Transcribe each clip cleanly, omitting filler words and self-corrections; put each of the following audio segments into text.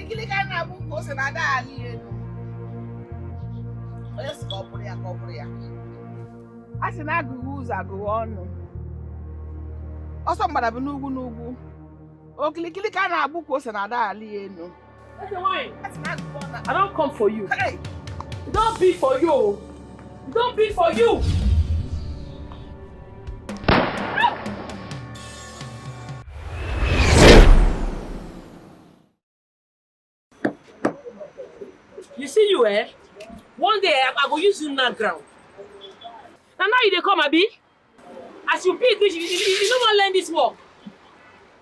Okili kana buku ose na da ali enu. Oya si kopuri ya. Asi na agugu uzo agugu onu. Oso mbada bu n'ugwu. Okili kana buku ose na da ali enu. Ezenwanyi, Asi na agugu onu. I don't come for you. Hey, Don't be for you. Don't be for you. You see you, eh? One day I go use you na ground. Now you dey come, abi? As you big, you don't want to learn this work.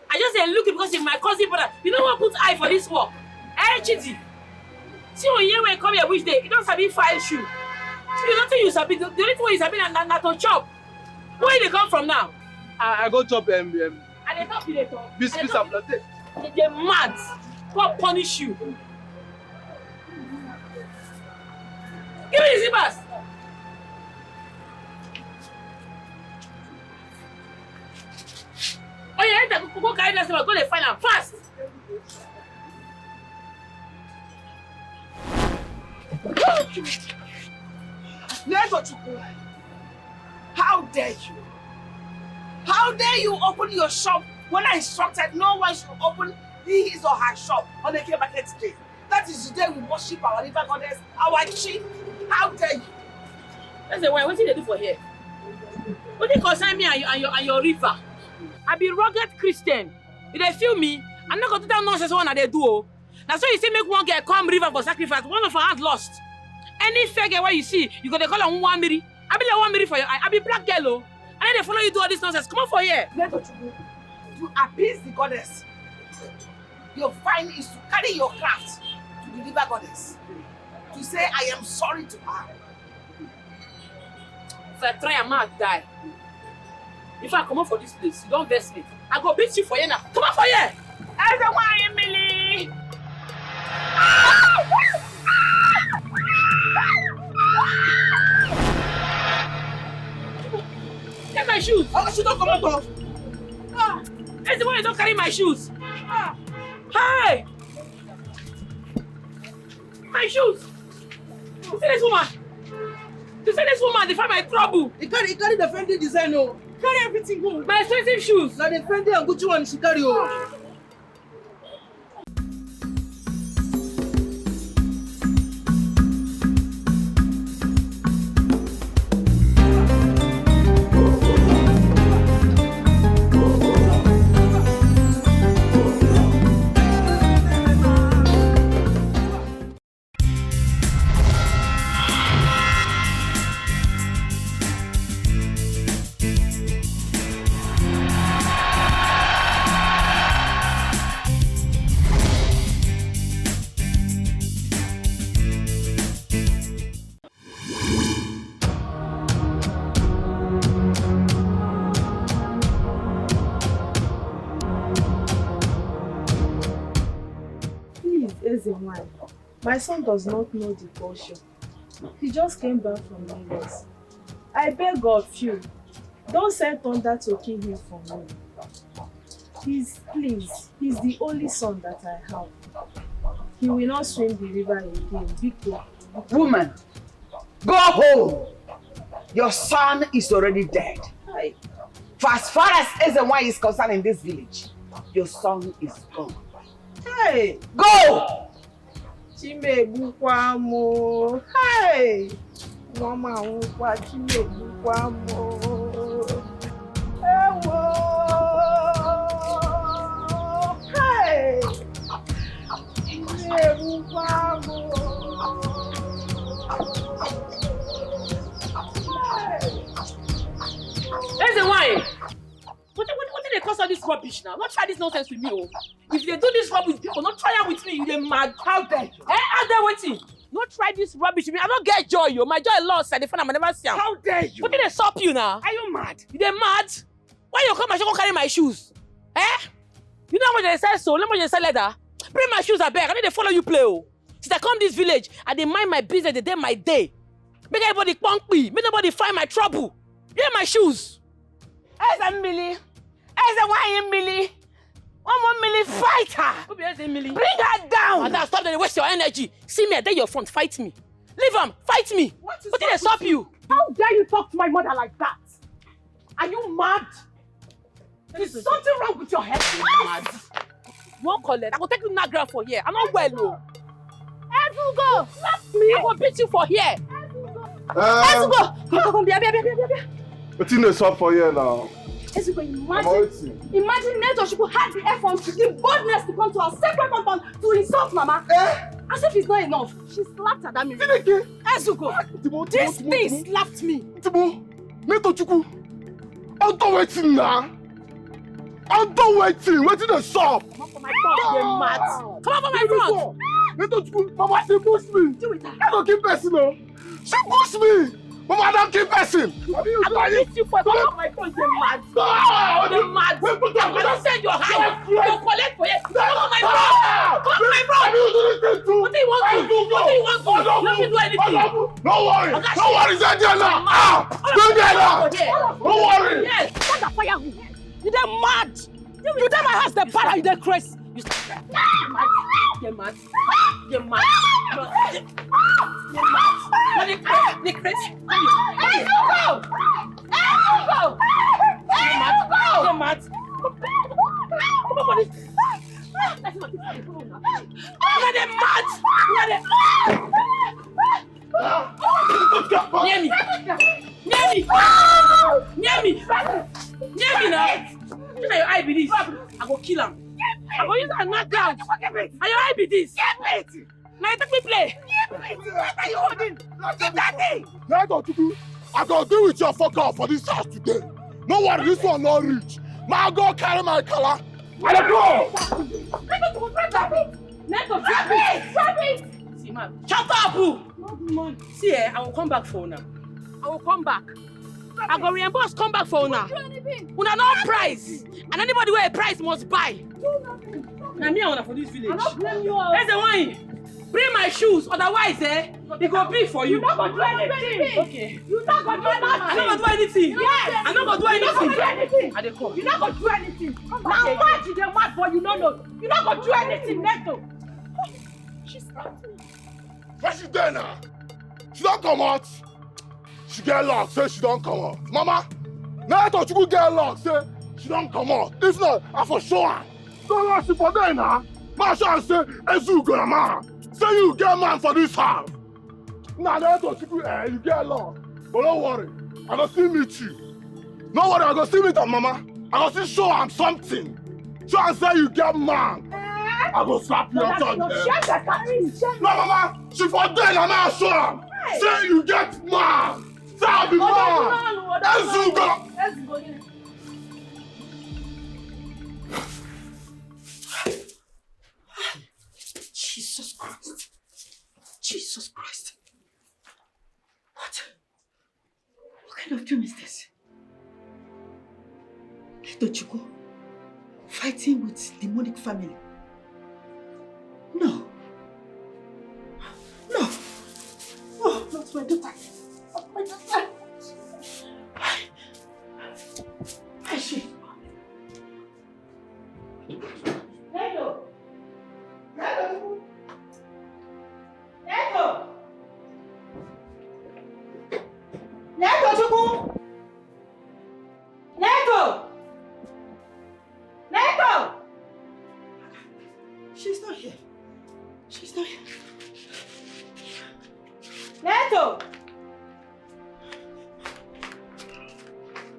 I just say look because it's my cousin brother. You don't want to put eye for this work. Eh, Chidi? See when you come here which day, you don't sabi file shoe. See, nothing you sabi. The only thing you sabi na to chop. Where they come from now? I go chop And they talk to the talk. biscuits and plantain. They mad. God punish you. Give me the zippers. Oh yeah, go carry that zipper. Go dey find am fast. how dare you? How dare you open your shop when I instructed no one should open his or her shop on the Eke Market Day? That is the day we worship our river goddess, our chief. How dare you? That's the way. What did they do for here? What they concern me and your river? I be rugged Christian. If they feel me, I'm not going to tell nonsense what they do. That's why you say make one girl come river for sacrifice. One of her hand lost. Any fair girl where you see, you got to call her 1 miri. I be like 1 miri for you. I be black girl, oh. And then they follow you do all this nonsense. Come on for here. To appease the goddess, your fine is to carry your craft to the river goddess. To say I am sorry to her. If I try, I might die. If I come out for this place, you don't vex me. I go beat you for here now. Come on for here. Ezenwanyi Millie. Get my shoes. Oh, she don't come out. Ezenwanyi don't carry my shoes. Hey! My shoes. You see this woman? You see this woman? They find my trouble. He carry the Fendi design, oh. Carry everything home. My expensive shoes. Now the Fendi and Gucci one she carry, oh. Ezenwanyi, my son does not know the culture. He just came back from Lagos. I beg of you, don't send thunder to kill him for me. He's the only son that I have. He will not swim the river again. Biko. Woman, go home. Your son is already dead. Hi. For as far as Ezenwanyi is concerned in this village, your son is gone. Hey! Go! Chimebukwamo. Hey! Mama unkwa Chimebukwamo. Ewo! Hey! Chimebukwamo. Ezenwanyi! What did they cause all this rubbish now? Not try this nonsense with me, oh. If they do this rubbish with people, not try it with me, you're mad. How dare you? How dare waiting? Not try this rubbish with me. I don't get joy, yo. My joy lost. I defend. I never see him. How dare you? What did they stop you now? Are you mad? They mad? Why you come and go carry my shoes? Eh? You know how much they sell so? How much they sell leather? Bring my shoes, I beg. I need to follow you play, oh. Since I come this village, I dey mind my business the day my day. Make everybody punk me. Make nobody find my trouble. Here my shoes. Ezenwanyi Millie. Millie, fight her! Bring her down! Madam, stop there, waste your energy. See me, I dare your front, fight me. Leave him, fight me. What did they stop you? How dare you talk to my mother like that? Are you mad? Is something wrong with your head? Mad. You won't call it. I will take you Nagra for here. I'm not well, no. Ezugo! Slap me! I will beat you for here. Ezugo! Come, What in the shop for here now? Ezugo, imagine Neto Chukwu had the effort, the boldness to come to our separate compound to insult Mama. As if it's not enough. She slapped at that minute. Ezugo, this thing slapped me. Neto Chukwu, I'm done waiting now. I'm done waiting. Waiting the shop. Come on for my front, you're mad. Come on for my front. Neto Chukwu, Mama, she pushed me. Do it. I don't keep pressing her. She pushed me. Mama, I don't keep pressing. I'm going to hit you for come on my front, you're mad. You're mad. I'm going to send your hand. You'll collect for it. Come on my front. Come on my front. What do you want to do? What do you want to do? Let me do anything. Don't worry. Don't worry. Stay there now. Stay there now. Don't worry. Yes. What the fire? You damn mad. You damn my house, the para, you damn crazy. You're mad. You're mad. You're mad. You're crazy. Go! You're mad. Come on, buddy. You're mad. Near me. Near me. Near me. Near me now. You know your eye be this. I go kill him. I go use a knockout. And your eye be this. Now you take me play. What are you holding? Keep that thing. I gotta deal with your fuck off for this house today. No worry, this one not reach. Now I go carry my color. I go. Drop it. See, man. Shut up, boo. See, I will come back for Una. I will come back. I go reimburse, come back for Una. Una no price. And anybody with a price must buy. Now me and Una for this village. I don't blame you. Ezenwanyi, bring my shoes, otherwise it go big for you. You're not going to do anything. Okay. You're not going to do anything. I'm not gonna do anything. Yes. I'm not gonna do anything. You're not going to do anything. I dey come. You're not going to do anything. Now why did they mad boy? You don't know. You're not going to do anything, Neto. She slapped me. Where she there now? She don't come out. She get locked, say she don't come out. Mama, now I thought you could get locked, say she don't come out. If not, I for sure. Don't rush for there now. My son say, Ezu gonna man. Say you get man for this house. Now I thought you could, you get locked. But don't worry, I go still meet you. No worry, I go still meet her, Mama. I go still show am something. Show am say you get man. I go slap you outside there. No, Mama, she for there, now I show am. Say you get man. Say I be man. Ezu gonna. Jesus Christ. Jesus Christ. What kind of dream is this? Neto Chukwu fighting with demonic family. No. No. Oh, not my daughter. Not my daughter. Where is she? Neto. Neto. Neto. Neto Chukwu. Neto. Neto. She's not here. She's not here. Neto.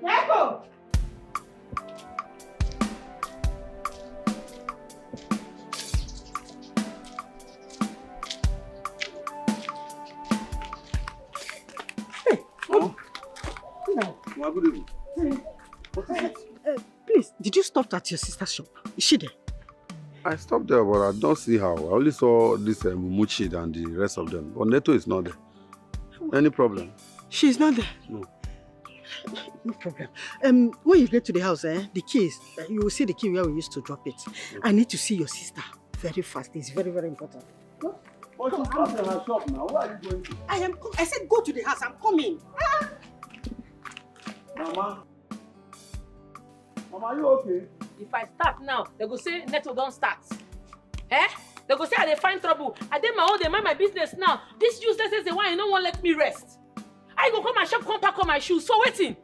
Neto. My good evening. What is it? Please, did you stop at your sister's shop? Is she there? I stopped there, but I don't see how. I only saw this Mumuchid and the rest of them. But Neto is not there. Any problem? She's not there? No. No problem. When you get to the house, the keys, you will see the key where we used to drop it. Okay. I need to see your sister very fast. It's very, very important. Go. But she's not in her shop now. Where are you going to? I said go to the house. I'm coming. Mama. Mama, are you okay? If I start now, they go say Neto don't start. Eh? They go say I dey find trouble. I dey my own, they mind my business now. This useless is the one you don't want let me rest. I go come and shop, come pack on my shoes. So waiting.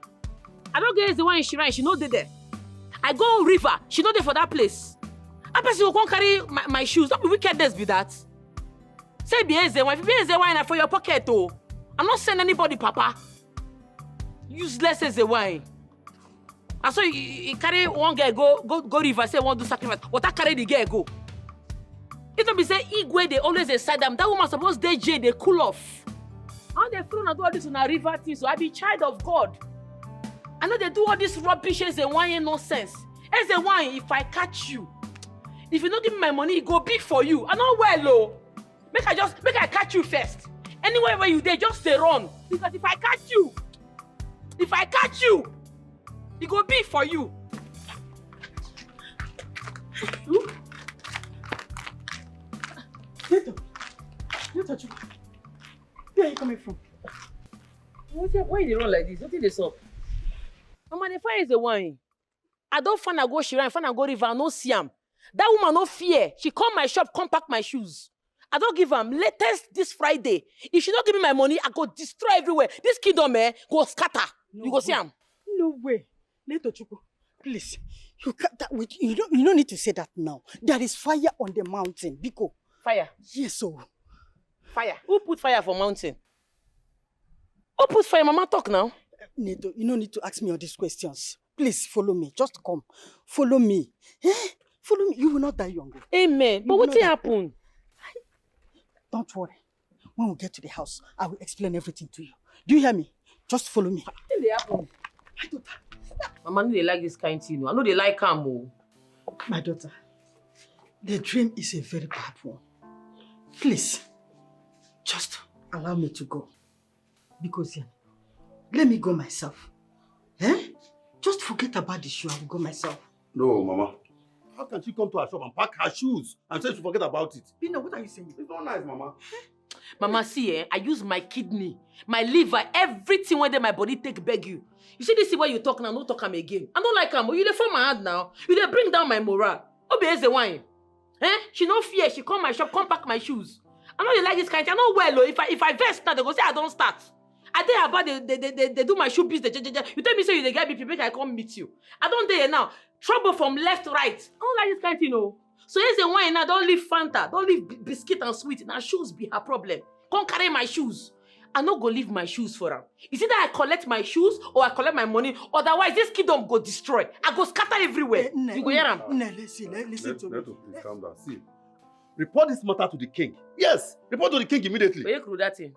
I don't get the one in Shirai, she no dey there. I go river, she no dey for that place. I person will come carry my shoes. Don't be wickedness be that. Say be Ezenwanyi. If be Ezenwanyi for your pocket oh. I'm not sending anybody, Papa. Useless Ezenwanyi. And so you carry one girl go river, say want to do sacrifice. What I carry the girl go? It don't be say Igwe they always decide them. That woman supposed they jail, they cool off. How they throw and do all this on a river thing? So I be child of God. I know they do all this rubbish Ezenwanyi nonsense. Ezenwanyi, if I catch you, if you don't give me my money, it go big for you. I know well, oh. Make I catch you first. Anywhere where you there, just stay run. Because if I catch you, it go big for you. Neto, where are you coming from? Why you run like this? What is this up? Mama, the fire is the wine. I don't find I go Shirai, find I go river, I no see am. That woman no fear. She come my shop, come pack my shoes. I don't give am. Latest this Friday. If she don't give me my money, I go destroy everywhere. This kingdom, go scatter. No, you go see am. No way. Neto Chukwu, please. You can't, you don't need to say that now. There is fire on the mountain. Biko. Fire. Yes, so. Fire. Who put fire for mountain? Who put fire? Mama talk now. Neto, you don't need to ask me all these questions. Please follow me. Just come. Follow me. Follow me. You will not die young. Amen. But what happened? Don't worry. When we get to the house, I will explain everything to you. Do you hear me? Just follow me. What did happen? My daughter. Mama, they like this kind of thing. I know they like am. My daughter, the dream is a very bad one. Please, just allow me to go. Because let me go myself. Just forget about the shoe. I will go myself. No, Mama. How can she come to her shop and pack her shoes and say she forget about it? Bina, what are you saying? It's not nice, Mama. Mama, see, I use my kidney, my liver, everything when my body take beg you. You see this is where you talk now, no talk am again. I don't like am, but you dey form my hand now. You dey bring down my morale. Obi Ezenwanyi. She no fear, she come my shop, come pack my shoes. I know you like this kind of thing. I know well, if I vex now, they go say I don't start. I tell about they do my shoe business. You tell me say you dey get BP, make I come meet you. I don't dare now. Trouble from left, right. I don't like this kind of thing, no. So Ezenwanyi now don't leave Fanta, don't leave biscuit and sweet. Now shoes be her problem. Come carry my shoes. I no go leave my shoes for her. Is it that I collect my shoes or I collect my money? Otherwise, this kingdom go destroy. I go scatter everywhere. You go hear him. Listen to me. Please calm down. See, report this matter to the king. Yes, report to the king immediately. But you could that thing.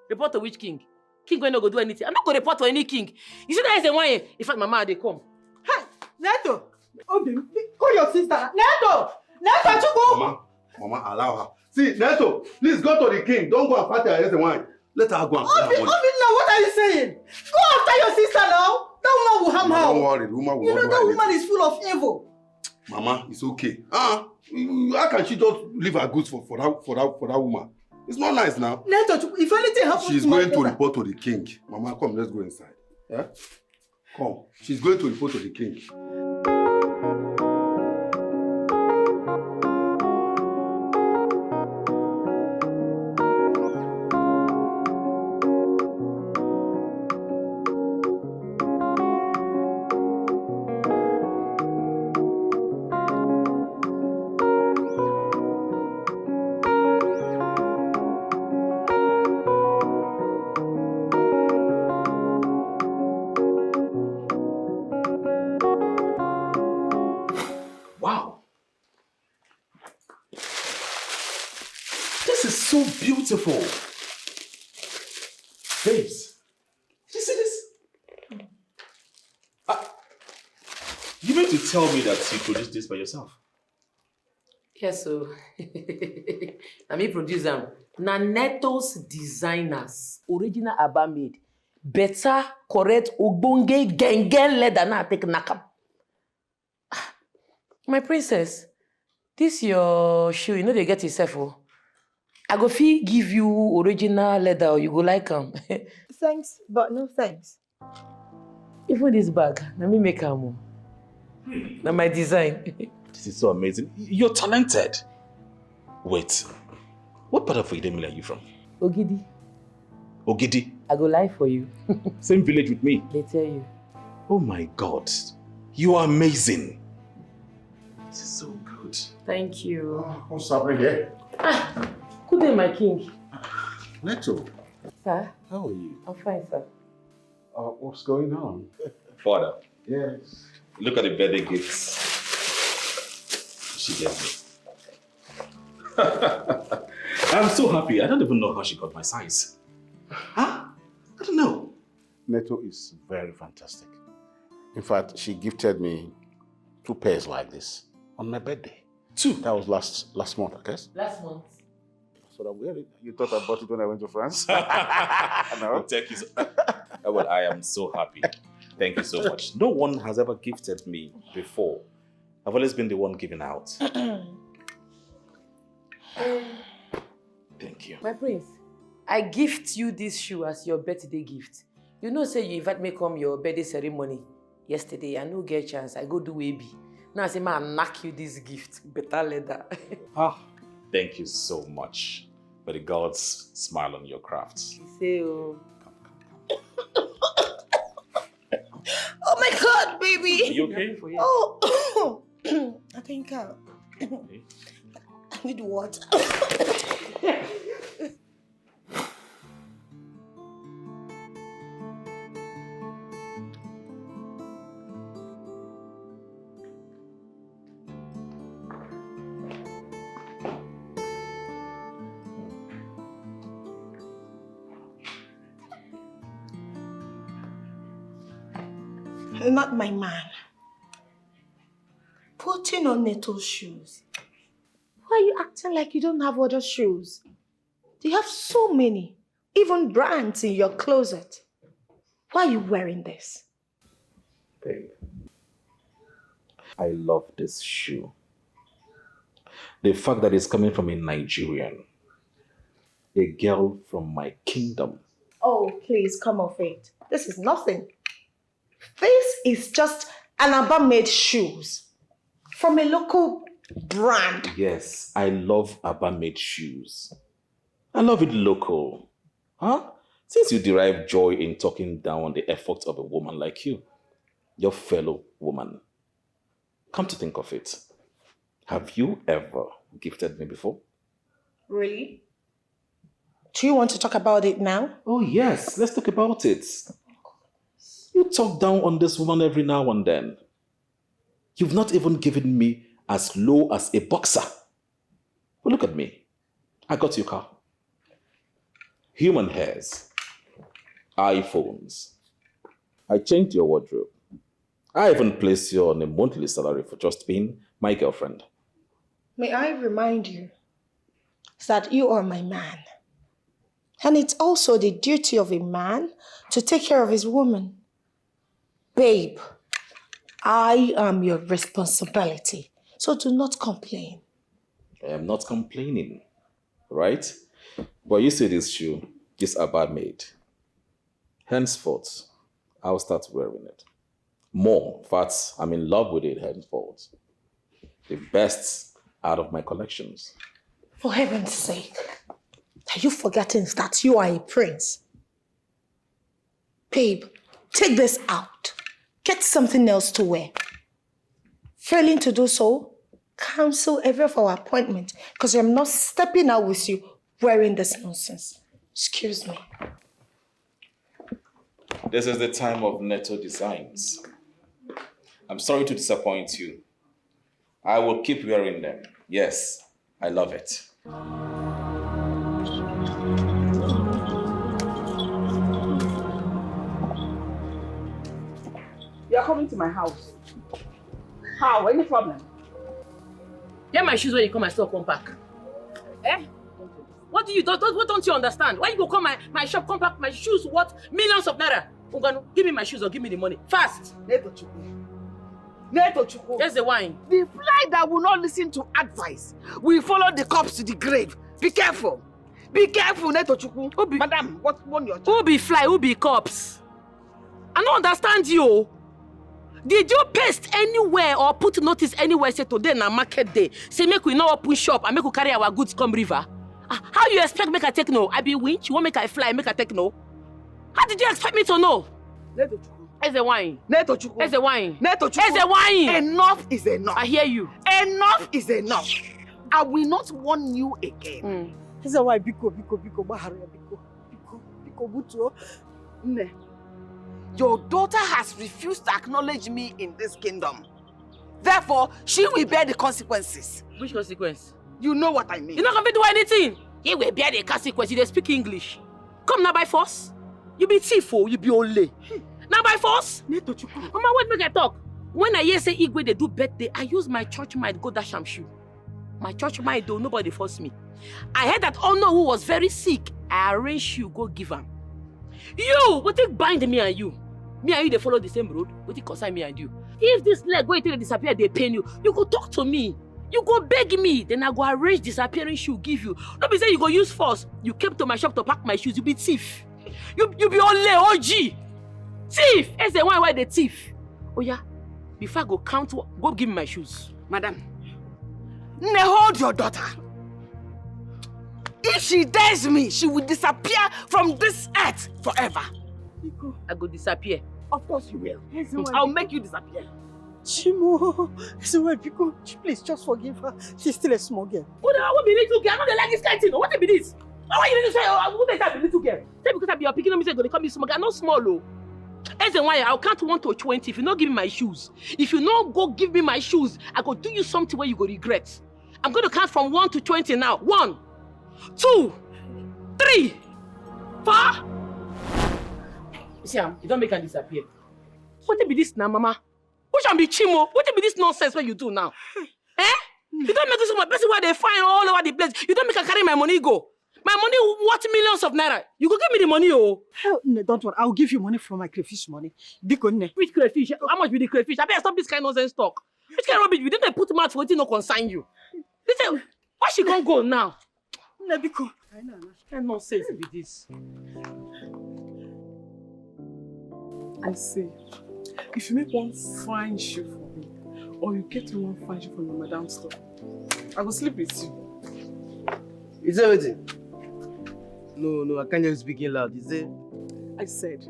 Report to which king? King going to go do anything. I'm not going to report to any king. You see that Ezenwanyi? In fact, Mama, they come. Hey, Neto! Obi, call your sister. Neto! Neto, Chukwu! Mama, allow her. See, Neto, please go to the king. Don't go and fight her Ezenwanyi. Let her go and fight her money. Obi, now what are you saying? Go after your sister now. That woman will harm her. Don't worry, the woman will You know not that do woman anything. is full of evil. Mama, it's okay. How can she just leave her goods for that woman? It's not nice now. Neto, if anything happens She's to my going to brother. report to the king. Mama, come, let's go inside. Yeah? Come. She's going to report to the king. Wow. This is so beautiful. Babes, you see this? You mean to tell me that you produced this by yourself? Yes, so. I mean, produce them. Na Neto's designers, original Aba made. Better, correct, ogbonge, gengen leather na take nakam. My princess, this your shoe, you know they get yourself, oh. I go fee give you original leather or you go like them. Thanks, but no thanks. Even this bag, let me make am. Now my design. This is so amazing. You're talented. Wait, what part of Idemili are you from? Ogidi. Ogidi? I go lie for you. Same village with me. They tell you. Oh my God, you are amazing. This is so good. Thank you. What's happening here? Good day, my king. Neto, Sir? how are you? I'm fine, sir. What's going on? Father, Yes. look at the birthday gifts she gave me. I'm so happy. I don't even know how she got my size. Huh? I don't know. Neto is very fantastic. In fact, she gifted me 2 pairs like this on my birthday. 2? That was last month, I guess. Last month. So I'm wearing it. You thought I bought it when I went to France? No. Thank you. Well, I am so happy. Thank you so much. No one has ever gifted me before. I've always been the one giving out. Thank you. My prince, I gift you this shoe as your birthday gift. You know, say you invite me come your birthday ceremony yesterday. I no get chance. I go do baby. Now I say, man, knock you this gift. Better leather. Thank you so much. May the gods smile on your craft. You say, oh. Oh my God, baby! Are you okay? Oh, I think I need water. Not my man. Putting on Neto's shoes. Why are you acting like you don't have other shoes? You have so many, even brands in your closet. Why are you wearing this? Babe, I love this shoe. The fact that it's coming from a Nigerian, a girl from my kingdom. Oh, please come off it. This is nothing. This is just an Aba-made shoes from a local brand. Yes, I love Aba-made shoes. I love it local. Huh? Since you derive joy in talking down on the effort of a woman like you, your fellow woman, come to think of it, have you ever gifted me before? Really? Do you want to talk about it now? Oh yes, let's talk about it. You talk down on this woman every now and then. You've not even given me as low as a boxer. But look at me. I got you a car. Human hairs. iPhones. I changed your wardrobe. I even placed you on a monthly salary for just being my girlfriend. May I remind you that you are my man. And it's also the duty of a man to take care of his woman. Babe, I am your responsibility, so do not complain. I am not complaining, right? But you see this shoe, this Aba made. Henceforth, I'll start wearing it. More, in fact, I'm in love with it henceforth. The best out of my collections. For heaven's sake, are you forgetting that you are a prince? Babe, take this out. Get something else to wear. Failing to do so, cancel every of our appointment because I'm not stepping out with you wearing this nonsense. Excuse me. This is the time of Neto designs. I'm sorry to disappoint you. I will keep wearing them. Yes, I love it. You're coming to my house. How? Any problem? Get my shoes when you come and store come back. Eh? What don't you understand? Why you go come my shop, come back, my shoes worth millions of naira? Unganu, give me my shoes or give me the money. Fast! Neto Chukwu. Here's the wine. The fly that will not listen to advice will follow the corpse to the grave. Be careful. Be careful, Neto Chukwu. Madam, what your Who be fly, who be cops? I don't understand you. Did you paste anywhere or put notice anywhere say today na market day? Say make we not open shop and make we carry our goods come river? How you expect make I take no? I be winch, you want make I fly, make I take no? How did you expect me to know? Ezenwanyi. Ezenwanyi. Ezenwanyi. Enough is enough. I hear you. Enough is enough. I will not warn you again. Ezenwanyi, biko, bahari, biko, buto. Ne. Your daughter has refused to acknowledge me in this kingdom. Therefore, she will bear the consequences. Which consequence? You know what I mean. You're not going to do anything. You will bear the consequence. You don't speak English. Come now by force. You be thief, you be only. Now by force. Mama, wait, make I talk. When I hear say Igwe they do birthday, I use my church mind go dash am shoe. My church mind though, nobody force me. I heard that Ono who was very sick, I arrange you go give him. You, what it bind me and you? Me and you they follow the same road. What it concern me and you? If this leg go to disappear, they pain you. You go talk to me. You go beg me. Then I go arrange disappearing shoe give you. Don't be say you go use force. You came to my shop to pack my shoes. You be thief. You be only OG. Thief. Ezenwanyi, why the thief? Oh yeah. Before I go count, go give me my shoes. Madam, hold your daughter. If she dares me, she will disappear from this earth forever. I go disappear. Of course you will. I'll make you disappear. Chimo, Ezenwanyi, biko, please just forgive her. She's still a small girl. What be little girl? I don't like this kind of thing. What be this? Why you need to say, who they say be little girl? Say because I be picking on me, say they call me small girl. I'm not small, though. Ezenwanyi, I'll count 1 to 20 if you not give me my shoes. If you not go give me my shoes, I go do you something where you go regret. I'm going to count from 1 to 20 now. 1, 2, 3, 4. You see, you don't make her disappear. What be this now, Mama? What shall be Chimo? What be this nonsense what you do now? You don't make this my person where they find all over the place. You don't make her carry my money go. My money worth millions of naira. You go give me the money, oh. Hell, no, don't worry. I'll give you money from my crayfish money. Biko, ne. Which crayfish? How much be the crayfish? I better stop this kind of nonsense talk. Which kind of rubbish? You didn't put mouth for it no consign you. Listen, why she can't go now? Ne, Biko. What kind of nonsense be this? I say, if you make one fine shoe for me, or you get one fine shoe from your madam store, I will sleep with you. Is everything? No, I can't just speak loud. Is it? I said,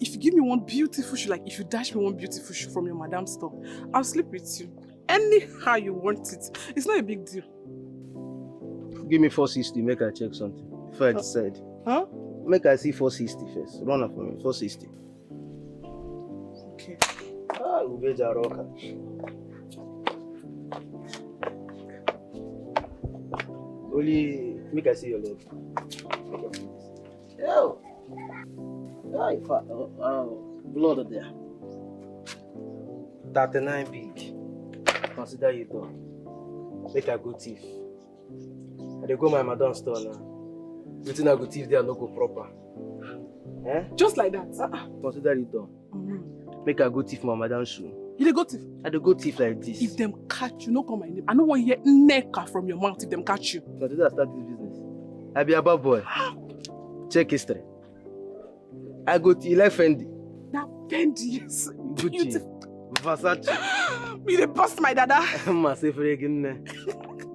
if you give me one beautiful shoe, like if you dash me one beautiful shoe from your madam store, I'll sleep with you. Anyhow you want it. It's not a big deal. Give me 460, make I check something. Before I decide. Huh? Make I see 460 first. Run up for me, 460. Okay. Ubeja roka. Only make I see your leg. Yo. Blood there. 39 big. Consider you done. Make I go thief. I dey go my madam store now. Waiting I go thief there no go proper. Just like that. Consider it done. Make I go thief my madam shoe. You dey go thief? I dey go thief like this. If them catch you, no call my name. I don't want to hear neka from your mouth if them catch you. Consider I start this business. I be a bad boy. Check history. I go to like Fendi. That Fendi is beautiful. Versace. Me dey bust my dada. Ma say for again.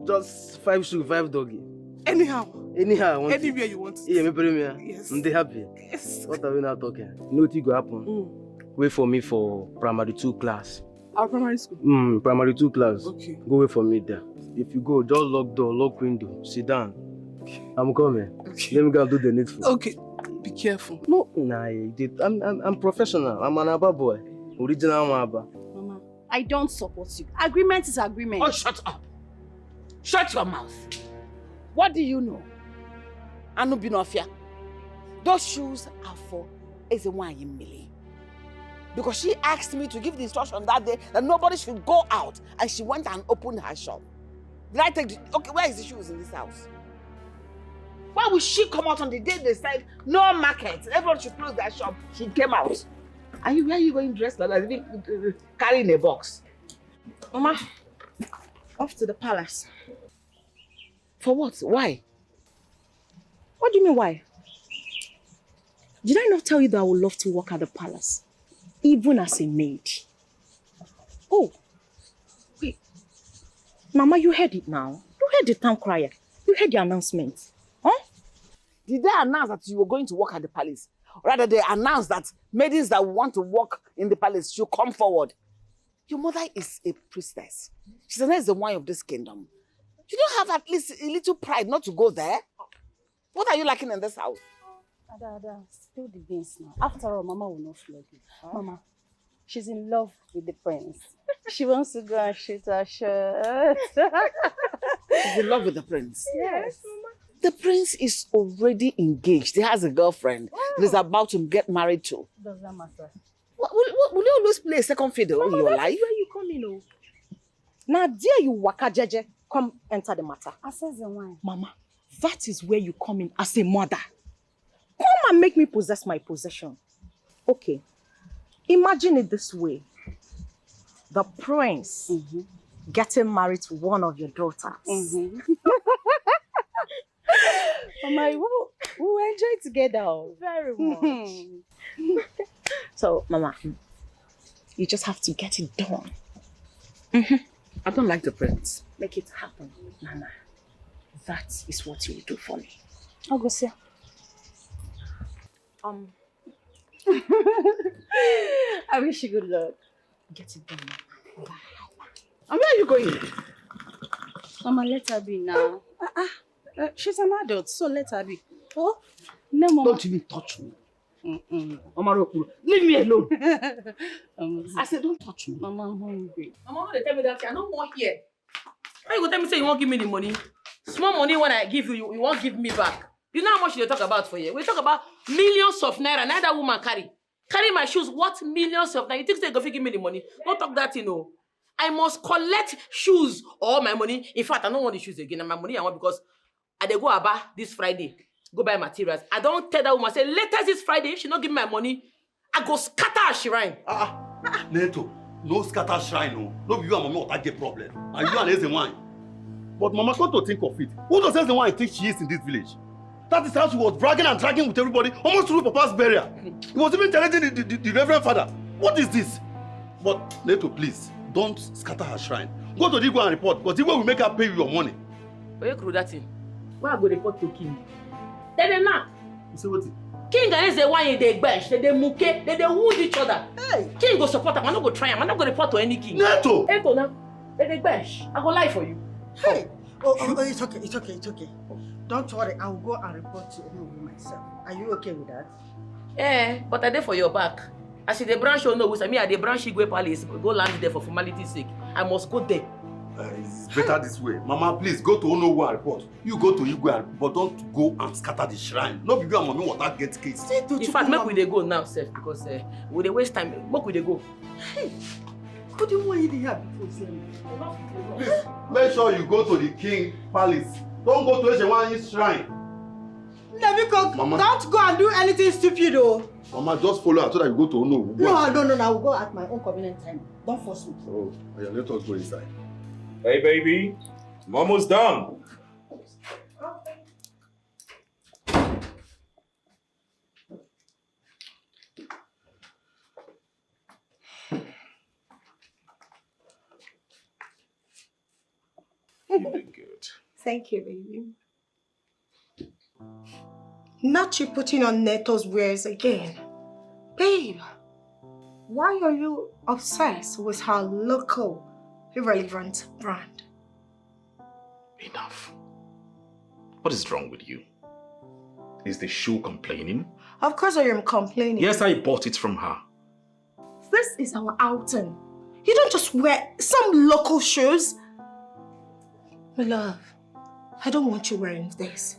Just 5 shoe, 5 doggy. Anyhow I want anywhere it. You want it. Yeah, me premier. Yes. I'm happy. Yes. What are we now talking? You know what go happen? Wait for me for primary 2 class. Our primary school? Primary 2 class. Okay. Go wait for me there. If you go, just lock door, lock window, sit down. I'm coming. Okay. Let me go and do the needful. Okay. Be careful. No, I'm professional. I'm an Aba boy. Original Aba. Mama, I don't support you. Agreement is agreement. Oh, shut up. Shut your mouth. What do you know? Anubinofia. Those shoes are for Ezenwanyi Millie. Because she asked me to give the instruction that day that nobody should go out, and she went and opened her shop. Did I take the... Okay, where is the shoes in this house? Why would she come out on the day they said no market? Everyone should close their shop. She came out. Where are you going dressed like that? Carrying a box. Mama, off to the palace. For what? Why? What do you mean why? Did I not tell you that I would love to work at the palace? Even as a maid. Oh, wait. Mama, you heard it now. You heard the town crier. You heard the announcement. Huh? Did they announce that you were going to work at the palace? Or rather, they announced that maidens that want to work in the palace should come forward. Your mother is a priestess. She's the Ezenwanyi of this kingdom. You don't have at least a little pride not to go there? What are you lacking in this house? Ada, spill the beans now. After all, Mama will not flog you. Huh? Mama, she's in love with the prince. She wants to go and shoot her shirt. She's in love with the prince? Yes. The prince is already engaged. He has a girlfriend that is about to get married to. Does that matter? Will you always play a second fiddle in your life? Where you come in, oh? Now, dear you waka jeje, come enter the matter. I says the wine. Mama, that is where you come in as a mother. Come and make me possess my possession. Okay, imagine it this way. The prince getting married to one of your daughters. Mama, we'll enjoy it together. Very much. So, Mama, you just have to get it done. I don't like the prince. Make it happen, Mama. That is what you will do for me. I'll go see. I wish you good luck. Get it done, Mama. And where are you going? Mama, let her be now. She's an adult, so let her be. Oh, no, Mama. Don't even touch me. Mama, leave me alone. I said, don't touch me. Mama, I'm hungry. Mama, they tell me that I don't want here. Why you go tell me say you won't give me the money? Small money when I give you, you won't give me back. You know how much they talk about for you? We talk about millions of naira. Neither woman carry. Carry my shoes, what millions of naira? You think they go give me the money? Don't talk that, you know. I must collect shoes or my money. In fact, I don't want the shoes again. And my money I want because I dey go Aba this Friday. Go buy materials. I don't tell that woman, say, later this Friday, if she not give me my money, I go scatter her shrine. Neto, no scatter shrine, no. No, you and Mama will get problem. And you and Ezenwanyi. But Mama, come to think of it. Who does Ezenwanyi think she is in this village? That is how she was bragging and dragging with everybody, almost through Papa's burial. He was even challenging the Reverend Father. What is this? But Neto, please, don't scatter her shrine. Go to Igwe and report, because Igwe will make her pay you your money. Where you that thing? Why I go report to King? Then now. You say what? King and Ezenwanyi they bash, they muke, they wound each other. Hey. King go support him, I'm not go try him, I'm not go report to any king. Neto! Neto now, they bash. I go lie for you. Hey! It's okay. Don't worry, I will go and report to Onuwaje myself. Are you okay with that? Eh, but I dey for your back. As you the branch Onuwaje, I mean I the branch Igwe Palace, go land there for formality's sake. I must go there. It's better this way. Mama, please go to Onuwaje and report. You go to Igwe, but don't go and scatter the shrine. No be you and Mommy water get case. In fact, make we dey go now, sef, because we dey waste time. Make we dey go. Hey, what do you want to have before saying? Please, make sure you go to the king palace. Don't go to Ezenwanyi's shrine. Mama, don't go and do anything stupid, though. Mama, just follow her so that you go to Onuwaje. No, I will go at my own convenient time. Don't force me. Oh, yeah, let us go inside. Hey, baby. I'm almost done. You're doing good. Thank you, baby. Not you putting on Neto's wares again. Babe, why are you obsessed with her local, irrelevant brand? Enough. What is wrong with you? Is the shoe complaining? Of course I am complaining. Yes, I bought it from her. This is our outing. You don't just wear some local shoes. My love, I don't want you wearing this.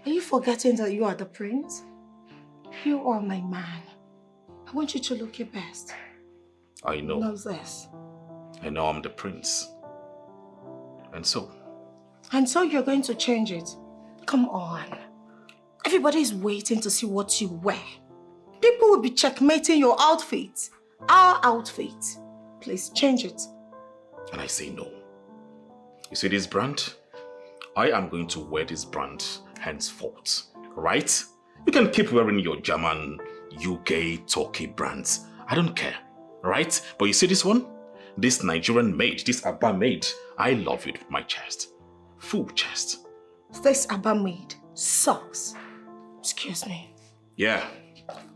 Are you forgetting that you are the prince? You are my man. I want you to look your best. I know. Know this. I know I'm the prince. And so? And so you're going to change it? Come on. Everybody is waiting to see what you wear. People will be checkmating your outfit. Our outfit. Please change it. And I say no. You see this brand? I am going to wear this brand henceforth. Right? You can keep wearing your German, UK, Turkey brands. I don't care. Right? But you see this one? This Nigerian maid, this Abba maid, I love it with my chest. Full chest. This Abba maid sucks. Excuse me. Yeah.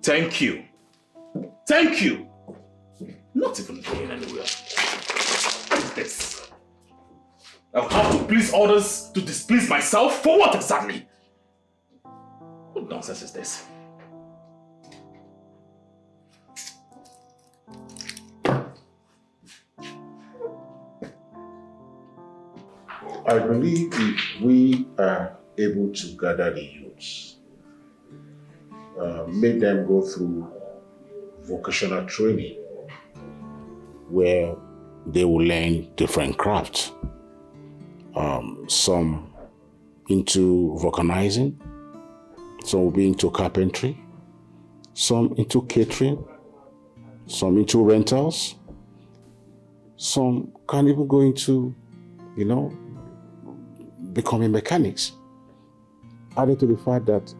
Thank you. Thank you. Not even going anywhere. What is this? I'll have to please others to displease myself? For what exactly? What nonsense is this? I believe if we are able to gather the youths, make them go through vocational training where they will learn different crafts. Some into vulcanizing, some will be into carpentry, some into catering, some into rentals, some can even go into, becoming mechanics. Added to the fact that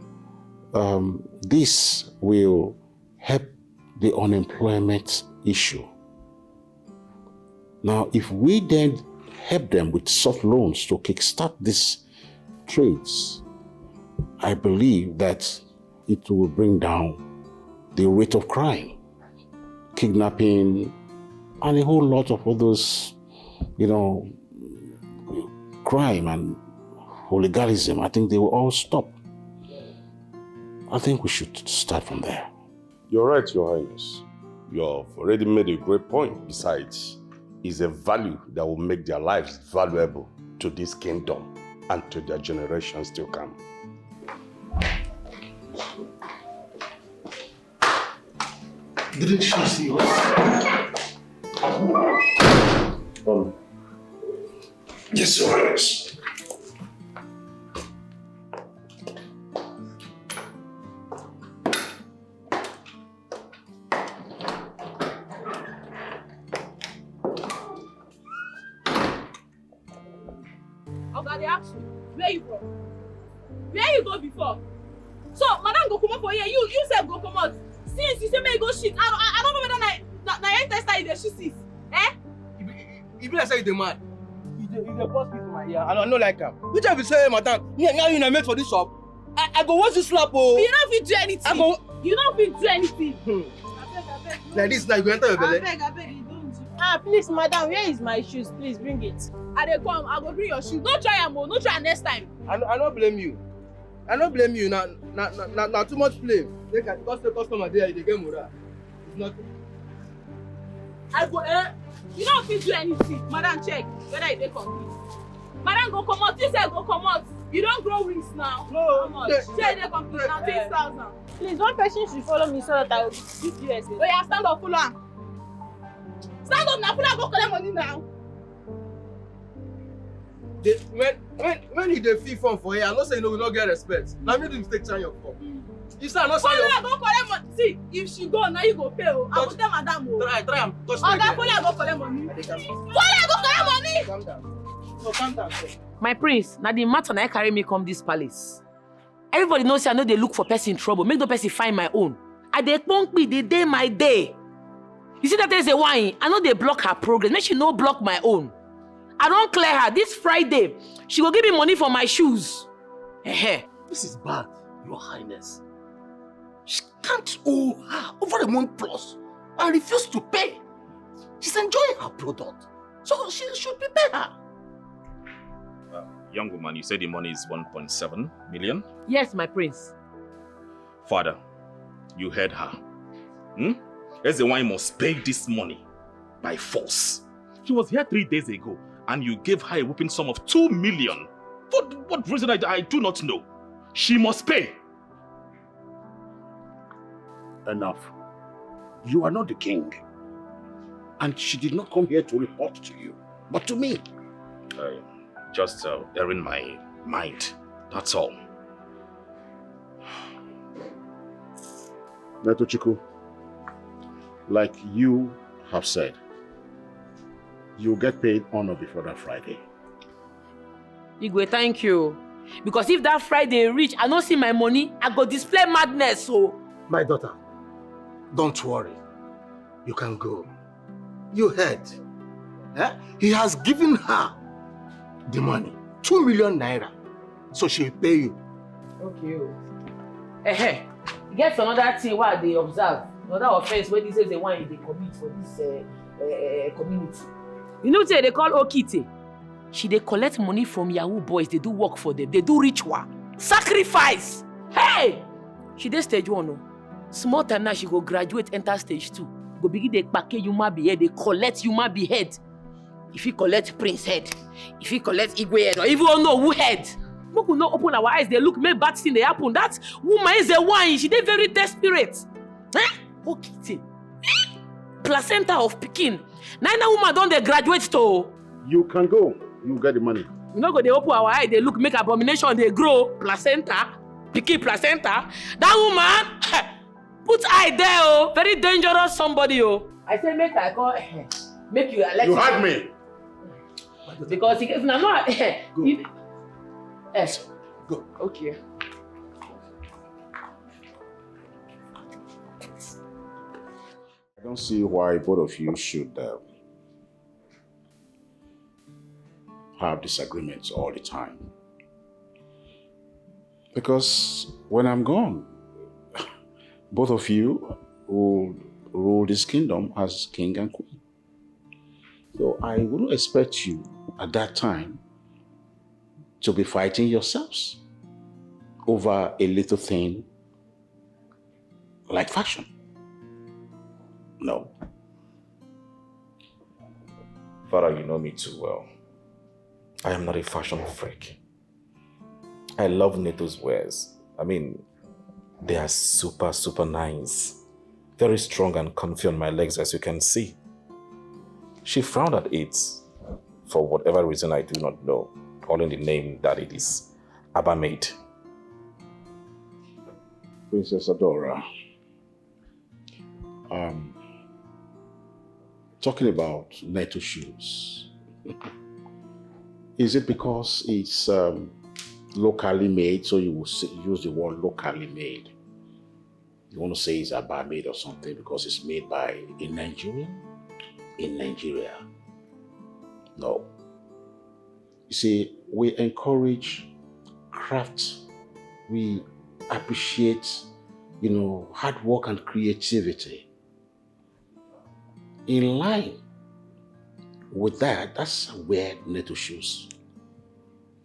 this will help the unemployment issue. Now, if we then help them with soft loans to kickstart these trades, I believe that it will bring down the rate of crime, kidnapping, and a whole lot of others, crime and hooliganism. I think they will all stop. I think we should start from there. You're right, Your Highness. You've already made a great point. Besides, it's a value that will make their lives valuable to this kingdom and to their generations to come. Didn't she see us? Yes, Your Highness. Oga, they ask you, where you from? Where you go before? So, madam go come up for here, you said go come out. Since you say may you go shit, I don't know whether na your tester is the shit sis. Eh? You be like say you dey mad. You dey boss me for my ear. I don't like him. Which I be say, madam, now you na made for this shop. I go watch you slap oh. You don't fit do anything. You don't fit do anything. Abeg. Like this now you go enter your belly. Abeg, you don't. Please, madam, where is my shoes? Please bring it. I dey come, I go bring your shoes. No try am, no try am next time. I don't blame you. I don't blame you. Now too much blame. Because the customer there, they get morale. It's nothing. I go you don't fit do anything. Madam, check whether you dey complete. Madam go come out. You say go come out. You don't grow wings now. No. How much? Say they complete now 6,000. Please, one person should follow me so that I will give you a say. Oh yeah, stand up, follow am. Stand up now, follow am, go collect money now. When you dey feel fun for here, I know say you know we don't get respect. Now me do mistake turn your cup. You say I no say follow am, go collect money. See, if she go, now you go pay. I go tell madam. Try am. Touch me Oga, follow am, go collect money. Follow am, go collect money. Calm down. No, calm down. Sir. My prince, now the matter na carry me come this palace. Everybody knows I know they look for person in trouble. Make the person find my own. I dey punk me the day my day. You see that there's a wine. I know they block her progress. Make she no block my own. I don't clear her. This Friday, she will give me money for my shoes. This is bad, Your Highness. She can't owe her over a month plus and refuse to pay. She's enjoying her product, so she should prepare her. Young woman, you said the money is 1.7 million? Yes, my prince. Father, you heard her. Ezenwanyi must pay this money by force. She was here 3 days ago and you gave her a whooping sum of 2 million. For what reason I do not know. She must pay. Enough. You are not the king. And she did not come here to report to you, but to me. Just airing my mind. That's all. Netochukwu, like you have said, you'll get paid on or before that Friday. Igwe, thank you. Because if that Friday reach, I don't see my money, I go display madness. So, My daughter, don't worry. You can go. You heard. He has given her the money, 2 million naira. So she'll pay you. Okay. Get another thing while they observe. Another offense where this is the one they commit for this community. You know what they call Okite? She they collect money from Yahoo boys. They do work for them. They do ritual. Sacrifice. Hey! She did stage 1. No? Small time now she go graduate, enter stage 2. Go begin they package human behead. They collect human behead. If you collect prince head, if you collect Igwe head, or even know who head. We could not open our eyes. They look, make bad thing they happen. That woman is a wine. She did very desperate. Okay. Placenta of Pekin. Now woman don't they graduate to. You can go. You get the money. We not go they open our eyes. They look, make abomination. They grow placenta, Pekin placenta. That woman put eye there. Oh, very dangerous somebody. Oh, I say make I call. Make you elect. You had me. Because if not, Go. Yes. Go. Okay. I don't see why both of you should have disagreements all the time. Because when I'm gone, both of you will rule this kingdom as king and queen. So I wouldn't expect you at that time to be fighting yourselves over a little thing like fashion. No. Father, you know me too well. I am not a fashion freak. I love Neto's wares. I mean, they are super, super nice. Very strong and comfy on my legs, as you can see. She frowned at it for whatever reason I do not know, calling the name that it is Abba made. Princess Adora, talking about Neto shoes, is it because it's locally made, so you will use the word locally made? You want to say it's Abba made or something because it's made by a Nigerian in Nigeria? No. You see, we encourage craft. We appreciate, hard work and creativity. In line with that, that's where Neto shoes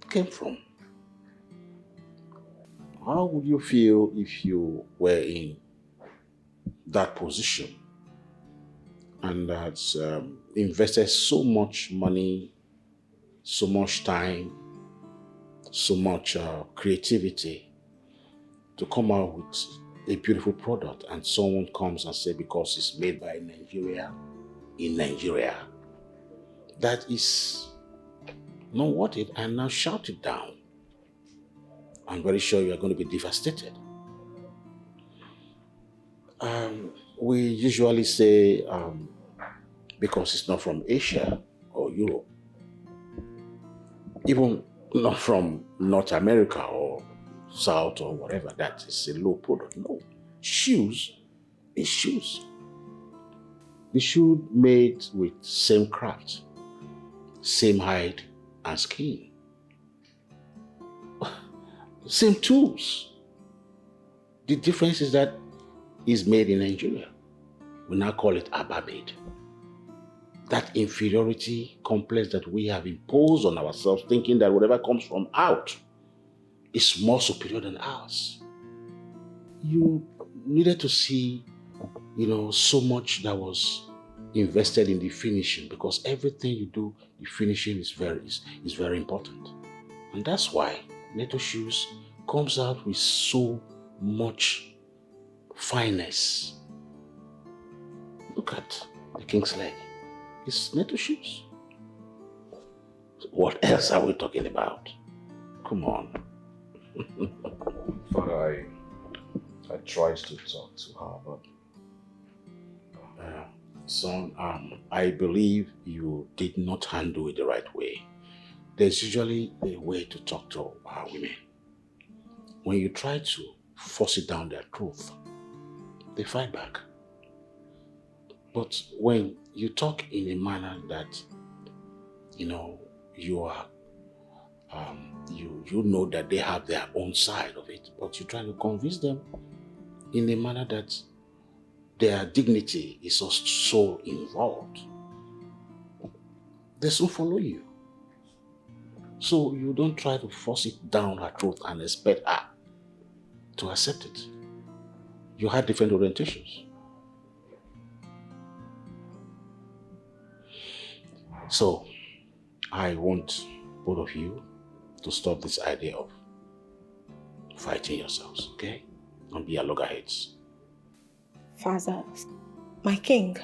came from. How would you feel if you were in that position and had invested so much money, so much time, so much creativity to come out with a beautiful product, and someone comes and says because it's made by Nigeria in Nigeria, that is not worth it, and now shout it down? I'm very sure you are going to be devastated. We usually say because it's not from Asia or Europe, even not from North America or South or whatever, that is a low product. No, shoes is shoes. The shoe made with same craft, same hide and skin, same tools. The difference is that it's made in Nigeria. We now call it Abba made. That inferiority complex that we have imposed on ourselves, thinking that whatever comes from out is more superior than ours. You needed to see, so much that was invested in the finishing, because everything you do, the finishing is very important. And that's why Neto shoes comes out with so much fineness. Look at the king's leg. It's Neto shoes. What else are we talking about? Come on. Father, I tried to talk to her, but... Son, I believe you did not handle it the right way. There's usually a way to talk to our women. When you try to force it down their throat, they fight back. But when you talk in a manner that you are, you know that they have their own side of it, but you're trying to convince them in a manner that their dignity is so involved. They soon follow you. So you don't try to force it down her throat and expect her to accept it. You had different orientations. So I want both of you to stop this idea of fighting yourselves, okay? Don't be a loggerheads. Father, my king,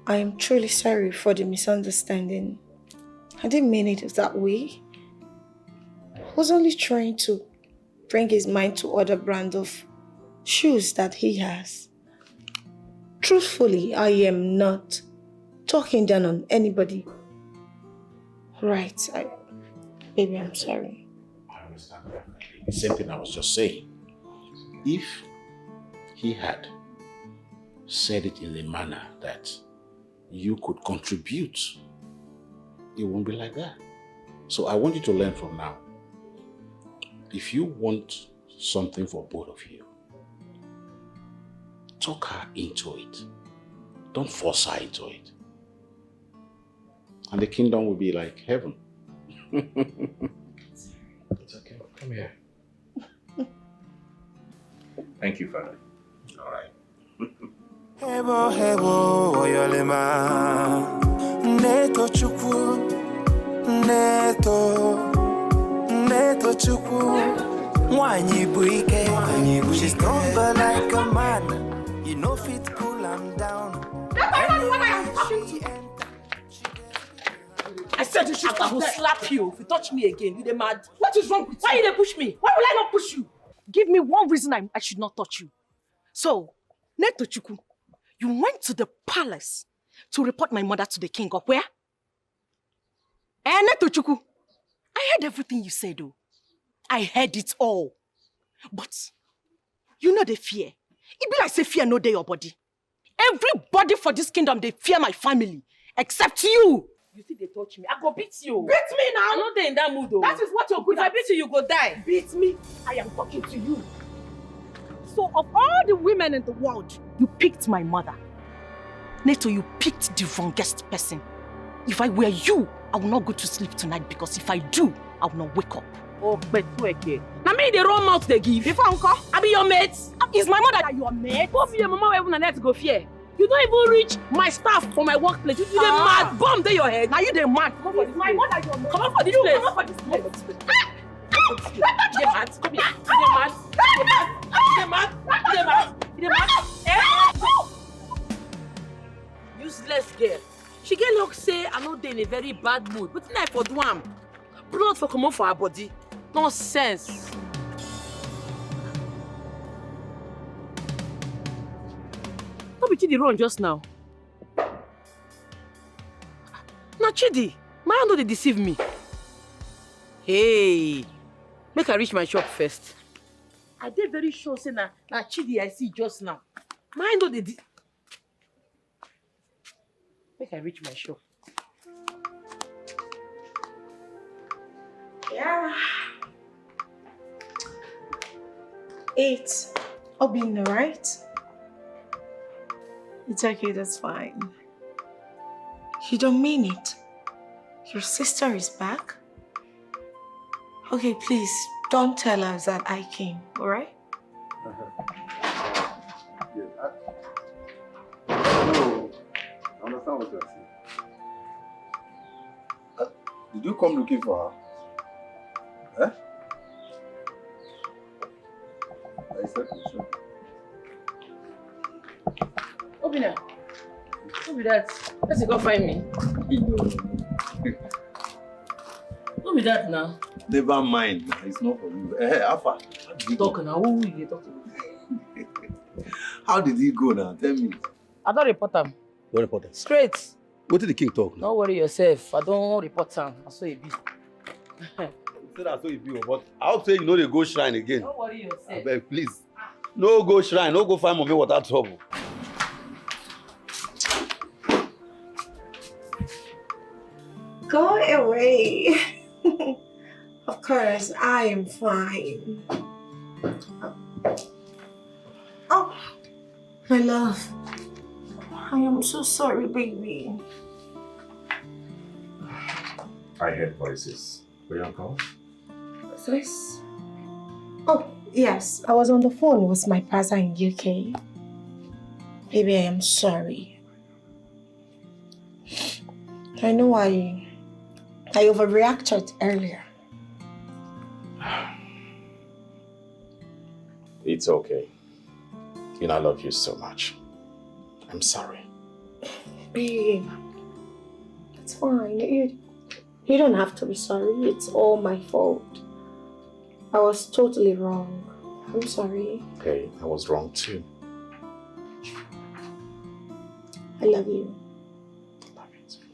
I am truly sorry for the misunderstanding. I didn't mean it that way. I was only trying to bring his mind to other brand of shoes that he has. Truthfully, I am not talking down on anybody. Right, baby, I'm sorry. I understand perfectly. The same thing I was just saying. If he had said it in a manner that you could contribute, it won't be like that. So I want you to learn from now. If you want something for both of you, talk her into it. Don't force her into it. And the kingdom will be like heaven. It's okay. Come here. Thank you, Father. All right. Hebo hebo oyolema neto chukwu neto chukwu nwanyi bụ ike she's stronger like a man you know fit cool am down. I said you should stop. I will slap you if you touch me again. You the mad? What is wrong with you? Why you dey push me? Why will I not push you? Give me one reason I should not touch you. So, Netochukwu, you went to the palace to report my mother to the king of where? Netochukwu, I heard everything you said, though. I heard it all. But, you know the fear. It be like say fear no dey your body. Everybody for this kingdom, they fear my family, except you. You see they touch me, I go beat you. Beat me now? I'm not there in that mood, though. That is what you're good at. at. If I beat you, you go die. Beat me, I am talking to you. So of all the women in the world, you picked my mother. Neto, you picked the wrongest person. If I were you, I will not go to sleep tonight because if I do, I will not wake up. Oh, but okay. Now me they run mouth they give. If uncle, I be your mate. Is my mother your mate? Both your mama will even let go fear. You don't even reach my staff for my workplace. You the mad bomb there your head. Now you the mad. Come on for this my place. mother your mate. Come on for this place. Come on for this place. You the mad. Come here. You the mad. You the mad. You the mad. You the mad. Useless girl. She get luck say I know they in a very bad mood. But tonight for do am. Blood for come on for her body. Nonsense. What be Chidi run just now? Now Chidi, my hand don't they deceive me. Hey, make I reach my shop first. I did very sure say na Chidi I see just now. My hand don't they make I reach my shop. Yeah. 8. Obin, right? It's okay, that's fine. You don't mean it. Your sister is back? Okay, please, don't tell us that I came, alright? I understand what you're saying. Did you come looking for her? Eh? I said for sure. Obina, who be that? Let's go find me. Who be that now? Never mind, it's not for you. Hey, Alpha. Talk now, who you talk to? How did he go now? Tell me. I don't report him. Don't report him. Straight. What did the king talk now? Don't worry yourself. I don't report him. I saw it be. Say that so it be, but I hope say you know they go shrine again. Don't worry yourself. I beg, please. No go shrine, no go find mommy without trouble. Go away. Of course, I am fine. Oh, my love. I am so sorry, baby. I heard voices. Were you on call? This? Oh, yes. I was on the phone with my brother in UK. Baby, I am sorry. I know I overreacted earlier. It's okay. You know, I love you so much. I'm sorry. Babe, it's fine. You don't have to be sorry. It's all my fault. I was totally wrong. I'm sorry. Okay, I was wrong too. I love you. Love you too.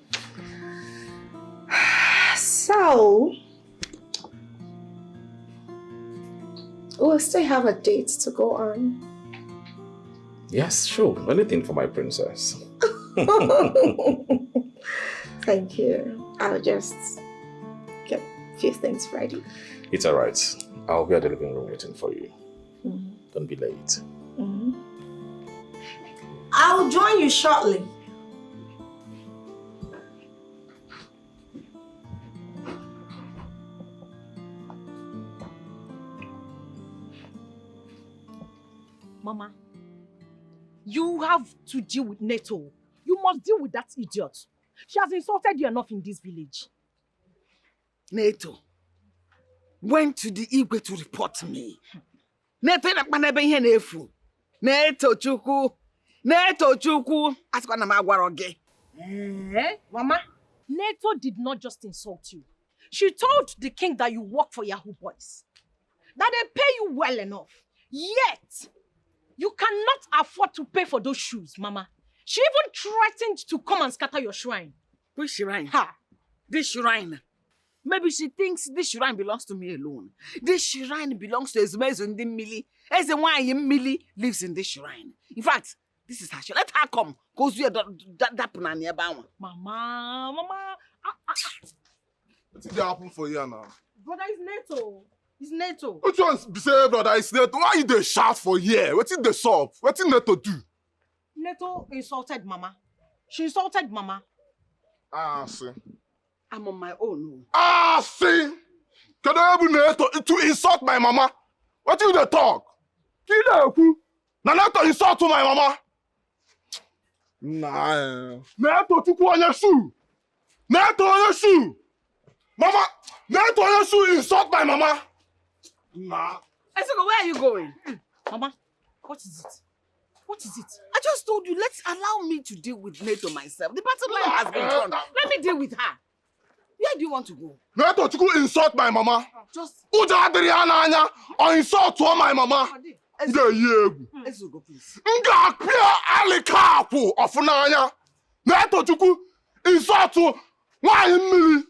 So, we'll still have a date to go on. Yes, sure. Anything for my princess. Thank you. I'll just get a few things ready. It's alright. I'll be at the living room waiting for you. Don't be late. I'll join you shortly. Mama, you have to deal with Neto. You must deal with that idiot. She has insulted you enough in this village. Neto went to the Igwe to report me. Neto Chukwu. Neto Chukwu. Ask what I'm agwaroge. Mama, Neto did not just insult you. She told the king that you work for Yahoo boys. That they pay you well enough. Yet, you cannot afford to pay for those shoes, Mama. She even threatened to come and scatter your shrine. Which shrine? Ha! This shrine. Maybe she thinks this shrine belongs to me alone. This shrine belongs to Ezenwanyi. Ezenwanyi lives in this shrine. In fact, this is her shrine. Let her come. Because we are that nearby. Mama. What's it happen for you now? Brother, it's Neto. It's Neto. Which one's say brother is Neto? Why you dey shout for here? What's it the solve? What's it Neto do? Neto insulted Mama. She insulted Mama. Ah, see. I'm on my own. Ah, see. Can I able Neto to insult my mama? What you dey talk? Na Neto insult to my mama. Nah. Neto Chukwu on your shoe. Neto on your shoe. Mama, Neto on your shoe insult my mama. Nah. Esoko, where are you going? Mama, what is it? What is it? I just told you, allow me to deal with Neto myself. The battle line has been drawn. Let me deal with her. Where do you want to go? Neto Chukwu insult my mama. Just Uja Adriana anya or insult to my mama. Esoko, please. Nga pia alikapu ofunanya. Neto Chukwu insult to why mmiri.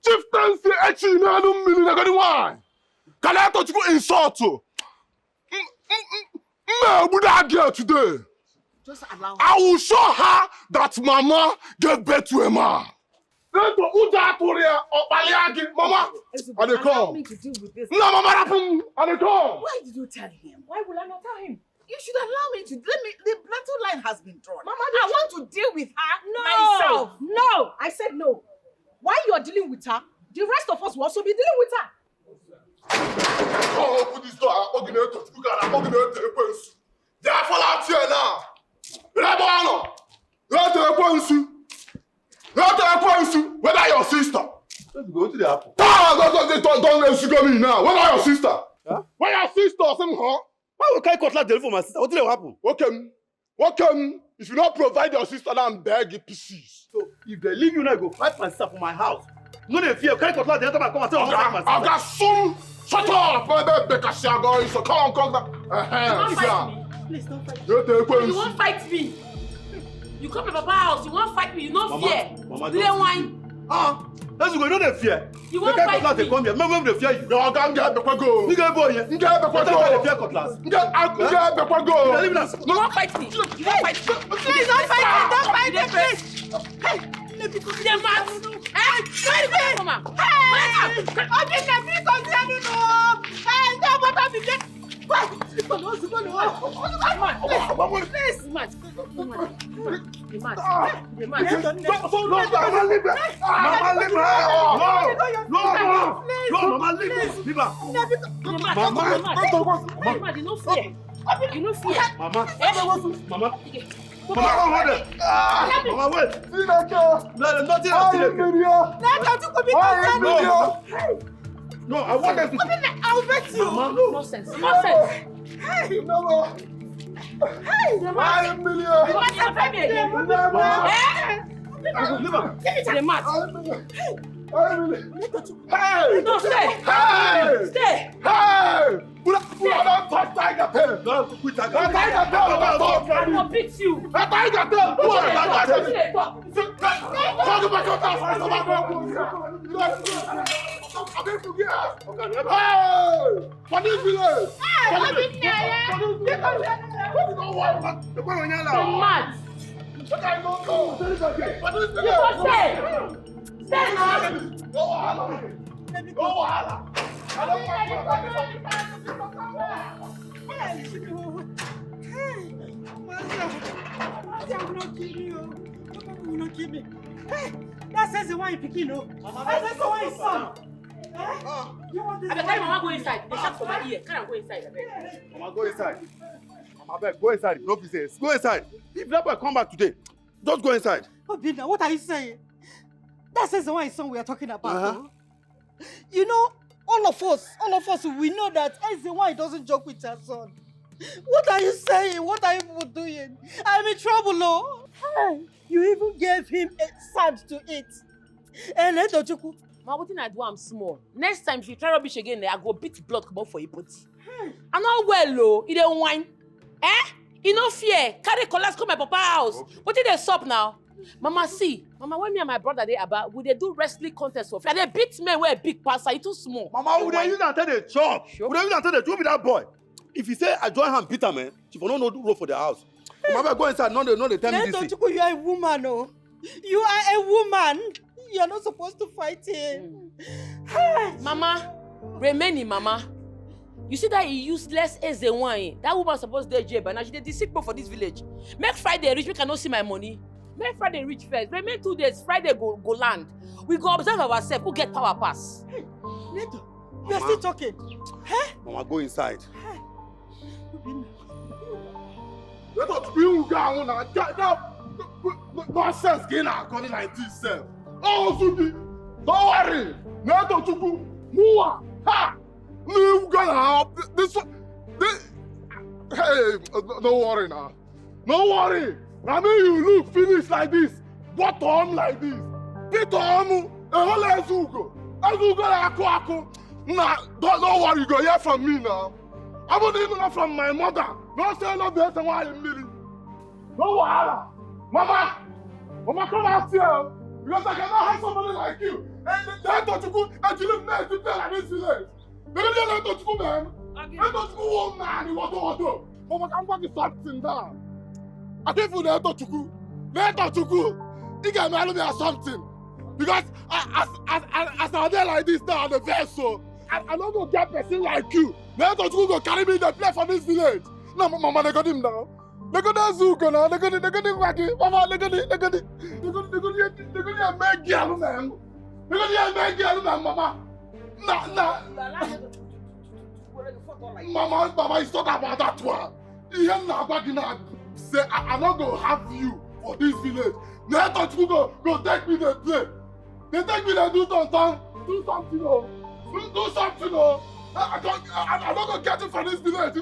Chieftaincy echi na anu mmiri na gani why? Ka Neto Chukwu insult to. That girl today. Just allow her. I will show her that mama gave birth to a man. Neto Uja Atoria or Baliagi, mama. And they Allow come. me to deal with this. No, mama, and they come. Why did you tell him? Why will I not tell him? You should allow me to. The battle line has been drawn. Mama, I want to deal with her myself. myself. No, I said no. While you are dealing with her, the rest of us will also be dealing with her. Oh, open this door. I'm going to they are fall out here now. Whether your sister. Let's go to the apple. Don't let you go me now. Whether your sister. Huh? Where your sister? Huh? Why would I cutlass deliver for my sister? What did happen? Okay. If you don't provide your sister, now I'm begging pieces. So if they leave you now, go fight my sister for my house. No, they fear. Carry cutlass, they come and say, I'm fight my sister. I've got some. Shut up, my baby. So come. You won't fight me. Please don't fight me. You won't fight me. You come to Papa's house, you won't fight me, you don't fear. Mama, Play wine. Let's go, you know they fear. You won't fight me. They come here. Remember they fear you. No, I'm get the go. You get boy here. You get the What go. they fear cutlass? You get the go. You won't fight me. You won't fight me. Please don't fight me. Don't fight me, please. Hey, The mat. Hey! Come on. Hey! No, I want them to. I'll bet you. Mama, Nonsense. Hey, no. Hey, 1 million. You want to pay me again? Give it to the mat. Hey! No, stay. Hey! Stay. Hey! Don't touch Tiger Tail. Don't quit Tiger Tail. Tiger Tail. I will beat you. Tiger Tail. Talk. Hey! For this village. Stay now. That says the one you picking up. That's the one you son. I beg Mama go inside. They shout for my ear. Can I go inside? Mama, go inside. Mama, beg, go inside. No business. Go inside. If that boy come back today, just go inside. Obinna, what are you saying? That says the one son we are talking about. You know, all of us, we know that Ezenwanyi doesn't joke with her son. What are you saying? What are you people doing? I'm in trouble, no? Hey, you even gave him a sand to eat. And then Tochukwu. Ma, what thing I do, I'm small. Next time, if you try rubbish again, I go beat blood come out for your body. I'm not well, though. You don't whine. You no fear. Carry collapse come my papa house. Okay. What did they stop now? Mama, see. Mama, when me and my brother they about, would they do wrestling contest for? They beat men where a big passer. You too small. Mama, would they use and tell the chop? Would they use and tell the joke with that boy? If he say I join him, Peter, man, she will not know the role for the house. Mama, go inside. No, they tell me this. You are a woman, oh. You are a woman. You are not supposed to fight him. Mama, remaining, Mama. You see that he useless Ezenwanyi. That woman supposed to jail, but now she did sick for this village. Make Friday rich, we cannot see my money. Make Friday rich first. Remain 2 days. Friday go land. We go observe ourselves. Who get power pass? Hey, Neto, you are still talking. Huh? Mama, go inside. Let us bring down nonsense again according like this, sir. Oh, Suki, don't worry. Let us do more. Ha! Leave Ghana. This one. Hey, don't worry now. Don't worry. I mean, you look finished like this, bottom like this. Bottom, a whole Ezugo. Ezugo, nah, don't worry, you go hear from me now. I won't even know from my mother. Don't say no better than why I'm million. No worry. Mama, come out here. Because I cannot have somebody like you. And they thought you could actually make to play like this village. They don't let you man. They thought you one man, you want to do. Mama, I'm going to something down. I think for the Tochuku, he can marry me or something. Because as I there like this now on the vessel, I don't go get a person like you. The Tochuku go carry me the play for this village. No, Mama, they got him now. They got the Zuko now. They got him wacky. Mama, they got him make girl, man. They got him make girl, man, Mama. Nah. Mama, it's not about that one. He ain't not back in. Say, I'm not going to have you for this village. Let us go take me the play. They take me to do something. Do something, Do something, I'm not going to get you for this village.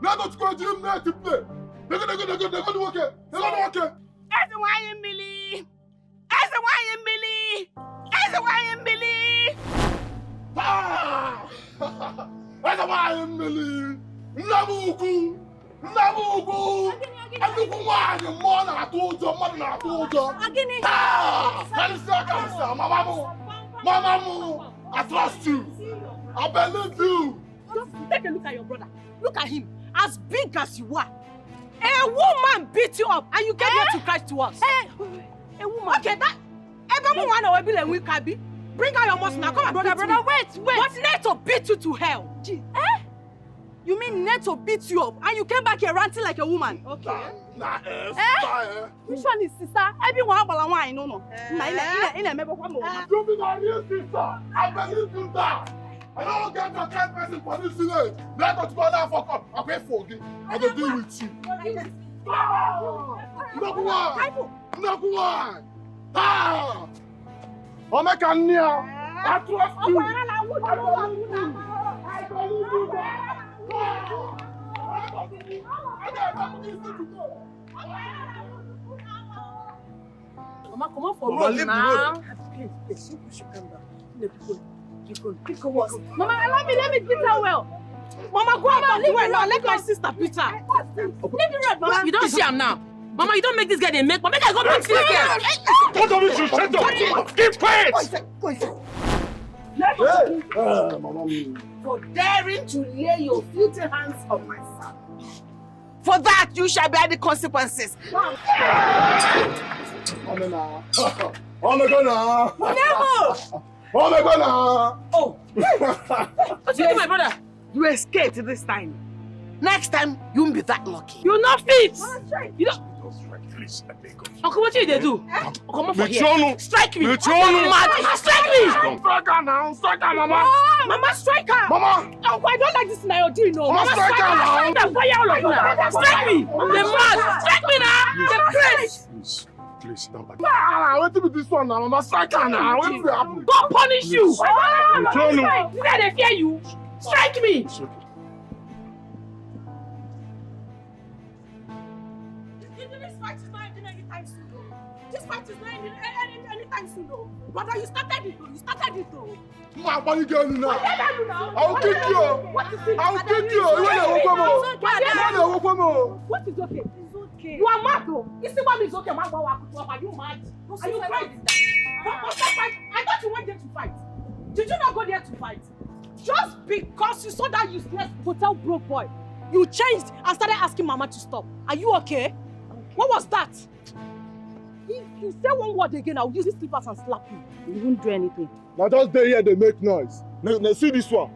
Let us go to him there to play. They're going to work it. They're going to work it. Ezenwanyi Millie. Ezenwanyi Millie. Ezenwanyi Millie. Ezenwanyi Millie. Nabuku. Aduku wani mo na atujo, mo na atujo. Agini. Kalisa, Mama, I trust you. I believe you. Just take a look at your brother. Look at him, as big as you are. A woman beat you up, and you came here to cry to us. A woman. Okay, that. Ebe Someone want to be like we can be. Bring out your muscle now. Come on, brother. Wait. What's Neto beat you to hell? You mean Neto beat you up and you came back here ranting like a woman? Okay. Which one is sister? Everyone but one no. You be my real sister. I'm a real sister. I don't get a kind person for this village. Black or together for come. I pay for you. I will deal with you. Number one. Ah! Oh, my God, I trust you. Mama, come on for road now. Please, you should come down. Keep going. Mama, let me beat her well. Mama, go out the way now. Let my sister beat her. Leave the road, Mama. You don't see him now. Mama, you don't make this guy they make. But make I go beat this girl. What of you? Shut up! Keep quiet! For daring to lay your filthy hands on my son. For that, you shall bear the consequences. Oh my God! Never! Oh my God! Oh! What you do, my brother? You escaped this time. Next time, you won't be that lucky. You're not fit. You don't. Please, I beg you. Uncle, what do they do? Come on for here. Strike me. Strike me. Strike her now. Strike her, Mama. Oh, Mama, strike her. Mama. Uncle, I don't like this now. Do you know? Mama, strike her now. Fire all of you. Strike me. They're mad. Strike me now. They're crazy. Please, don't back. What do this one now, Mama? Strike her now. What will happen? God punish you. They fear you. Strike me. This fight is not ending anytime soon, though. Brother, you started it, though. My body girl now. I'll kick you. What is it? I'll kick you. What is okay? It's okay. You are mad, though. You see what is okay, man? Are you mad? Are you crazy? I thought you went there to fight. Did you not go there to fight? Just because you saw that useless hotel broke boy, you changed and started asking Mama to stop. Are you okay? What was that? If you say one word again, I'll use these slippers and slap you. You won't do anything. Now just stay here, they make noise. Now see this one.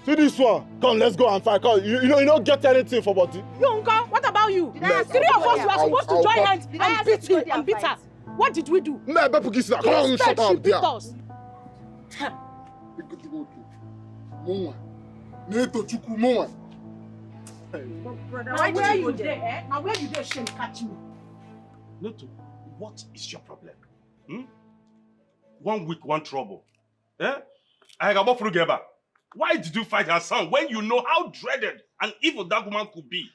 See this one. Come, let's go and fight. Come, you don't get anything for body. You, Uncle, what about you? Three of us were supposed to join hands and beat him and beat her. What did we do? Come on, shut up there. Now where you there? Now where you there? Shame catch me. Neto, what is your problem? 1 week, one trouble. Why did you fight her son when you know how dreaded and evil that woman could be?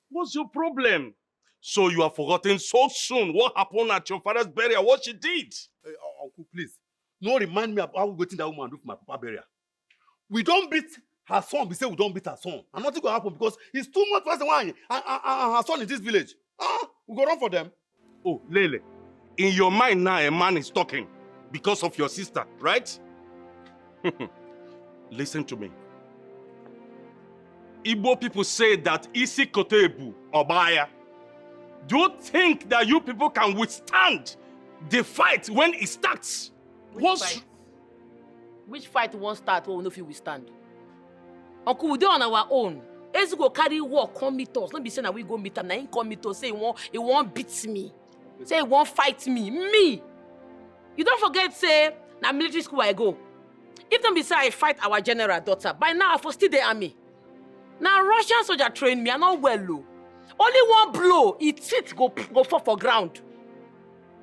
What's your problem? So you have forgotten so soon what happened at your father's burial, what she did? Hey, Uncle, please. No remind me of how we go to that woman and do for my papa burial. We don't beat her son, we say we don't beat her son. And nothing will happen because it's too much for Ezenwanyi and her son in this village. We go run for them. Oh, Lele, in your mind now a man is talking because of your sister, right? Listen to me. Igbo people say that isi kotebu obaya. Do you think that you people can withstand the fight when it starts? Which fight won't start when we know if we stand? Uncle, we do on our own. Let's go carry war, come meet us. Don't be saying that we go meet him. Now he come meet us. Say he won't beat me. Say he won't fight me. Me. You don't forget, say, now military school I go. If don't be say I fight our general daughter, by now I for still the army. Now Russian soldier train me, I not well low. Only one blow, it go fall for ground.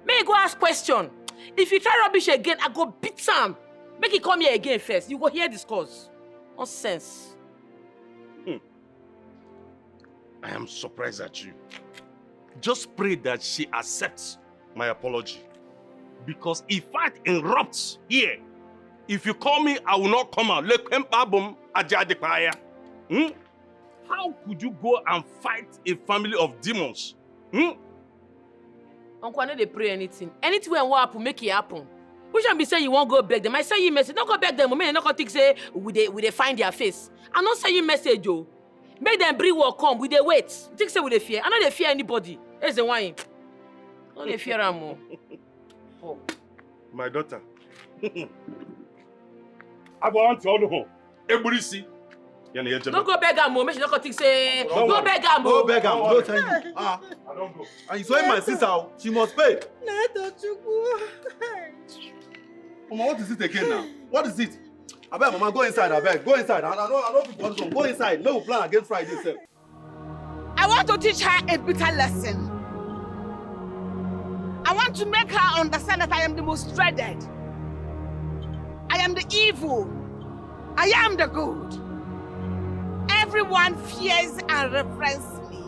May I go ask question. If you try rubbish again, I go beat Sam. Make it come here again first. You go hear discourse. Nonsense. I am surprised at you. Just pray that she accepts my apology. Because if fight erupts here, if you call me, I will not come out. How could you go and fight a family of demons? Uncle, I know they pray anything. Anything when what happen, make it happen. Which one be say you won't go beg them? I say you message. Don't go beg them. They not gonna think say will they find their face. I not say you message yo. Make them bring what come. Will they wait? You think say will they fear? I know they fear anybody. Ezenwanyi. Don't they fear them more. Oh. My daughter. I want to know. Everybody see. Don't go beg am, make she don't think say. Don't Go beg am. Go beg am. No tell you. I don't go. And you saw my sister. She must pay. Mama, what is it again now? What is it? I beg, Mama, go inside. I beg, go inside. I don't go inside. No plan against Friday, sir. I want to teach her a bitter lesson. I want to make her understand that I am the most dreaded. I am the evil. I am the good. Everyone fears and reverences me.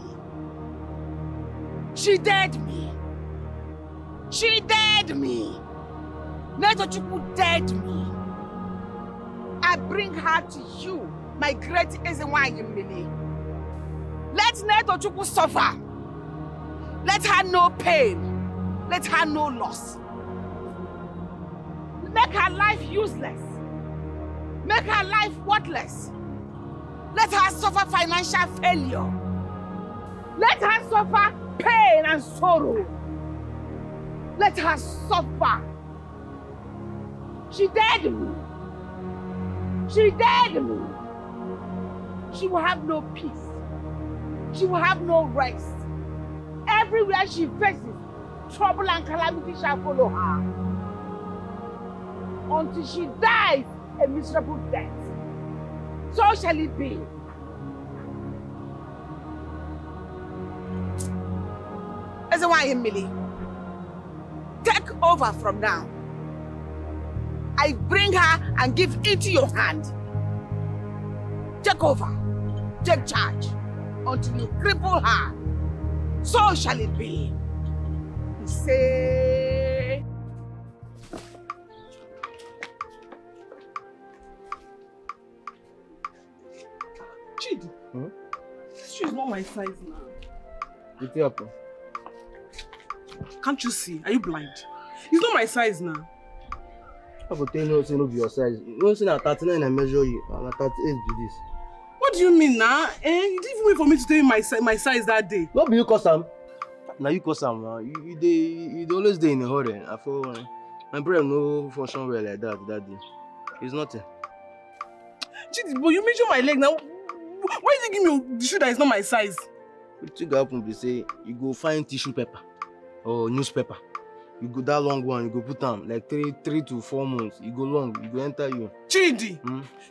She dared me. She dared me. Netochukwu dared me. I bring her to you, my great Ezenwanyi. Let Netochukwu suffer. Let her know pain. Let her know loss. Make her life useless. Make her life worthless. Let her suffer financial failure. Let her suffer pain and sorrow. Let her suffer. She dared me. She dared me. She will have no peace. She will have no rest. Everywhere she faces, trouble and calamity shall follow her. Until she dies a miserable death. So shall it be. Ezenwanyi, take over from now. I bring her and give into your hand. Take over. Take charge. Until you cripple her. So shall it be. He say. Chidi, this shoe is not my size now. What's happened? Can't you see? Are you blind? It's not my size now. I go tell you no say no be your size. You know say na 39 I measure you. Na 38 be this. What do you mean now? You didn't even wait for me to tell you my size that day. No be you cause am. Na you cause am now. You dey always dey in a hurry. I feel my brain no function well like that day. It's nothing. Chidi, but you measure my leg now. Why did you give me the shoe that is not my size? Wetin go happen be say you go find tissue paper or newspaper. You go that long one, you go put am like 3 to 4 months. You go long, you go enter you. Chidi,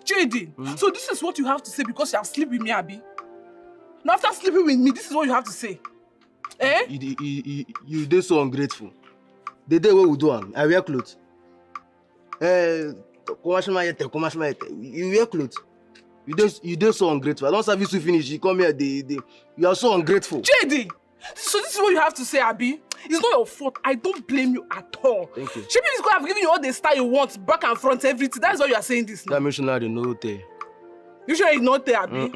Chidi. So this is what you have to say because you have slept with me, Abi. Now after sleeping with me, this is what you have to say. Eh? You dey so ungrateful. The day wey we do am, I wear clothes. You wear clothes. You dey so ungrateful. I don't service you finish. You come here, you are so ungrateful. Chidi, so this is what you have to say, Abi. It's not your fault. I don't blame you at all. Thank you. Maybe it's because I've given you all the style you want, back and front, everything. That's why you are saying this now. That missionary no there. You sure it's not there, Abi?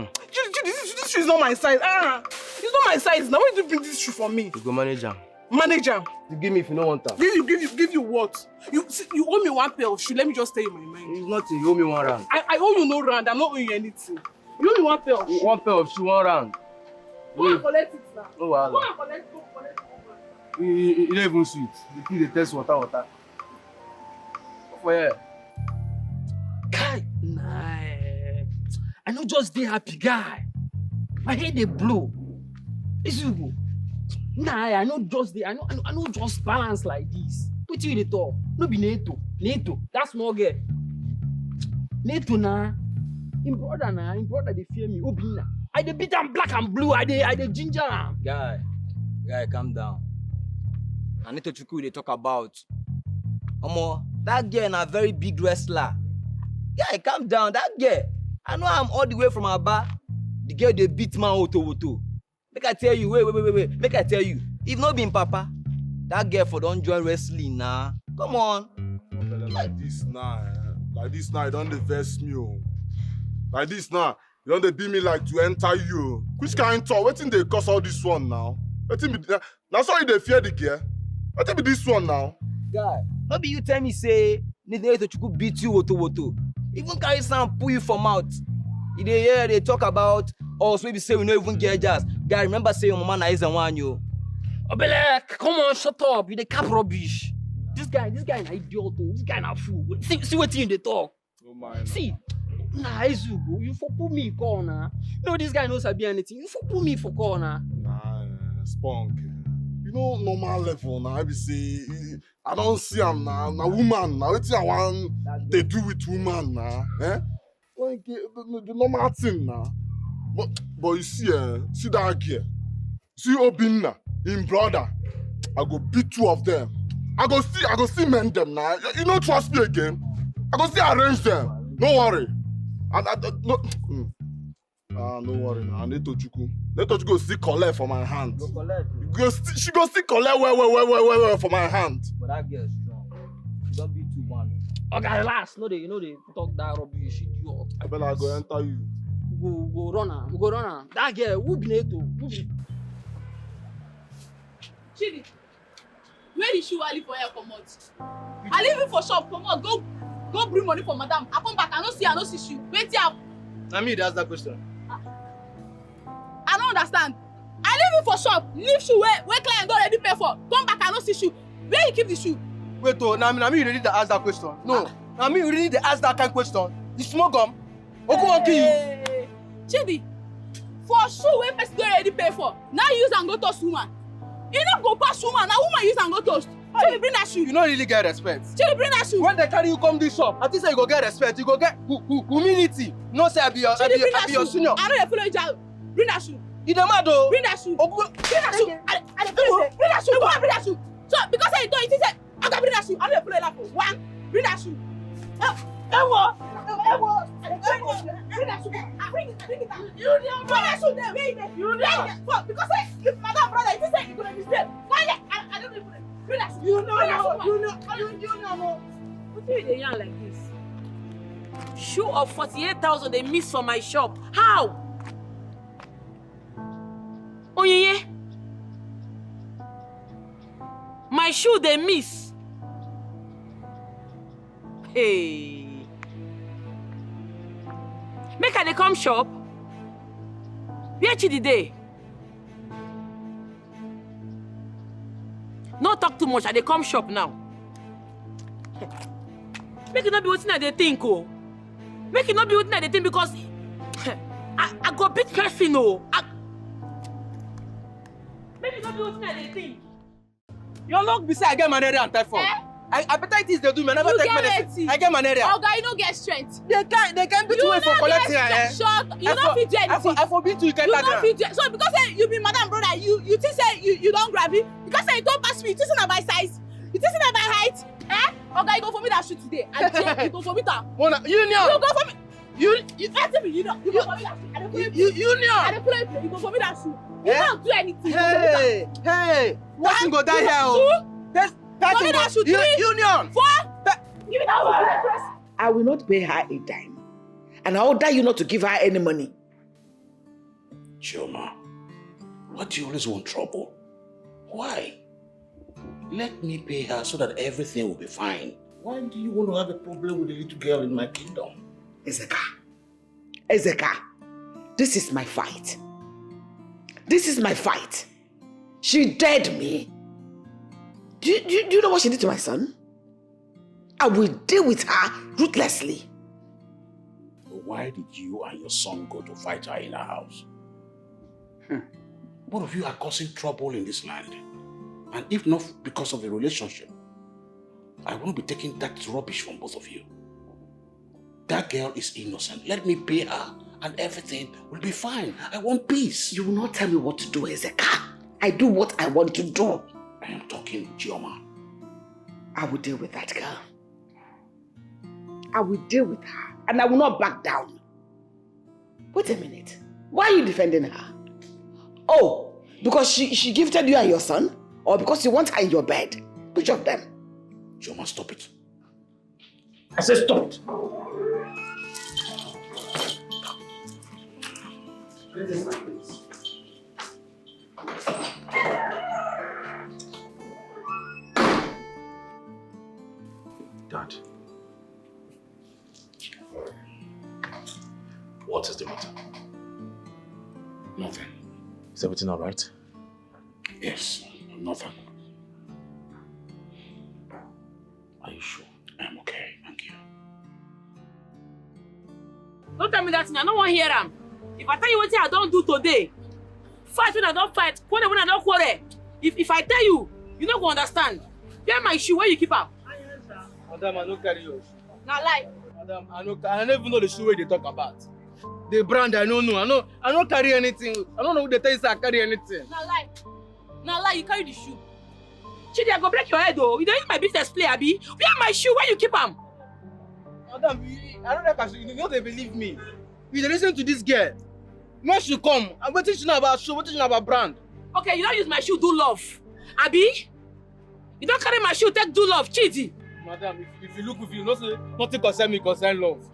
This shoe is not my size. It's not my size. Now why did you bring this shoe for me? You go manage am. Manage am? You give me if you don't want am. Give you what? You owe me one pair of shoe. Let me just tell you my mind. It's nothing. You owe me 1 round. I owe you no round. I'm not owing you anything. You owe me one pair of shoe. 1 pair of shoe, 1 round. Go and collect it now. No wahala. Go and collect it. You don't even sweet. The kid dey test water. For here. Guy, nah. I no just dey happy, guy. My head dey blow. It's you. Nah, I no just dey. I no just balance like this. Wetin you dey talk? No be Neto. That small girl. Neto na. Him brother dey fear me. Obinna. I dey beat am black and blue. I dey ginger am. Guy, calm down. I need to Chukwu they talk about. Omo, that girl na very big wrestler. Guy, calm down. That girl, I know I'm all the way from Aba. The girl they beat man woto. Make I tell you, wait. Make I tell you, if not being Papa, that girl for don't join wrestling nah. Come on. Like this now, you don't vex me. Like this now, you don't dey beat me like to enter you. Which kind talk? Wetin dey cause all this one now? Now sorry they fear the girl. What be this one now? Guy, not be you tell me say need to Chukwu beat you woto. Even carry some pull you from out. If they hear they talk about us, maybe say we no even get jazz. Guy, remember say your mama na Ezenwanyi. Obele, come on, shut up. You dey cap rubbish. This guy na idiot. This guy na fool. See what in the talk. Oh my. See, nah, Ezugo, you for put me in corner. No, this guy knows sabi anything. You for put me for corner. Nah, Spunk. You know, normal level now. I be say, I don't see am now. Na woman now. Wetin I want they do with woman now? Eh? Like the normal thing now. But you see, see that girl. See Obinna, him brother. I go beat two of them. I go see mend them now. You don't trust me again. I go see arrange them. No worry. No. No worry now. I need to go see collect for my hand. She go see collect well for my hand. But that girl is strong. She don't be too one. Okay, last. No, they talk that rubbish. Idiot. I better go enter you. Go run her. That girl, who be Neto? Chidi, where the shoe I leave for here comot? I leave it for shop, comot, go bring money for madam. I come back, I no see shoe. Wait here. Na me dey ask that question. I don't understand. I leave it for shop, leave shoe where client don already pay for. Come back, I no see shoe. Where you keep the shoe? Wait, na me you really dey ask that question. No, na me you really dey ask that kind of question. You smoke gum? Oku wan kill you. Chidi, for shoe where person don already pay for, now you use and go toast woman. You no go pass woman, now woman use and go toast. Chidi, bring that shoe. You no really get respect. Chidi, bring that shoe. When they carry you come this shop, I think say you go get respect. You go get humility. No say I be your senior. I know you follow each other. Bring that shoe. You dey mad o? Bring that shoe. Bring that shoe. Bring that shoe. Go and bring that shoe. So because I don't, you say I can bring that shoe. I know you follow that. One, bring that shoe. Ewo. Bring that shoe. Bring it. Bring that shoe there. Where is it? You know. Because if madam brother, if you say you're gonna be there, why? I don't even. Bring that shoe. You know. What do you yarn like this? Shoe of 48,000 they miss from my shop. How? Onyeye. My shoe they miss. Hey. Make her they come shop. Where Chidi dey? No talk too much, I they come shop now. Make it not be what they think, oh. Make it not be what they think because I go beat person, oh. Make it not be what they think. Your luck be say I get malaria and typhoid. Hepatitis they do me, I never take medicine. I get malaria. Oga, you no get strength. They can't beat you way for collecting here. Shut. You no fit do anything. I forbid you get that. You no fit do. So because say you be madam brother, you think say you don't grab me. Because say you don't pass me. You think say na by size. You think say na by height. Oga, you go for me that shoot today. And check, you go for me that. Union. You go for me. You answer me. You go for me that shoot. Union. I dey follow you. You go for me that shoot. You don't do anything. Hey. Person go die here. Oh. Union. Give me that one. I will not pay her a dime. And I order you not to give her any money. Chioma, why do you always want trouble? Why? Let me pay her so that everything will be fine. Why do you want to have a problem with the little girl in my kingdom? Ezeka, this is my fight. This is my fight. She dared me. Do you know what she did to my son? I will deal with her ruthlessly. Why did you and your son go to fight her in her house? Both of you are causing trouble in this land. And if not because of the relationship, I won't be taking that rubbish from both of you. That girl is innocent. Let me pay her and everything will be fine. I want peace. You will not tell me what to do, Ezeka. I do what I want to do. I am talking Chioma. I will deal with that girl. I will deal with her and I will not back down. Wait a minute. Why are you defending her? Oh, because she gifted you and your son? Or because you want her in your bed? Which of them? Chioma, stop it. I said stop it. Dad. What is the matter? Nothing. Is everything all right? Yes, nothing. Are you sure? I'm okay, thank you. Don't tell me that thing. I don't want to hear them. If I tell you what I don't do today, fight when I don't fight, quarrel when I don't quarrel. If I tell you, you not going to understand. Where my shoe? Where you keep up? Madam, I don't carry your shoe. Not lie. Madam, I don't even know the shoe where they talk about. The brand, I don't know. I don't carry anything. I don't know who they tell you I carry anything. Not lie. Not lie, you carry the shoe. Chidi, I go break your head though. You don't use my business play, Abi. Where my shoe? Where you keep them? Madam, I don't like you. You don't believe me. You don't listen to this girl. When she come, I'm waiting to know about shoe, waiting to know about brand. Okay, you don't use my shoe, do love. Abi? You don't carry my shoe, take do love, Chidi. Madam, if you look with you, no say nothing concern me, concern love.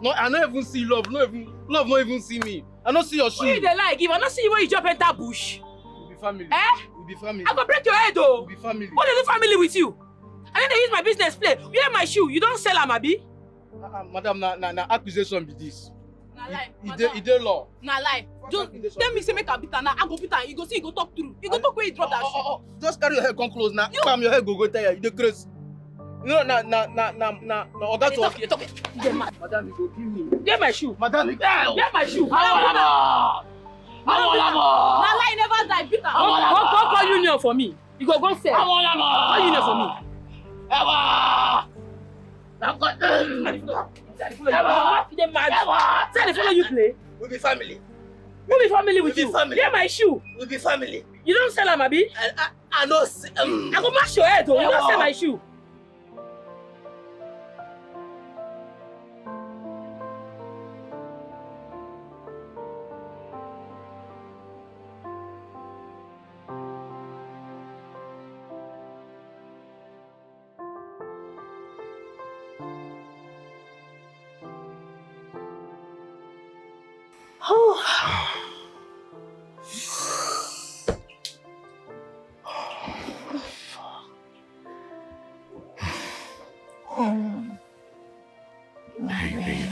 No, I don't even see love. Love not even see me. I don't see your shoe. Who you dey like? If I don't see you when you jump enter bush. We be family. Eh? We be family. I go break your head though. We be family. What is the family with you? I then they use my business play. Where my shoe? You don't sell them, Abi? Madam, na accusation be this. Na lie. It dey law. Na lie. Just tell me say make I beat am now. I go beat am. You go see, you go talk through. You go talk where you drop that shit. Just carry your head come close now. Calm your head go tire. You dey crazy. You know, na oga talk. Madam, you go kill me. Get my shoe. Madam, get my shoe. Na lie, never die. Beat am. Go call union for me. You go sell. Call union for me. Say they follow you play. We be family. Who be family with you? Family. Get my shoe. We be family. You don't sell them, Abi? I know. I go mash your head, though. You don't sell my shoe. Baby.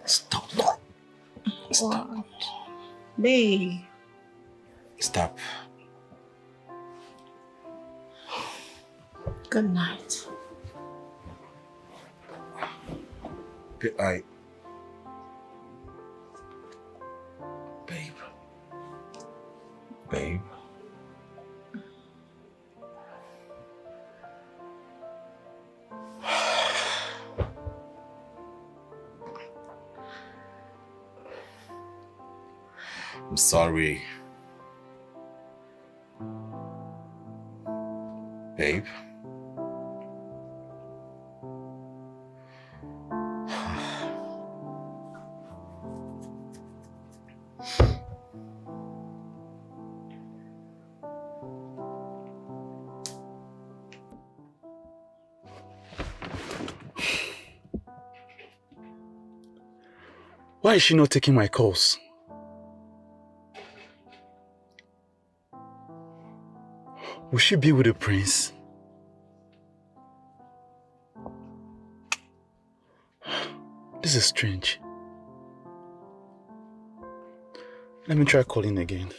Stop. Stop. What? Babe. Stop. Good night. Babe. I'm sorry. Babe. Why is she not taking my calls? Will she be with the prince? This is strange. Let me try calling again.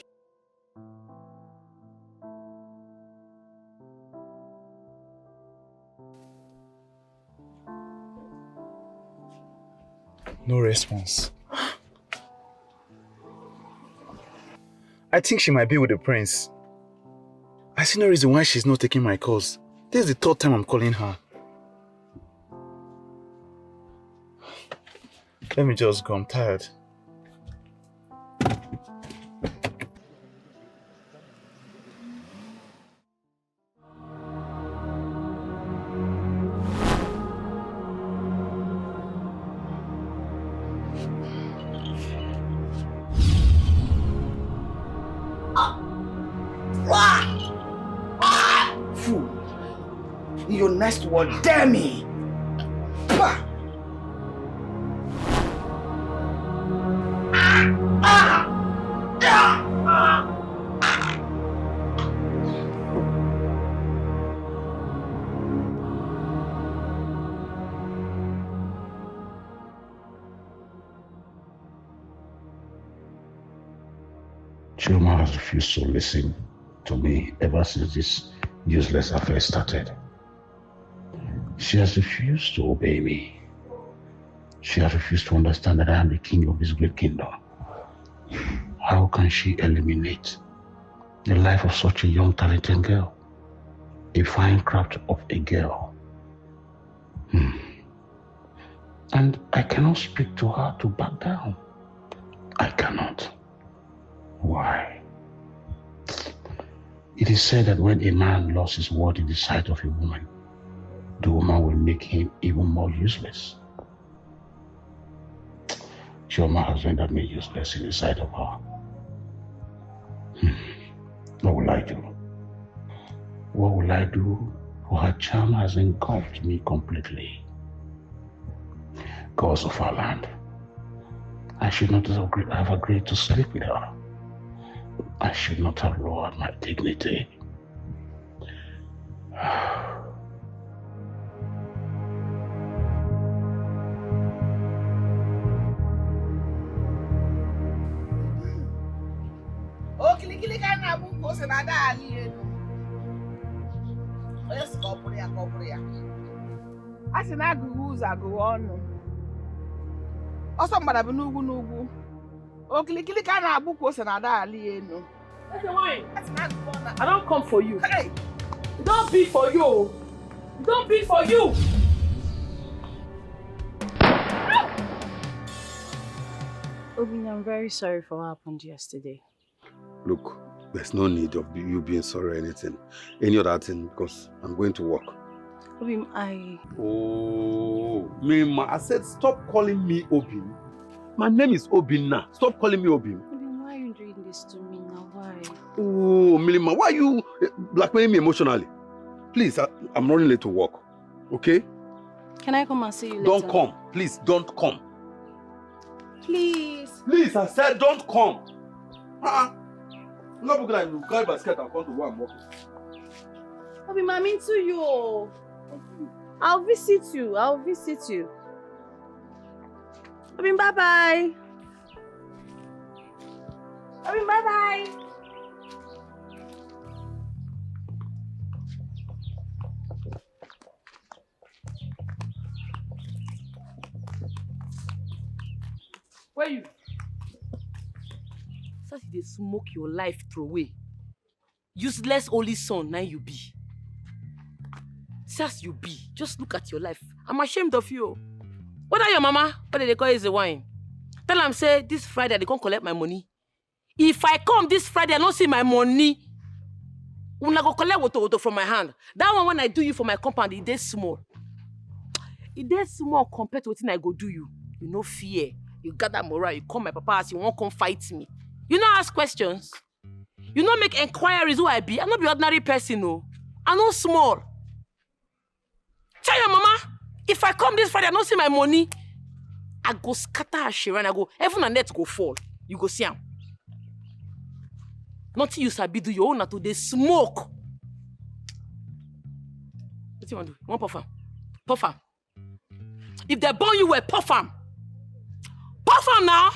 No response. I think she might be with the prince. I see no reason why she's not taking my calls. This is the third time I'm calling her. Let me just go, I'm tired. Your next word, dare me! Bah! Chioma has refused to listen to me ever since this useless affair started. She has refused to obey me. She has refused to understand that I am the king of this great kingdom. How can she eliminate the life of such a young, talented girl? A fine craft of a girl. And I cannot speak to her to back down. I cannot. Why? It is said that when a man lost his word in the sight of a woman, the woman will make him even more useless. Chioma has rendered me useless in the sight of her. What will I do? What will I do? For her charm has engulfed me completely. Gods of our land, I should not have agreed to sleep with her. I should not have lowered my dignity. Kilikili ka na bu ko se na da ali enu. Oya si ko puru ya. Asi na agụ ụzọ agụ ọnụ. Ọsọ mgbada bụ n'ugwu. Okilikili ka na abu ko se na da ali enu. Ezenwanyi, I don't come for you. Hey, it don't be for you. It don't be for you. Obin, I'm very sorry for what happened yesterday. Look, there's no need of you being sorry or anything. Any other thing, because I'm going to work. Obin, Oh, Mima, I said stop calling me Obin. My name is Obin now. Stop calling me Obin. Obin, why are you doing this to me now? Why? Oh, Milima, why are you blackmailing me emotionally? Please, I'm running late to work. Okay? Can I come and see you later? Don't come. Please, don't come. Please. Please, I said don't come. I'm not looking like you carry basket and come to where I'm working. Obin, I'm into you. I'll visit you. Obin, bye-bye. Obin, bye-bye. Where you? Such they smoke your life through away. Useless only son, now you be. As you be, just look at your life. I'm ashamed of you. What are your mama? What did they call Ezenwanyi? Tell them say this Friday they can't collect my money. If I come this Friday I don't see my money, una go collect woto from my hand. That one when I do you for my compound, it is small. It is small compared to what I go do you. You no fear. You gather morale. You come my papa as you won't come fight me. You not ask questions. You not make inquiries who I be. I'm not be ordinary person, no. I'm not small. Tell your mama, if I come this Friday, I don't see my money, I go scatter her share and I go, heaven and earth go fall. You go see him. Nothing you sabi do your own to they smoke. What you want to do? You want puff am? Puff am. If they burn you, puff am. Puff am now.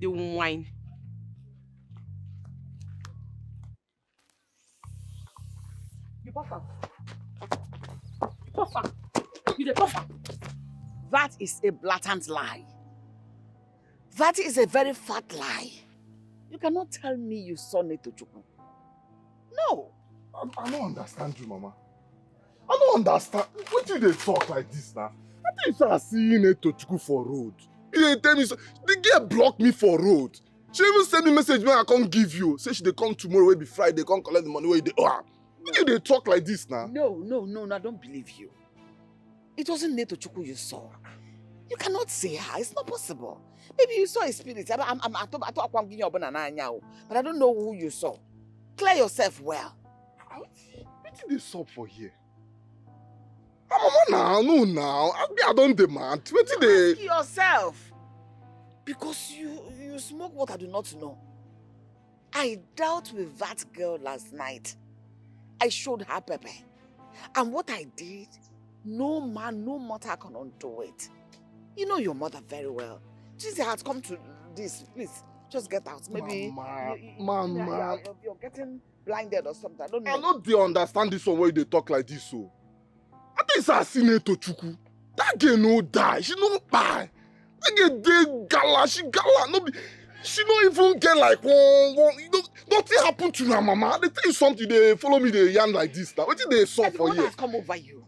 They won't whine. You puff am. Puff am. You the puff am. That is a blatant lie. That is a very fat lie. You cannot tell me you saw Netochukwu. No. I don't understand you, Mama. I don't understand. Why do they talk like this now? I think you start seeing Netochukwu for road. You tell me so. The girl blocked me for road. She even sent me a message when I can't give you. Say she they come tomorrow, will be Friday, come collect the money where they are. Why do they talk like this now? No, I don't believe you. It wasn't Netochukwu you saw. You cannot say her. It's not possible. Maybe you saw a spirit. I thought I'm giving you a banana now, but I don't know who you saw. Clear yourself well. What did they stop for here? Mama, now. I don't demand. What did they? Ask yourself. Because you smoke what I do not know. I dealt with that girl last night. I showed her Pepe. And what I did, no man, no mortal can undo it. You know your mother very well. She has come to this. Please, just get out. Maybe Mama. You're getting blinded or something. I don't know. I know they understand this one where they talk like this, so. I think it's Asine Tochukwu. That girl no die. She no die. That girl dey gala. She gala. No be. She don't even get like one. Nothing happened to her mama. They tell you something. They follow me. They yarn like this. Now, what did they solve for you? What has come over you?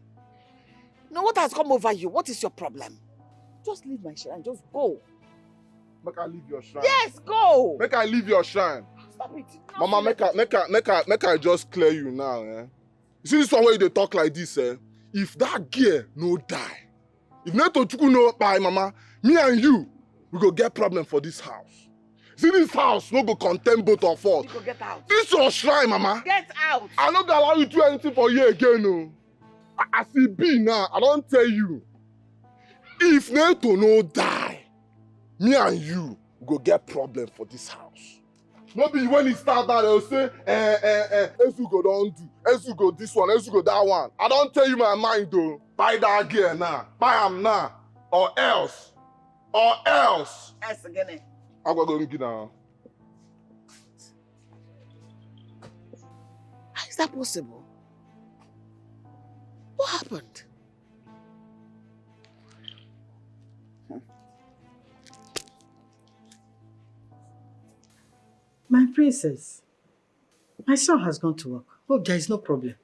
No, what has come over you? What is your problem? Just leave my shrine. Just go. Make I leave your shrine. Yes, go. Make I leave your shrine. Stop it. Mama, make I just clear you now. Eh? You see this one where they talk like this, eh? If that girl no die, if Netochukwu no die, mama, me and you, we go get problem for this house. See this house no go contain both of us. You go get out. This your shrine, mama. Get out. I no go allow you to do anything for you again, no. As it be now, I don't tell you. If Neto no die, me and you go get problem for this house. Maybe when he start that, they'll say, Ezugo don't do, Ezugo this one, Ezugo that one. I don't tell you my mind though. Buy that gear now, buy him now, or else. Yes, again. I'm going to get now. How is that possible? What happened? My princess, my son has gone to work. Hope there is no problem.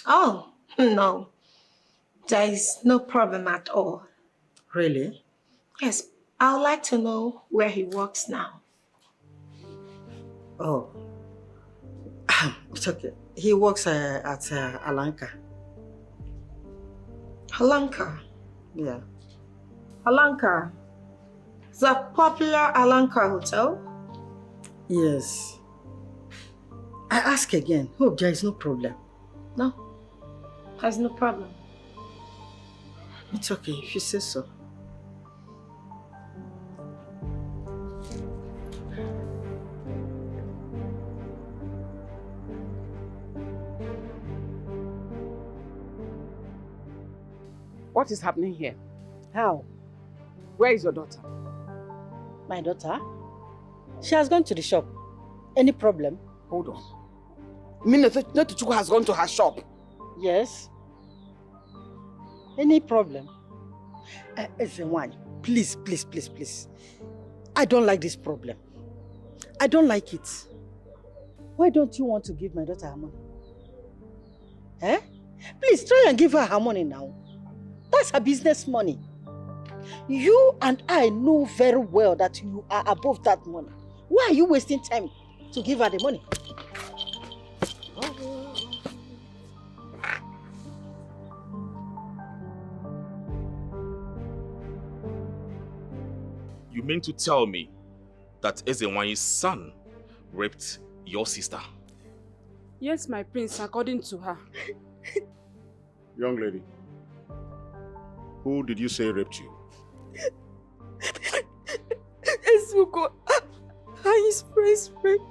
Oh, no. There is no problem at all. Really? Yes, I would like to know where he works now. Oh. It's okay. He works at Alanka. Alanka? Yeah. Alanka? The popular Alanka hotel? Yes. I ask again. Hope there is no problem. No. There's no problem. It's okay if you say so. What is happening here? How? Where is your daughter? My daughter? She has gone to the shop. Any problem? Hold on. You mean Netochukwu has gone to her shop? Yes. Any problem? Ezenwanyi, please. I don't like this problem. I don't like it. Why don't you want to give my daughter her money? Eh? Please try and give her her money now. That's her business money. You and I know very well that you are above that money. Why are you wasting time to give her the money? You mean to tell me that Ezenwanyi's son raped your sister? Yes, my prince, according to her. Young lady, who did you say raped you? Ezugo, his praise raped.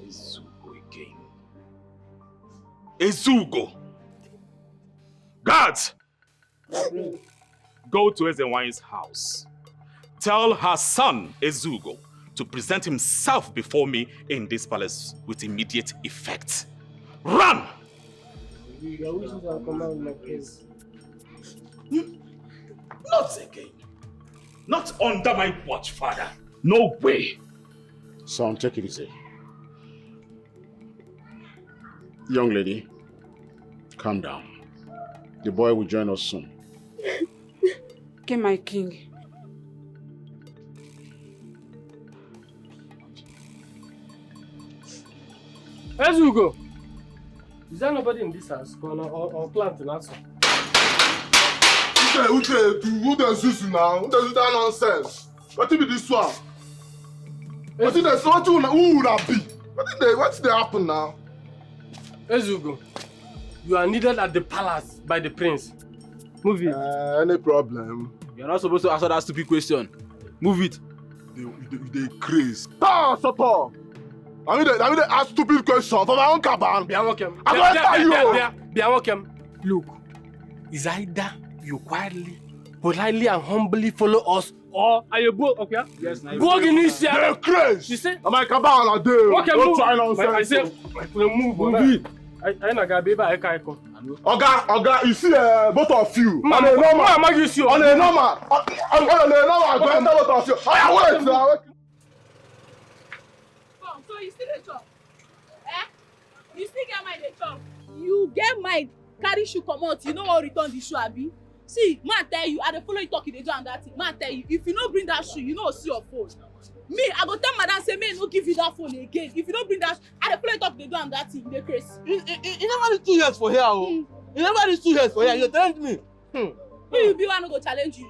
Ezugo again. Ezugo! Guards! Go to Ezenwanyi's house. Tell her son, Ezugo, to present himself before me in this palace with immediate effect. Run! Not again. Not under my watch, father. No way. Son, take it easy. Young lady, calm down. The boy will join us soon. Okay, my king. Ezugo! Is there nobody in this house? Or plant in house? Uche, who does this now? Who does that nonsense? What be this one? What did they say? Who would that be? What did they happen now? Ezugo, you are needed at the palace by the prince. Move it. Any problem? You're not supposed to answer that stupid question. Move it. They crazy. Shut up! I mean, they ask stupid questions for my own caban. Be welcome. I'm going to tell you. Be welcome. Look, it's either you quietly politely and humbly follow us, or are you both okay? Yes, now. Go against you. They're crazy. You say? I'm like, come on, Okay, don't move. try nonsense. I say, move it. I na ga baby I can't come. Oga, you see both of you. On a normal. On a normal. Go enter both of you. Wait now. So you still dey chop? You still get mind dey chop? You get mind carry shoe comot, you no wan return the shoe abi? See, man tell you, I dey follow you talk, you dey do am that thing. Man tell you, if you no bring that shoe, you no see your phone. Me, I go tell madam say make no give you that phone again. If you no bring that, I dey follow you talk, you dey do am that thing, you dey crazy. You never reach 2 years for here, oh. You never reach 2 years for here, you challenge me. Who you be one no go challenge you?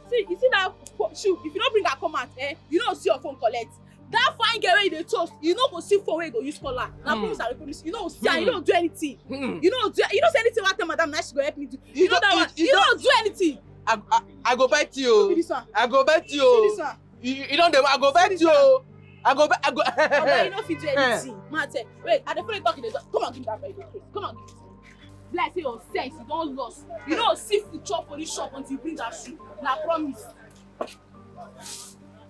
See, you see that shoe, if you no bring her come out, you no see your phone collect. That fine girl wey you dey toast, you no go see phone wey you go use call her. Na promise I dey promise you. You no see her, you no do anything. You no say anything wey I tell madam na she go help me do. You know that one. You no do anything. I go bet you. I go bet you. You don't I go bet you. I go. You no fit do anything. Man tell, wait, I dey follow you talk, you dey talk. Come on, give me that bread, okay? Come on, give it to me. Like say your sense, you don lost. You no see food chop for this shop until you bring that shoe. Na promise.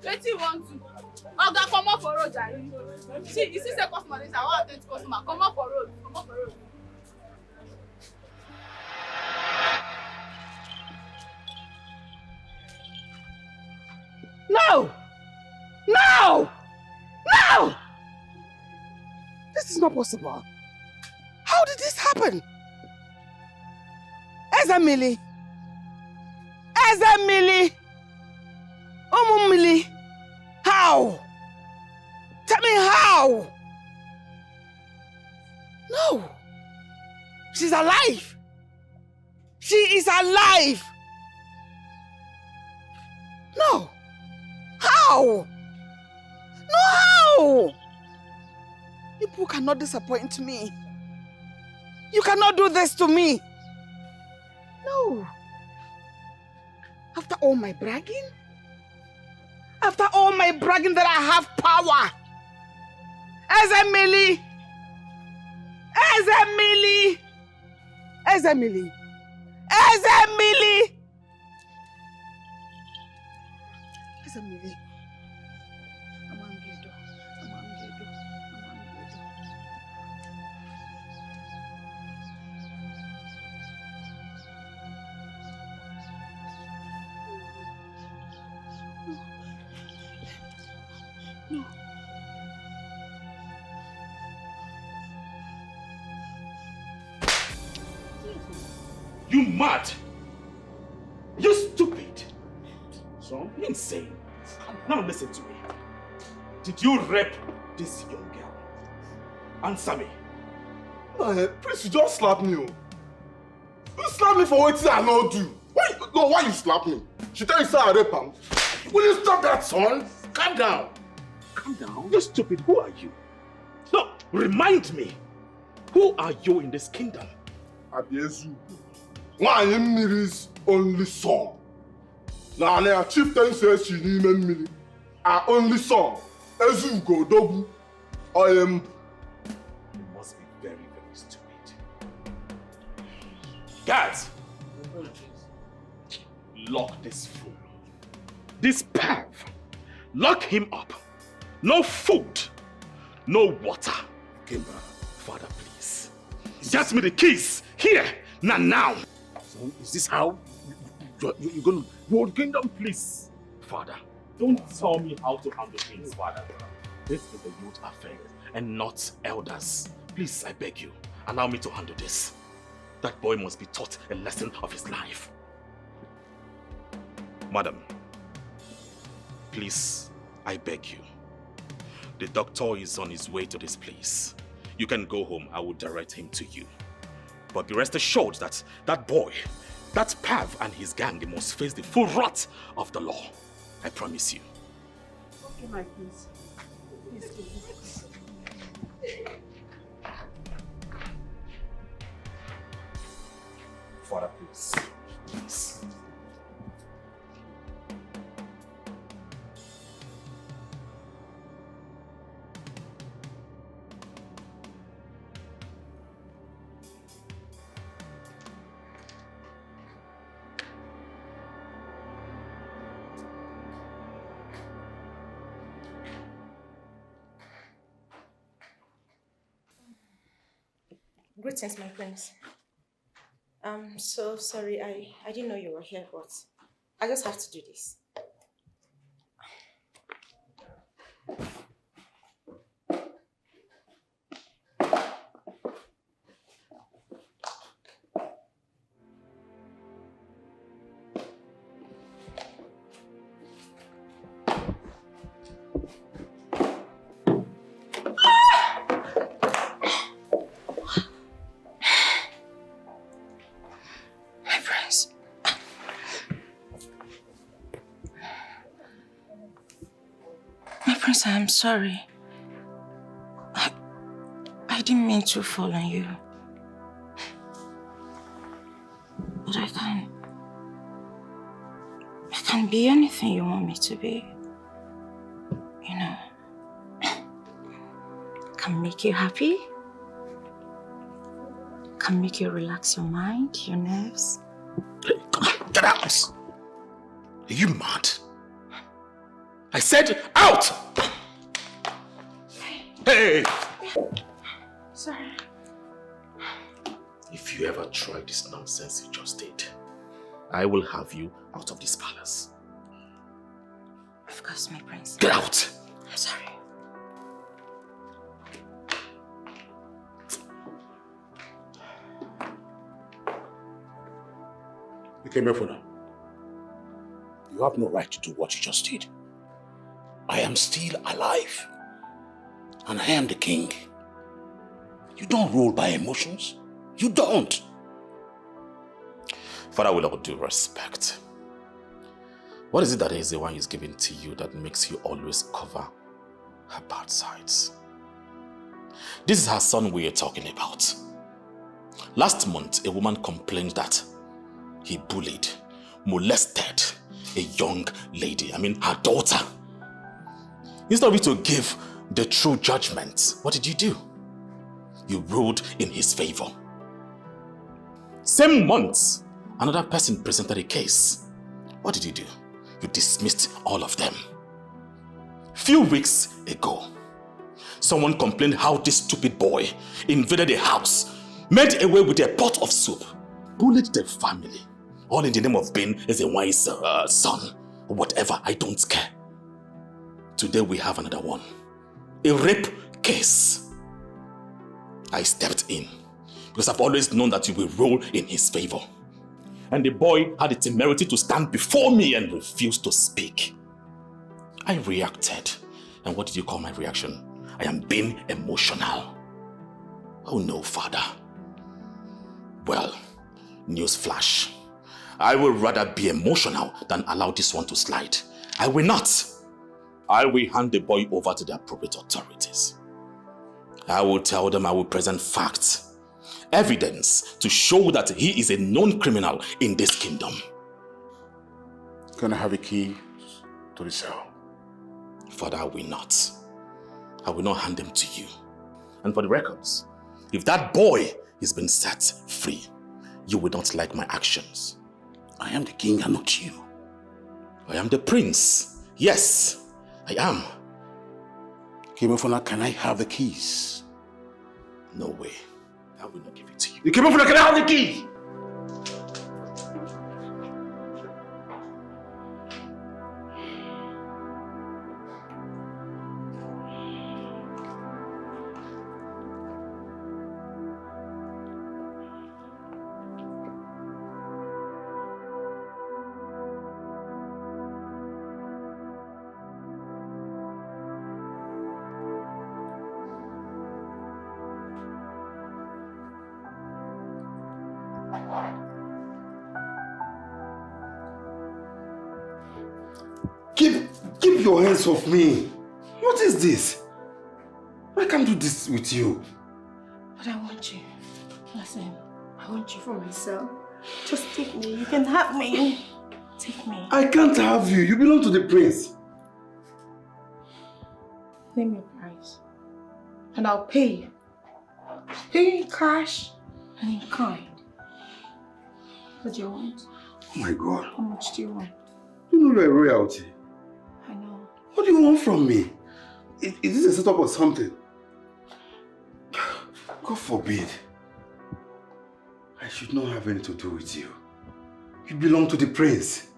Wetin you want to? Oga, comot for road, jare. See, you see say customer dey say I wan at ten d customer. Comot for road. Comot for road. No! No! No! This is not possible. How did this happen? Ezemili! Ezemili! Omumili! How? Tell me how? No! She's alive! She is alive! No! How? No, how? You people cannot disappoint me. You cannot do this to me. No. After all my bragging? After all my bragging that I have power? Ezemili! Ezemili! Ezemili! Ezemili! Ezemili! You mad? You stupid. So you insane. Now listen to me. Did you rape this young girl? Answer me. Please, you just slap me. You slap me for what I not do. Why you slap me? She tell you say I rape her. Will you stop that, son? Calm down. Calm down. You stupid. Who are you? No, remind me. Who are you in this kingdom? Abiezu. Nwanyi mmiri's only son. Na a chieftain says she n'ime mmiri. Our only son. Ezugo Odogwu. I am. You must be very, very stupid. Guards! Lock this fool. This perv. Lock him up. No food. No water. Kimber. Father, please. Get me the keys. Here. Now. So is this how you're going to World Kingdom, please. Father, don't tell me how to handle things, Father. This is a youth affair and not elders. Please, I beg you, allow me to handle this. That boy must be taught a lesson of his life. Madam, please, I beg you. The doctor is on his way to this place. You can go home. I will direct him to you. But be rest assured that that boy, that Pav and his gang, they must face the full wrath of the law. I promise you. Okay, my prince. Please. Father, please. Please. Greetings, my prince. I'm so sorry. I didn't know you were here, but I just have to do this. I'm sorry. I didn't mean to fall on you. But I can be anything you want me to be. You know. Can make you happy. Can make you relax your mind, your nerves. Get out! Are you mad? I said out! Hey! Sorry. If you ever try this nonsense you just did, I will have you out of this palace. Of course, my prince. Get out! I'm sorry. You came here for now. You have no right to do what you just did. I am still alive. And I am the king. You don't rule by emotions. You don't. Father, with all due respect, what is it that Ezenwanyi is giving to you that makes you always cover her bad sides? This is her son we are talking about. Last month, a woman complained that he bullied, molested a young lady, her daughter. Instead of you to give the true judgment, what did you do? You ruled in his favor. Same month, another person presented a case. What did you do? You dismissed all of them. Few weeks ago, someone complained how this stupid boy invaded a house, made away with a pot of soup, bullied the family, all in the name of being Ezenwanyi's son, or whatever, I don't care. Today we have another one. A rape case. I stepped in because I've always known that you will rule in his favor. And the boy had the temerity to stand before me and refuse to speak. I reacted. And what did you call my reaction? I am being emotional. Oh no, father. Well, newsflash. I will rather be emotional than allow this one to slide. I will not. I will hand the boy over to the appropriate authorities. I will tell them I will present facts, evidence to show that he is a known criminal in this kingdom. Can I have a key to the cell? Father, I will not. I will not hand them to you. And for the records, if that boy is been set free, you will not like my actions. I am the king and not you. I am the prince. Yes. I am. Kimefuna, can I have the keys? No way. I will not give it to you. Kimefuna, can I have the key? Keep your hands off me. What is this? I can't do this with you. But I want you. Listen, I want you for myself. Just take me. You can have me. Take me. I can't have you. You belong to the prince. Name your price. And I'll pay you. Pay you in cash and in kind. What do you want? Oh my God. How much do you want? You know you're royalty. I know. What do you want from me? Is this a setup or something? God forbid. should not have anything to do with you. You belong to the prince.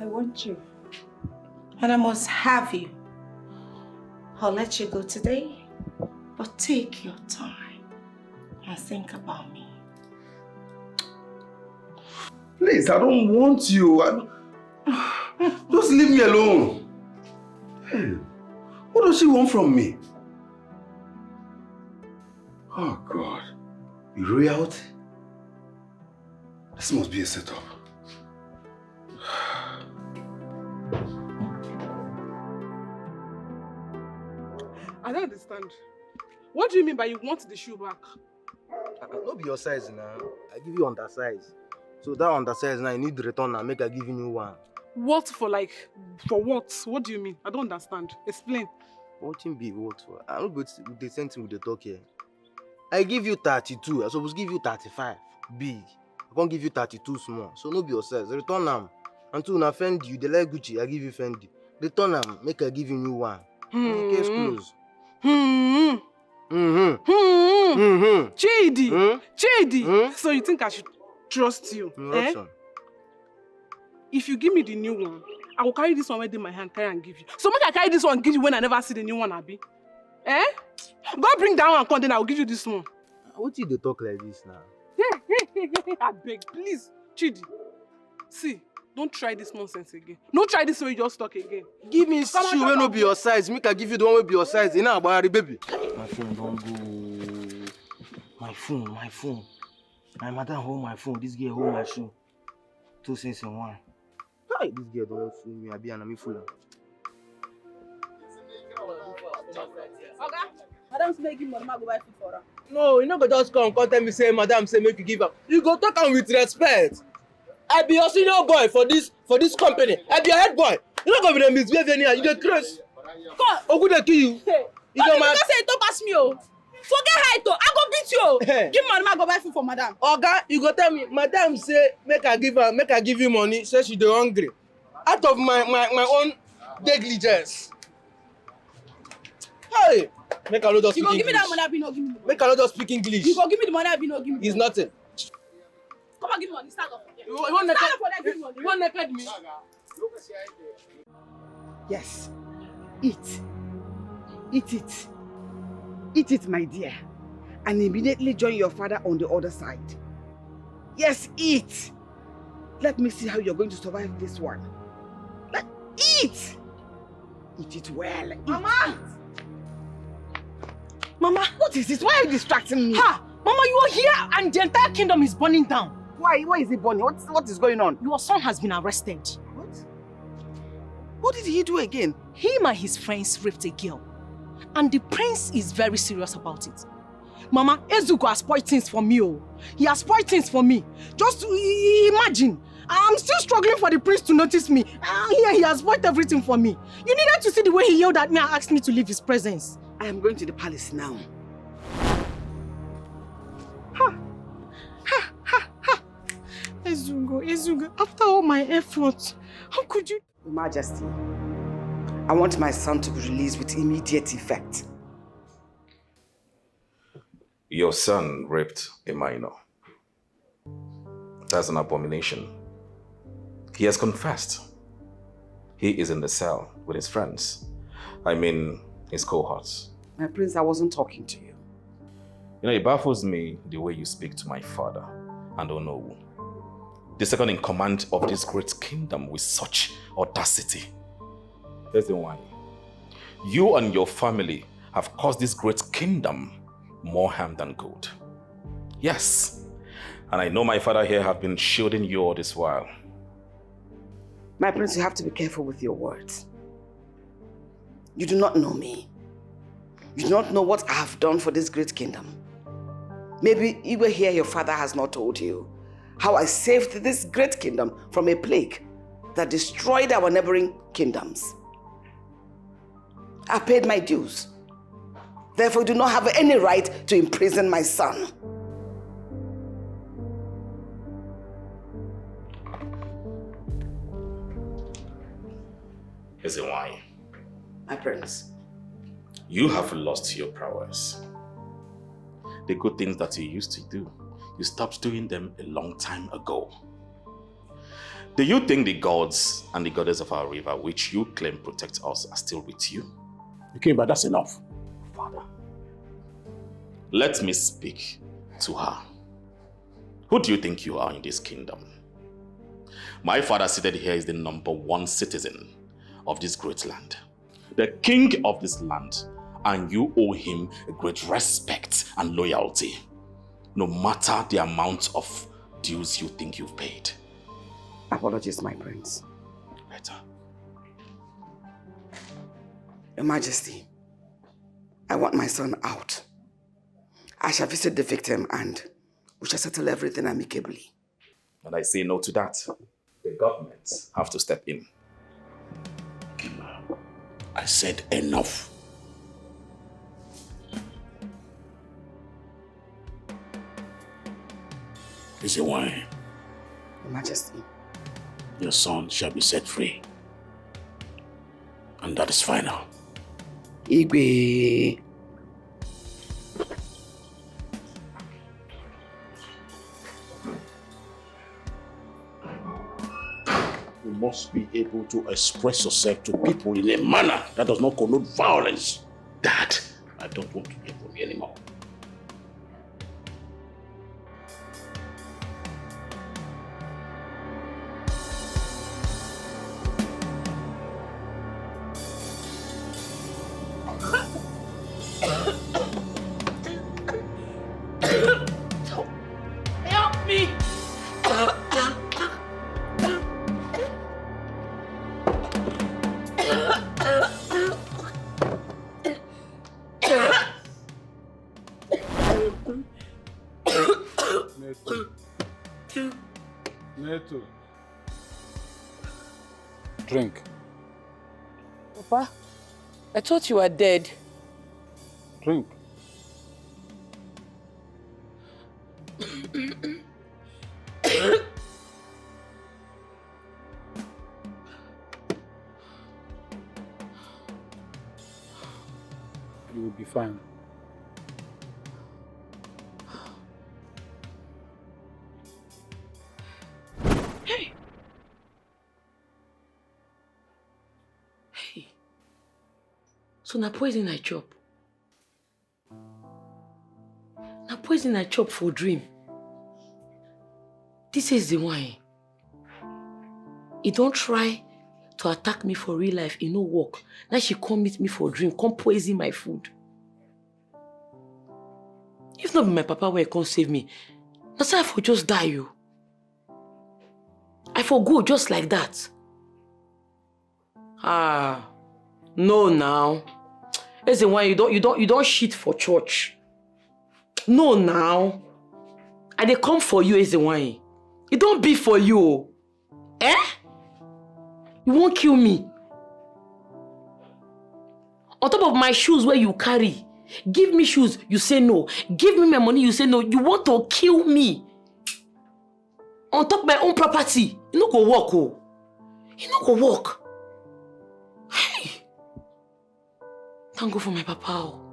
I want you. And I must have you. I'll let you go today, but take your time and think about me. Please, I don't want you. Just leave me alone. Hey, what does she want from me? Oh God. Royalty? This must be a setup. I don't understand. What do you mean by you want the shoe back? No be your size now. I give you undersize. So that undersize now, you need to return and make I give you new one. What for for what? What do you mean? I don't understand. Explain. What can be what for? I'm not good with the same thing with the talk here. I give you 32. I supposed to give you 35. Big. I can't give you 32 small. So no be your size. Return them. Until na Fendi, you they like Gucci, I give you Fendi. Return them, make I give you new one. Case closed. Chidi! Chidi! So you think I should trust you? Eh? If you give me the new one, I will carry this one within my hand, carry and give you. So make I carry this one and give you when I never see the new one, Abi. Eh? Go bring that one and come, then I will give you this one. What did they talk like this now? I beg, please, Chidi. See, don't try this nonsense again. Don't try this way you just talk again. Give me shoe when no be your size. Make I give you the one will be your size. You know about it, baby. My phone don't go. My phone. My mother hold my phone. This girl hold my shoe. 2 cents in one. Hey, this girl don't fool me. I be an fool. Okay. Madam say give money, go buy food for her. No, you no go just come tell me say madam say make you give her. You go talk am with respect. I be your senior boy for this company. I be your head boy. You no go be the misbehave anyhow. You dey craze. Come. Ogu dey kill you. You don't mind. Say don't pass me, oh. Forget height, oh. I go beat you. Give money, go buy food for madam. Oga, you go tell me, madam say make I give you money. Say she dey hungry. Out of my own negligence. Hey, make I no just speak English. You go give me that money, I be no give me. Make I no just speak English. You go give me the money, I be no give me. It's nothing. Come on, give me money. Stand up. You want naked me? Yes. Eat. Eat it. Eat it, my dear. And immediately join your father on the other side. Yes, eat. Let me see how you're going to survive this one. Eat. Eat it well. Eat. Mama! Mama, what is this? Why are you distracting me? Ha! Mama, you are here and the entire kingdom is burning down. Why? Why is it burning? What is going on? Your son has been arrested. What? What did he do again? Him and his friends raped a girl. And the prince is very serious about it. Mama, Ezugo has spoiled things for me. Oh. He has spoiled things for me. Just imagine. I'm still struggling for the prince to notice me. Here he has spoiled everything for me. You needed to see the way he yelled at me and asked me to leave his presence. I am going to the palace now. Ezugo, after all my efforts, how could you? Your Majesty, I want my son to be released with immediate effect. Your son raped a minor. That's an abomination. He has confessed. He is in the cell with his friends. I mean, his cohorts. My prince, I wasn't talking to you. You know, it baffles me the way you speak to my father and Onowu, the second in command of this great kingdom, with such audacity. Ezenwanyi, you and your family have caused this great kingdom more harm than good. Yes, and I know my father here have been shielding you all this while. My prince, you have to be careful with your words. You do not know me. You do not know what I have done for this great kingdom. Maybe you were here, your father has not told you how I saved this great kingdom from a plague that destroyed our neighboring kingdoms. I paid my dues. Therefore, you do not have any right to imprison my son. Ezenwanyi. My prince. You have lost your prowess. The good things that you used to do, you stopped doing them a long time ago. Do you think the gods and the goddess of our river, which you claim protect us, are still with you? Okay, but that's enough. Father, let me speak to her. Who do you think you are in this kingdom? My father seated here is the #1 citizen of this great land. The king of this land, and you owe him a great respect and loyalty, no matter the amount of dues you think you've paid. Apologies, my prince. Better. Your Majesty, I want my son out. I shall visit the victim and we shall settle everything amicably. And I say no to that. The government have to step in. I said enough. Ezenwanyi, Your Majesty, your son shall be set free. And that is final. Igwe. You must be able to express yourself to people in a manner that does not connote violence. That I don't want to hear from you anymore. Help me! Neto. Drink. Papa, I thought you were dead. Drink. You will be fine. Hey! Hey! So na poison I chop? Na poison I chop for dream? This is the wine. He don't try to attack me for real life, it no work. Now she come meet me for dream, come poison my food. If not be my papa where come save me, that's why I for just die you. I for go just like that. Ah, no now. Ezenwanyi, you don't shit for church. No now. I dey come for you, Ezenwanyi. It don't be for you. Eh? You won't kill me. On top of my shoes where you carry. Give me shoes, you say no. Give me my money, you say no. You want to kill me. On top of my own property. You no go walk, oh. You no go walk. Hey. Thank God for my papa, oh.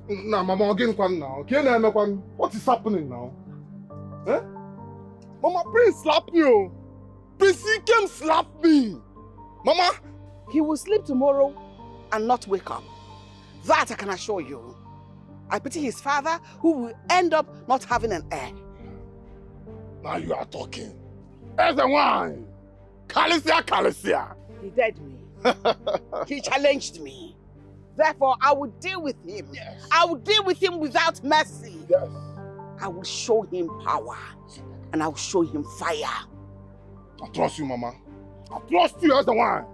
Nah, Mama, again, now. What is happening now? Eh? Mama, Prince slapped me. Oh. Prince, he came slap me. Mama. He will sleep tomorrow and not wake up. That I can assure you. I pity his father who will end up not having an heir. Now you are talking. Ezenwanyi. Kalesia. He dared me. He challenged me. Therefore, I will deal with him. Yes. I will deal with him without mercy. Yes. I will show him power. And I will show him fire. I trust you, Mama. I trust you, Ezenwanyi.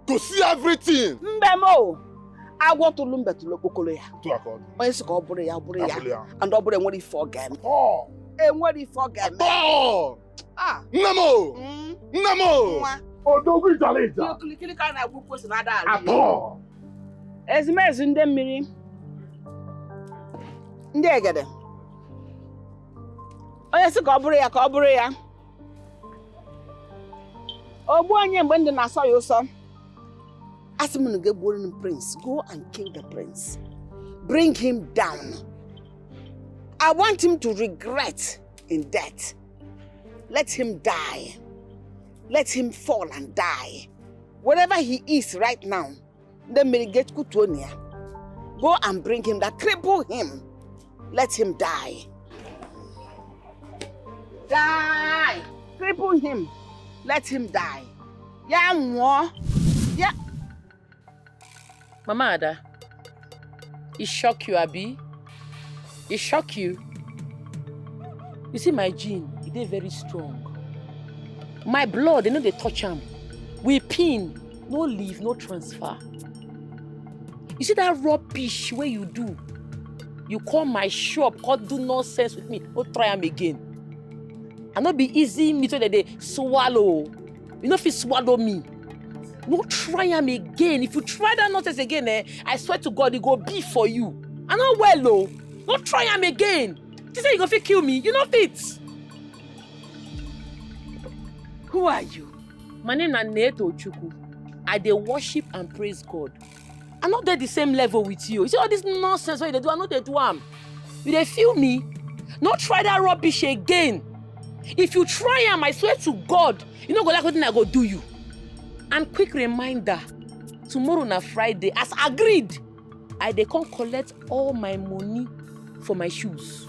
To see everything. Mbemo. I want to lumbe to lokokoloya. To accord. When it's called Bureya. And Obure what he forget. Oh. And what he forget. Oh. Ah. Namo. Namo. Odogwu Jalija. You click on a book was another. At all. Ezimez in the miri. Ndegede. Onye si ka ọ bụrụ ya. Ogbu onye mgbe ndị na-asọ ya ụsọ. Asị m na ga-egbuoro m prince. Go and kill the prince. Bring him down. I want him to regret in death. Let him die. Let him fall and die. Wherever he is right now, then may get Kutonia. Go and bring him that cripple him. Let him die. Die. Cripple him. Let him die. Yeah, more. Yeah. Mama Ada, it shock you, Abi? It shock you? You see, my gene, it is very strong. My blood, they know they touch am. We pin, no leave, no transfer. You see that rubbish where you do? You call my shop, God do nonsense with me, no try am again. And not be easy me so that they swallow. You know if you swallow me. No try am again. If you try that nonsense again, I swear to God, it go be for you. I know well, though. No try am again. You say you go fit kill me. You know fit. Who are you? My name is Ini Edo. I dey worship and praise God. I'm not there the same level with you. You see all this nonsense what you do, I know they do am. You dey feel me? Not try that rubbish again. If you try am, I swear to God, you no go like wetin I go do you. And quick reminder, tomorrow na Friday, as agreed, I dey come collect all my money for my shoes.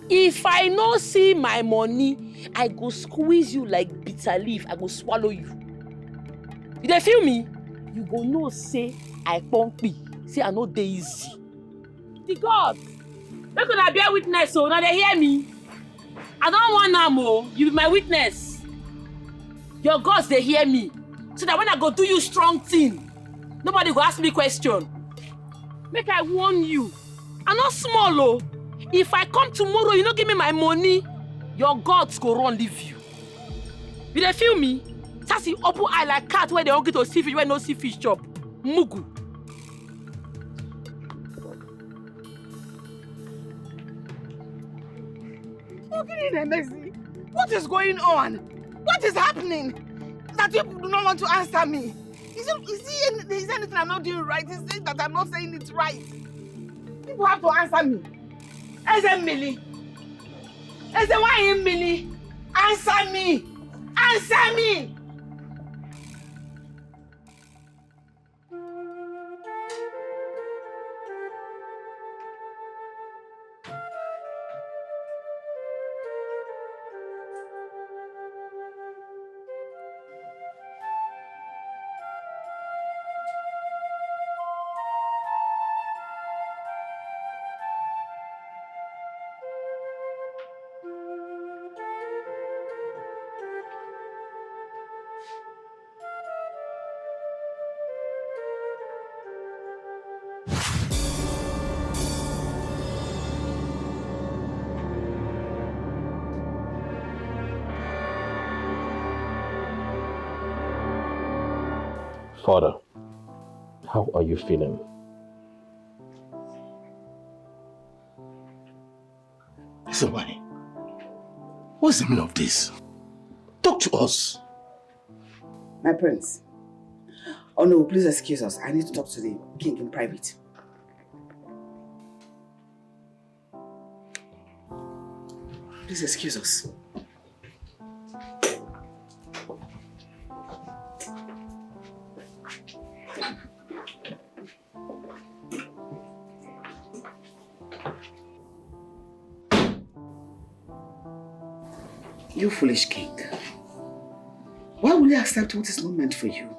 If I no see my money, I go squeeze you like bitter leaf. I go swallow you. You dey feel me? You go know say I pumpy. Say I no dey easy. The God, make una bear witness o. Now they hear me. I don't want am o. You be my witness. Your gods they hear me. So that when I go do you strong thing, nobody go ask me question. Make I warn you. I'm not small o. If I come tomorrow, you no give me my money, your gods go run leave you. You dey feel me? Sassy open eye like cat where they don't get to see fish, where no see fish chop. Mugu. What is going on? What is happening? That people do not want to answer me. Is anything I'm not doing right? Is it that I'm not saying it right? People have to answer me. Ezenwani. Ezenwanyi. Answer me. Answer me. Father, how are you feeling? Ezenwanyi, what's the meaning of this? Talk to us. My prince. Oh no, please excuse us. I need to talk to the king in private. Please excuse us. You foolish king. Why will you accept what is not meant for you?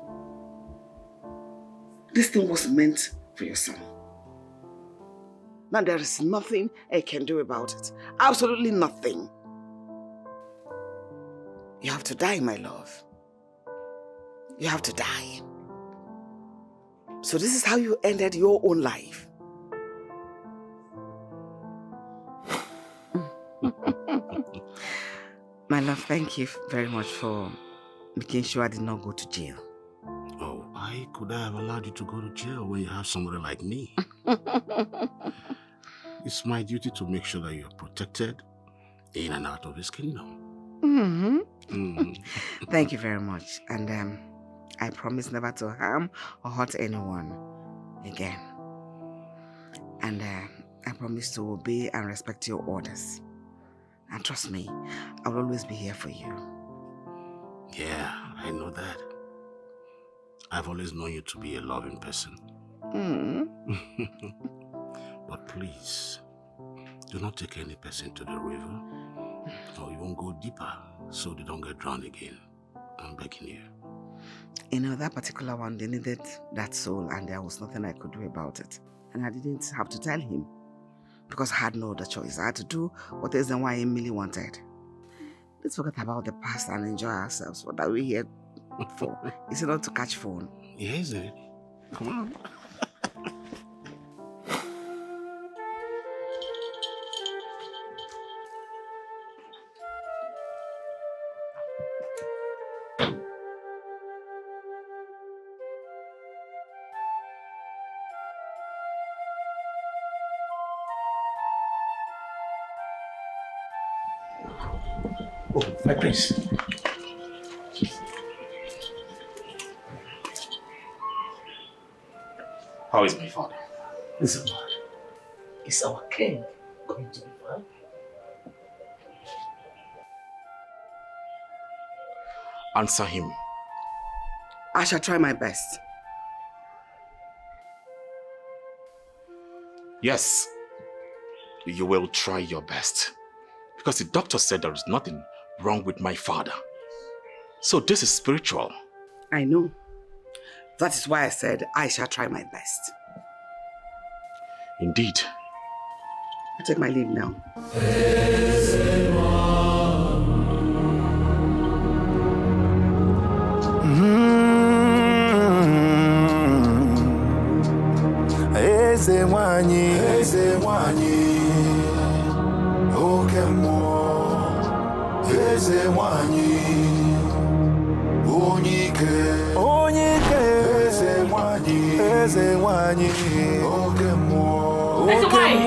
This thing was meant for your son. Now there is nothing I can do about it. Absolutely nothing. You have to die, my love. You have to die. So this is how you ended your own life. My love, thank you very much for making sure I did not go to jail. Oh, why could I have allowed you to go to jail when you have somebody like me? It's my duty to make sure that you're protected in and out of his kingdom. Thank you very much. And I promise never to harm or hurt anyone again. And I promise to obey and respect your orders. And trust me, I will always be here for you. Yeah, I know that. I've always known you to be a loving person. But please, do not take any person to the river, or you won't go deeper so they don't get drowned again. I'm begging you. You know, that particular one, they needed that soul and there was nothing I could do about it. And I didn't have to tell him because I had no other choice. I had to do what Ezenwanyi Emily wanted. Let's forget about the past and enjoy ourselves. What are we here for? Is it not to catch phone? Yeah, is it? Come on. Oh, my prince. How is my father? Listen, is our king going to be fine? Answer him. I shall try my best. Yes, you will try your best. Because the doctor said there is nothing wrong with my father. So this is spiritual. I know. That is why I said I shall try my best. Indeed. I take my leave now. Ezenwanyi, Ezenwanyi, Okemo, Ezenwanyi, Onyike, Onyike, Ezenwanyi, Ezenwanyi, Okemo, Ezenwanyi.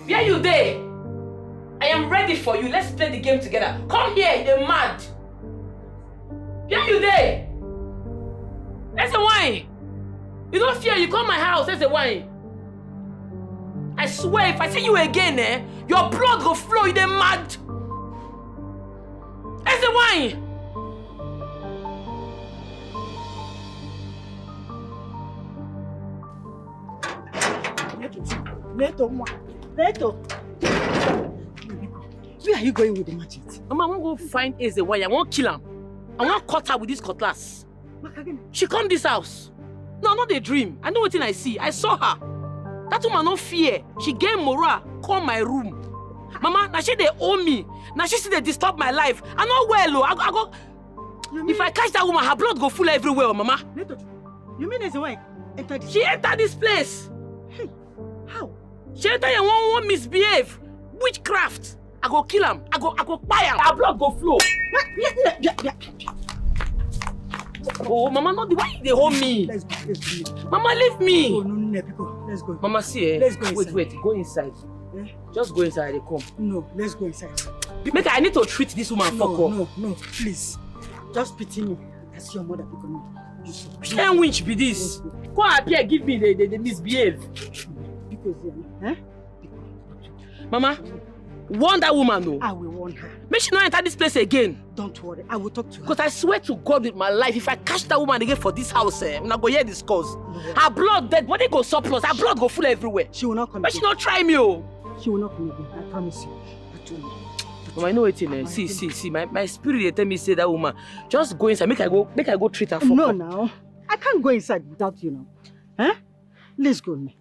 Where you there? I am ready for you. Let's play the game together. Come here, you're mad. Where you there? Ezenwanyi. You don't fear, you come my house, Ezenwanyi. I swear, if I see you again, your blood go flow, you dey mad. Ezenwanyi. Neto. Where are you going with the machete? Mama, I want to go find Ezenwanyi. I want to kill him. I want to cut her with this cutlass. She come this house. No, not a dream. I know what I see. I saw her. That woman no fear. She get morale. Come my room. Mama, now she they owe me. Now she see they disturb my life. I know well, I go. If I catch that woman, her blood go full everywhere, Mama. You mean Ezenwanyi entered this? She entered this place. Hey, how? She entered and won't misbehave. Witchcraft. I go kill him. I go buy him. Her blood go flow. Oh, Mama, not the way they hold me. Let's go. Mama, leave me. Oh, no, let's go. Mama, see, Let's go inside. Wait, go inside. Just go inside, they come. No, let's go inside. I need to treat this woman fuck off. No, please. Just pity me. I see your mother becoming. Can't winch be this. Go up here, give me the misbehave. Because, Mama, warn that woman though. I will warn her. Make she not enter this place again. Don't worry, I will talk to her. Because I swear to God with my life, if I catch that woman again for this house, I'm not going to hear this cause. Her blood, dead body go surplus, her blood go full everywhere. She will not come But again. she not try me, oh. She will not come again, I promise you. Mama, I know it in See, my spirit they tell me say that woman, just go inside, make I go treat her for No, now. I can't go inside without you now. Huh? Let's go now.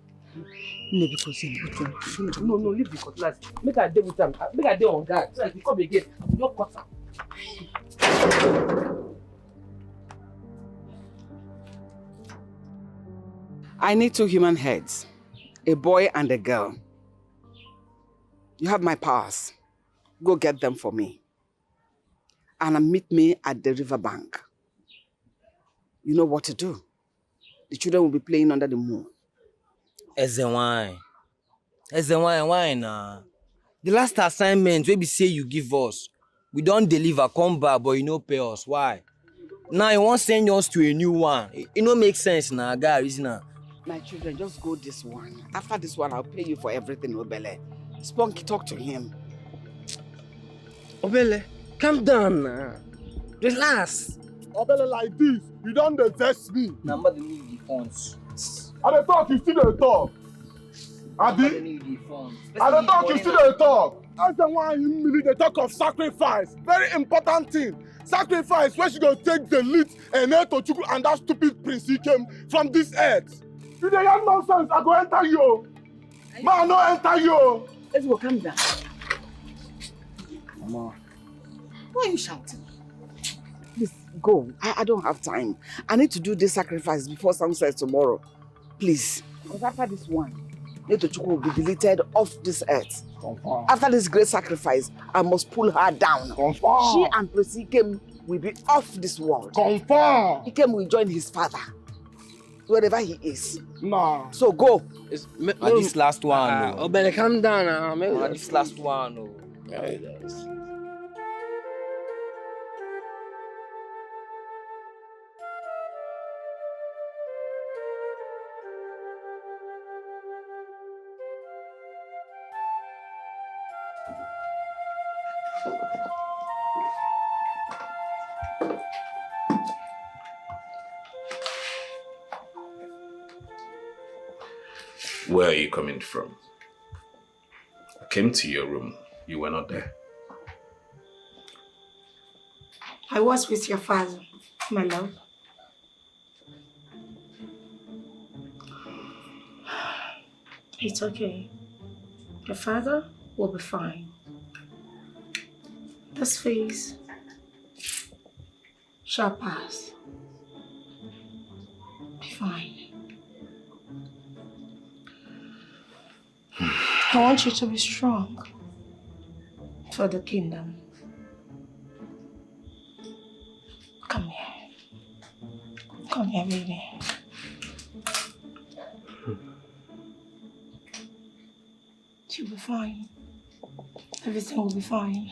No, leave the cutlass. Make her deal with them. Make her deal on guard. So if you come again, you don't cut her. I need 2 human heads, a boy and a girl. You have my powers. Go get them for me. and meet me at the riverbank. You know what to do. The children will be playing under the moon. Ezenwanyi, why na? The last assignment wey be say you give us, we don't deliver, come back, but you no pay us. Why? Now you want send us to a new one. It no make sense na, guy, reason na. My children, just go this one. After this one, I'll pay you for everything, Obele. Spunky, talk to him. Obele, calm down now. Relax. Obele, like this, you don't detest me. Number the need the funds. I dey talk, you still dey talk. Abi? I dey talk, you still dey talk. As the one you really dey talk of sacrifice. Very important thing. Sacrifice where she go take the lead and Tochukwu and that stupid prince he came from this earth. You dey yarn nonsense, I go enter you. Man, no enter you. Let's go, calm down. Mama. Why are you shouting? Please, go. I don't have time. I need to do this sacrifice before sunset tomorrow. Please. Because after this one, Tochukwu will be deleted off this earth. Confirm. After this great sacrifice, I must pull her down. Confirm. She and Prince Ikem will be off this world. Confirm. Ikem will join his father, wherever he is. Nah. So go. This last one. Oh, better calm down now. This last one. Oh. Where are you coming from? I came to your room. You were not there. I was with your father, my love. It's okay. Your father will be fine. This phase shall pass. Be fine. I want you to be strong for the kingdom. Come here. Come here, baby. You'll be fine. Everything will be fine.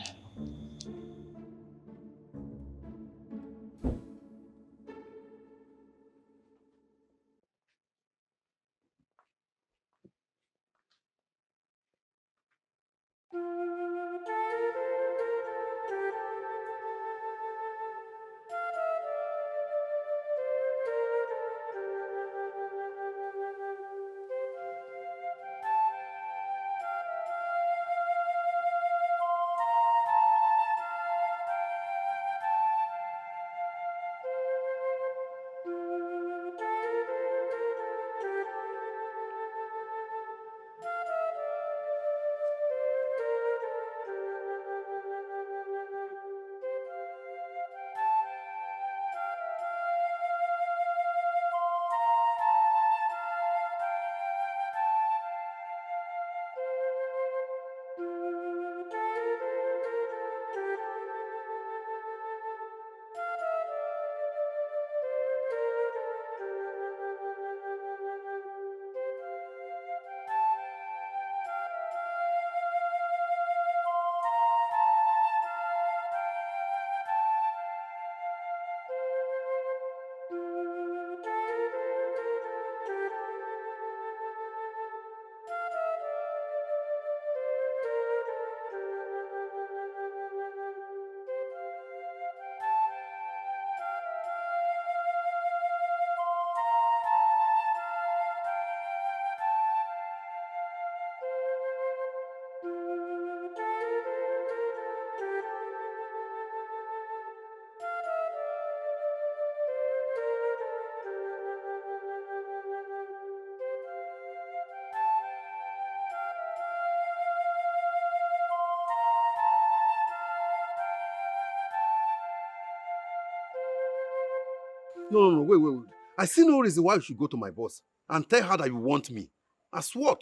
No, wait. I see no reason why you should go to my boss and tell her that you want me. As what?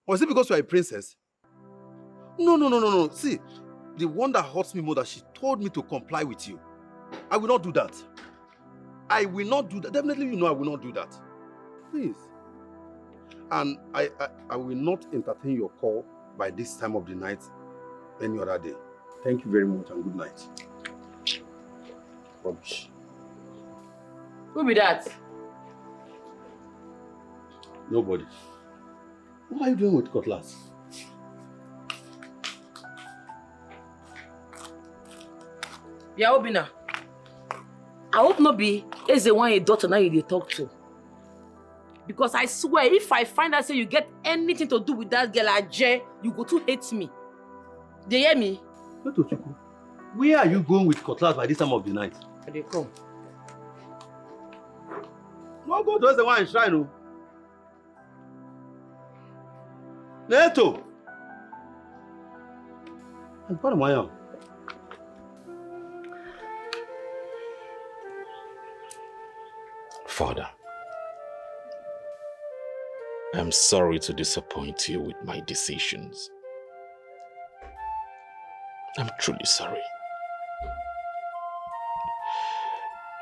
Or is it because you are a princess? No. See, the one that hurts me more that she told me to comply with you. I will not do that. I will not do that. Definitely you know I will not do that. Please. And I will not entertain your call by this time of the night any other day. Thank you very much and good night. Rubbish. Who be that? Nobody. What are you doing with Cutlass? Yeah, Obina. I hope not be Ezenwanyi daughter now you dey talk to. Because I swear, if I find out say you get anything to do with that girl Ajay, you go to hate me. Do you hear me? Where are you going with Cutlass by this time of the night? They come. No go to Ezenwanyi shrine, no. Neto. And what am I on? Father, I'm sorry to disappoint you with my decisions. I'm truly sorry.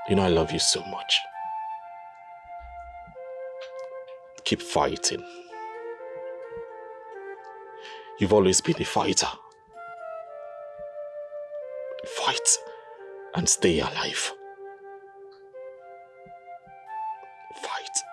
You know I love you so much. Keep fighting. You've always been a fighter. Fight and stay alive. Fight.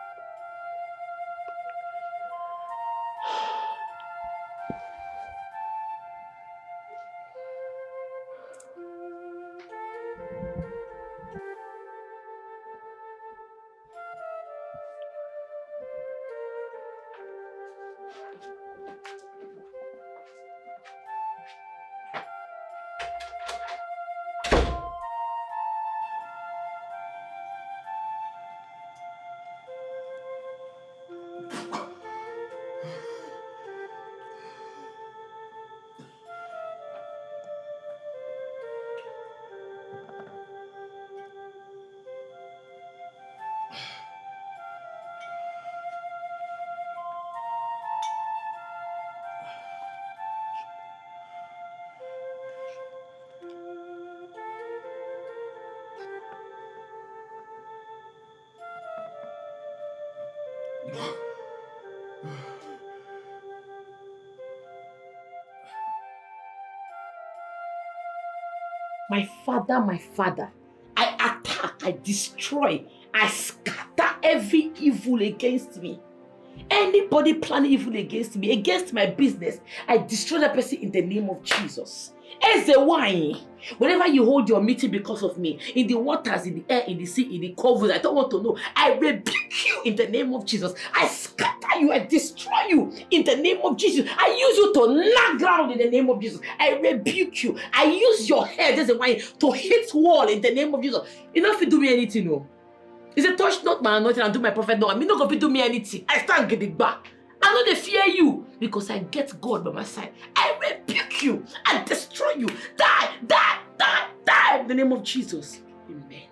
My father, I attack, I destroy, I scatter every evil against me. Anybody planning evil against me, against my business, I destroy that person in the name of Jesus. Ezenwanyi, whenever you hold your meeting because of me, in the waters, in the air, in the sea, in the covers, I don't want to know. I rebuke you in the name of Jesus. I scatter you, I destroy you in the name of Jesus. I use you to knock ground in the name of Jesus. I rebuke you. I use your head, Ezenwanyi, to hit wall in the name of Jesus. You know if you do me anything, no. It's a touch not my anointing and do my prophet no. I mean, not going to do me anything. I stand getting back. I know they fear you because I get God by my side. I rebuke you. I destroy you. Die, die, die, die in the name of Jesus. Amen.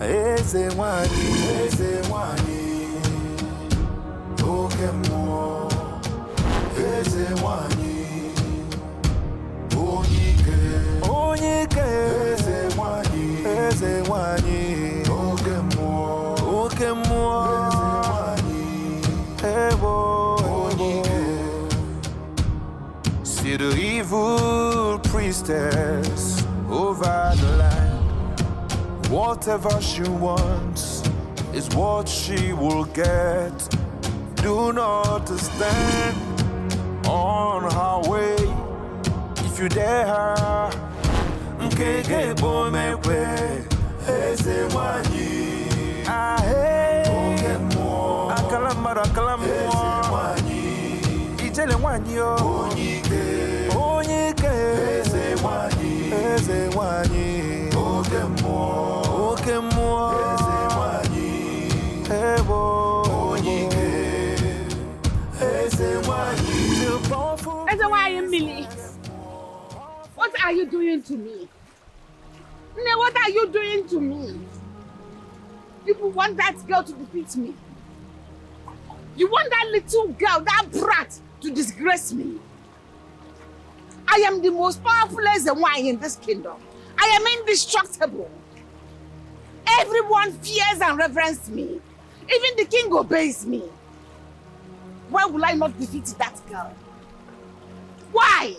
Ezenwanyi, Ezenwanyi, okemo. Ezenwanyi, onyike. Ezenwanyi, Ezenwanyi, okemo. Ezenwanyi, ebo, onyike. See the evil priestess over the land. Whatever she wants is what she will get. Do not stand on her way. If you dare her, Nkege boy mekwe. Ezenwanyi, okemo. Akalamara, Ezenwanyi, Ijelenwanyi, onyike. Ezenwanyi, Ezenwanyi, okemo. Ezenwanyi, ebo. Emily, what are you doing to me? Nne, what are you doing to me? You want that girl to defeat me. You want that little girl, that brat, to disgrace me. I am the most powerful Ezenwanyi in this kingdom. I am indestructible. Everyone fears and reverences me. Even the king obeys me. Why will I not defeat that girl? Why?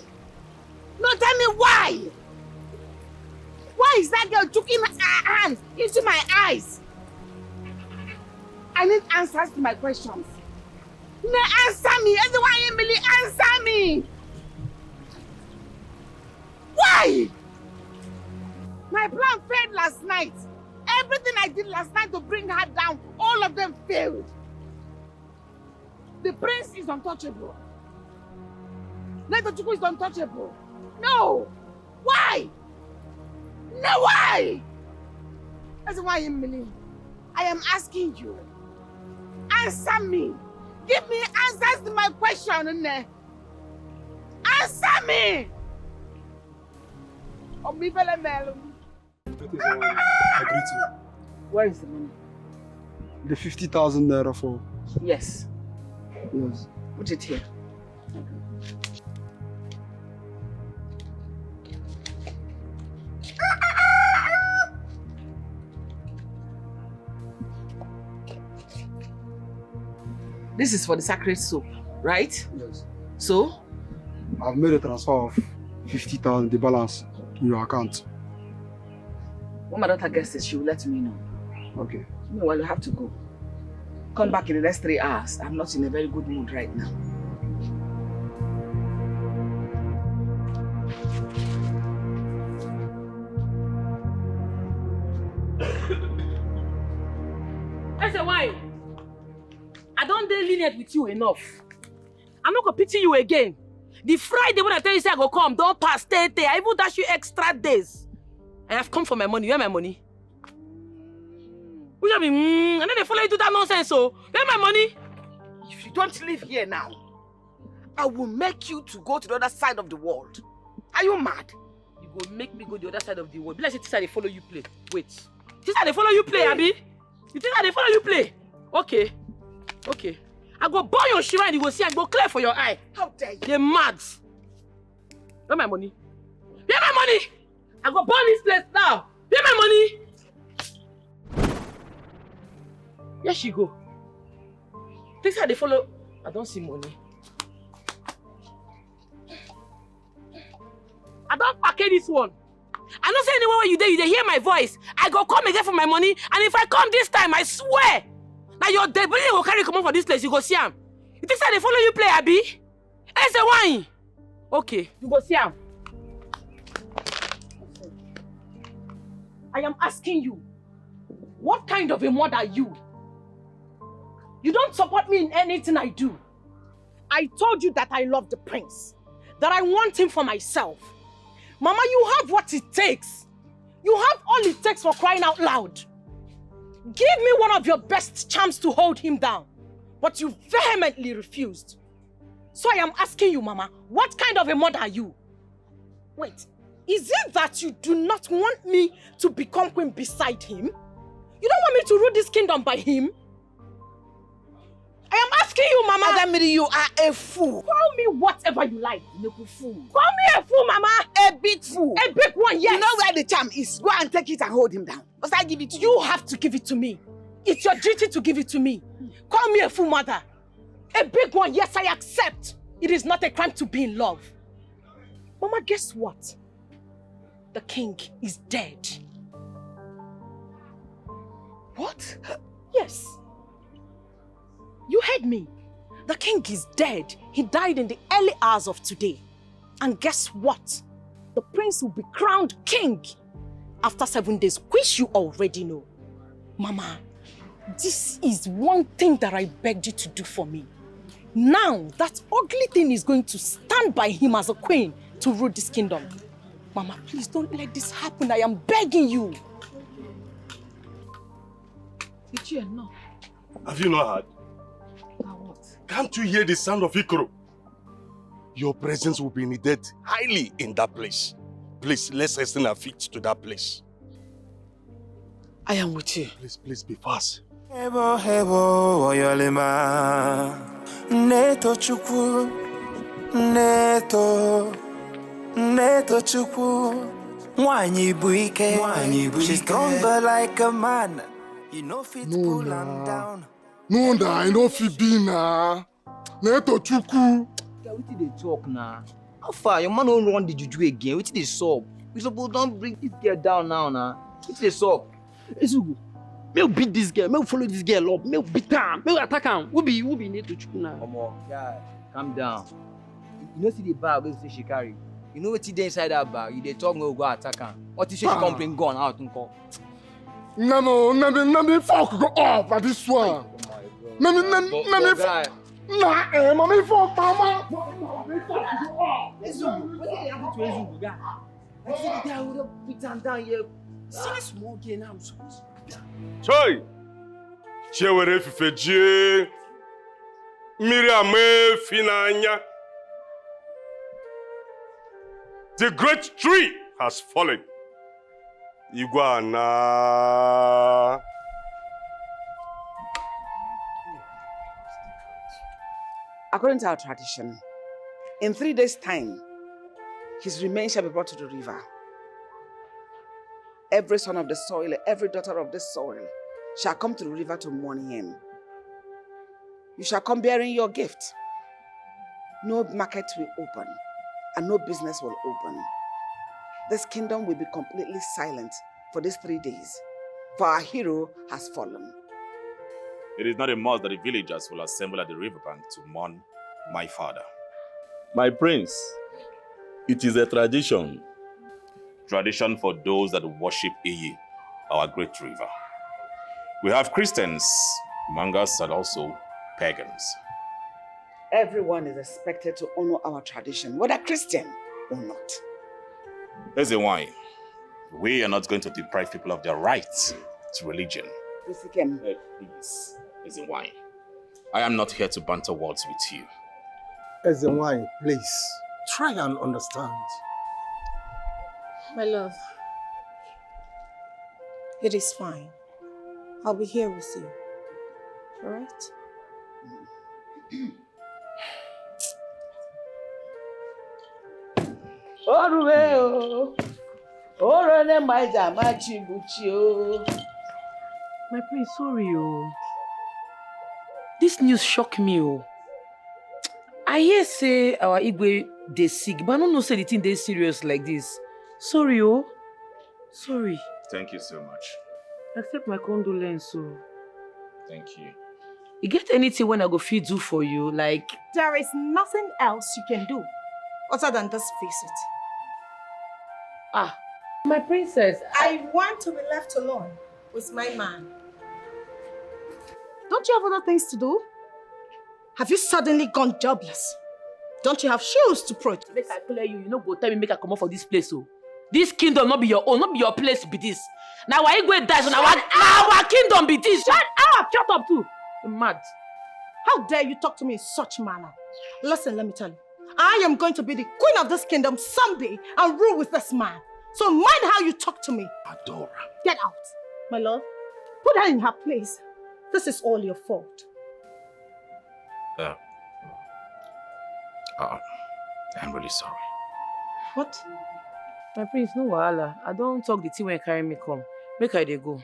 No, tell me why. Why is that girl taking her hands into my eyes? I need answers to my questions. No, answer me. Ezenwanyi Emily, answer me. Why? My plan failed last night. Everything I did last night to bring her down, all of them failed. The prince is untouchable. Netochukwu is untouchable. No! Why? No, why? That's why I am asking you. Answer me. Give me answers to my question. Answer me! I greet you. Where is the money? The 50,000 naira for. Yes. Yes. Put it here. This is for the sacred soap, right? Yes. So? I've made a transfer of 50,000, the balance, in your account. When my daughter gets it, she will let me know. Okay. Meanwhile, you have to go. Come back in the next 3 hours. I'm not in a very good mood right now. Ezenwanyi, I don't dare lenient with you enough. I'm not gonna pity you again. The Friday when I tell you say I go come, don't pass, stay there. I even dash you extra days. I have come for my money. Where my money? Which I mean, and then they follow you to that nonsense. So where my money? If you don't live here now, I will make you to go to the other side of the world. Are you mad? You go make me go the other side of the world. Be like this side they follow you play. Wait. This side they follow you play, Abi? You think that they follow you play? Okay. Okay. I go burn your shira and you go see and go clear for your eye. How dare you? You're mad. Where my money? Where my money? I go burn this place now. Where my money? Here she go. This how they follow. I don't see money. I don't package this one. I don't say anywhere where you there hear my voice. I go come again for my money, and if I come this time, I swear, now your dead body will carry come on for this place. You go see him. You think that they follow you play, Abi? Ezenwanyi. Okay, you go see him. I am asking you, what kind of a mother are you? You don't support me in anything I do. I told you that I love the prince, that I want him for myself. Mama, you have what it takes. You have all it takes for crying out loud. Give me one of your best charms to hold him down. But you vehemently refused. So I am asking you, Mama, what kind of a mother are you? Wait, is it that you do not want me to become queen beside him? You don't want me to rule this kingdom by him? I am asking you, Mama. Adamiri, you are a fool. Call me whatever you like, Neku fool. Call me a fool, Mama. A big fool. A big one, yes. You know where the charm is. Go and take it and hold him down. Must I give it to you? You have to give it to me. It's your duty to give it to me. Call me a fool, mother. A big one, yes, I accept. It is not a crime to be in love. Mama, guess what? The king is dead. What? Yes. You heard me. The king is dead. He died in the early hours of today. And guess what? The prince will be crowned king after 7 days, which you already know. Mama, this is one thing that I begged you to do for me. Now, that ugly thing is going to stand by him as a queen to rule this kingdom. Mama, please don't let this happen. I am begging you. Did you enough? Have you not heard? What? Can't you hear the sound of Ikoro? Your presence will be needed highly in that place. Please, let's hasten our feet to that place. I am with you. Please be fast. Hebo oyolima neto chukwu neto chukwu nwanyi bụ ike she's stronger like a man you know fit pull am down. No, I know fit be na. Neto chukwu. Wetin dey talk na? How far? Your man don't run the juju again. Wetin dey sup? We suppose don't bring this girl down now na. Wetin dey sup? Ezugo, may we beat this girl, may we follow this girl up, may we beat her, may we attack her. We be need to choose now. Come on, guy, calm down. You know see the bag wey say she carry. You know wetin dey inside that bag? You dey talk no go attack her. What if she come bring gun out and call? No, me fuck go up at this one. Me fuck. Nah, mommy fuck mama. Ezugo, wetin dey happen to Ezugo, guy? I see the guy with a beat am down here. See this small girl now, I'm supposed to. Choi! Chewere fifeje. Miriam finanya. The great tree has fallen. Iguana. According to our tradition, in 3 days' time, his remains shall be brought to the river. Every son of the soil, every daughter of the soil shall come to the river to mourn him. You shall come bearing your gift. No market will open and no business will open. This kingdom will be completely silent for these 3 days, for our hero has fallen. It is not a must that the villagers will assemble at the riverbank to mourn my father. My prince, it is a tradition. Tradition for those that worship Iyi, our great river. We have Christians among us and also pagans. Everyone is expected to honor our tradition, whether Christian or not. Ezenwanyi, we are not going to deprive people of their rights to religion. Please, Ezenwanyi, I am not here to banter words with you. Ezenwanyi, please, try and understand. My love, it is fine. I'll be here with you. All right? My prince, sorry, oh. This news shocked me, oh. I hear say our Igwe dey sick, but I don't know say the thing dey serious like this. Sorry, oh. Sorry. Thank you so much. Accept my condolence, oh. Thank you. You get anything when I go fit do for you, like... There is nothing else you can do other than just face it. Ah, my princess. I want to be left alone with my man. Don't you have other things to do? Have you suddenly gone jobless? Don't you have shoes to protect? Make I clear you, you no go tell me make I come out for this place, oh. This kingdom not be your own, not be your place be this. Now why you go die? So now our kingdom be this. Shut up too. You're mad. How dare you talk to me in such manner? Listen, let me tell you. I am going to be the queen of this kingdom someday and rule with this man. So mind how you talk to me. Adora. Get out. My love, put her in her place. This is all your fault. I'm really sorry. What? My prince, no wahala. I don't talk the thing when you carry me come. Make I dey go.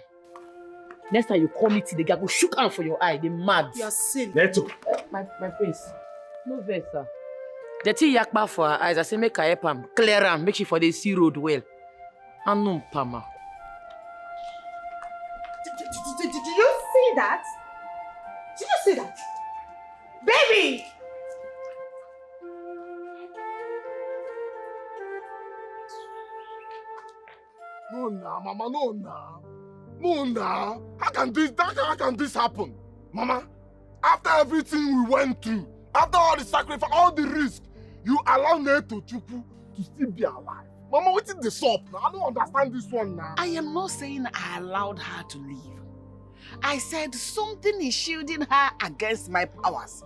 Next time you call me till the guy go shook hand for your eye. They mad. You're silly. Neto. My prince. No vex, sir. The thing yakba for her eyes. I say make I help am. Clear am. Make sure for the sea road well. And no pama. Did you see that? Did you see that? Baby! No, nah, Mama, no, nah. No, nah. How can this happen? Mama, after everything we went through, after all the sacrifice, all the risk, you allow Neto Chukwu to still be alive. Mama, what is this up now? I don't understand this one now. I am not saying I allowed her to leave. I said something is shielding her against my powers.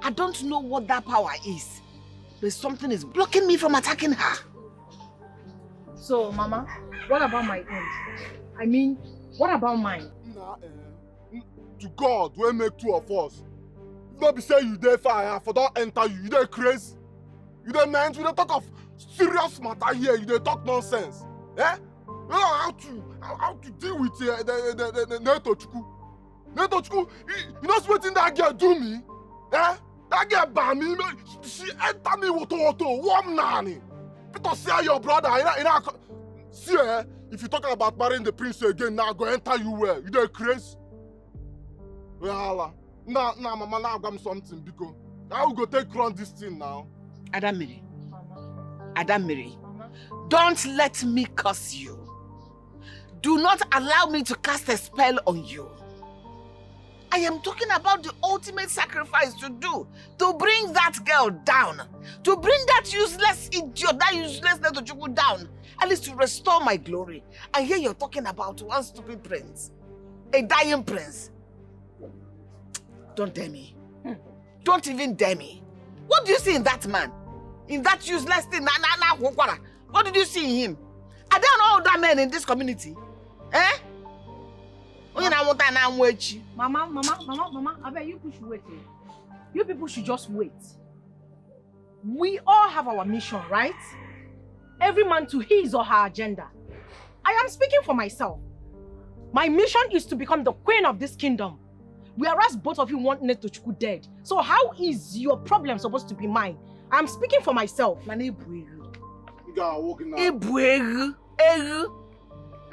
I don't know what that power is. There's something is blocking me from attacking her. So, Mama, what about my end? I mean, what about mine? To God, we make two of us. Not be say you dey fire for don't enter you. You dey crazy. You dey meant. We dey talk of serious matter here. You dey talk nonsense. Eh? You know how to deal with the Neto Chuku. Neto Chuku, you know what that girl do me? Eh? That girl ban me. She enter me with warm nanny. Because see your brother. See, if you talking about marrying the prince again, now go enter you where? You dey crazy? Well, now, Mama, now I've got something because I will go take run this thing now. Adamiri, don't let me curse you. Do not allow me to cast a spell on you. I am talking about the ultimate sacrifice to do to bring that girl down, to bring that useless idiot, that useless Neto Chukwu down, at least to restore my glory. And here you're talking about one stupid prince, a dying prince. Don't dare me. Don't even dare me. What do you see in that man? In that useless thing? What did you see in him? Are there no other men in this community? Eh? Mama, I bet you people should wait. You people should just wait. We all have our mission, right? Every man to his or her agenda. I am speaking for myself. My mission is to become the queen of this kingdom. Whereas both of you want Neto Chukwu dead. So how is your problem supposed to be mine? I'm speaking for myself. You gotta walk in now.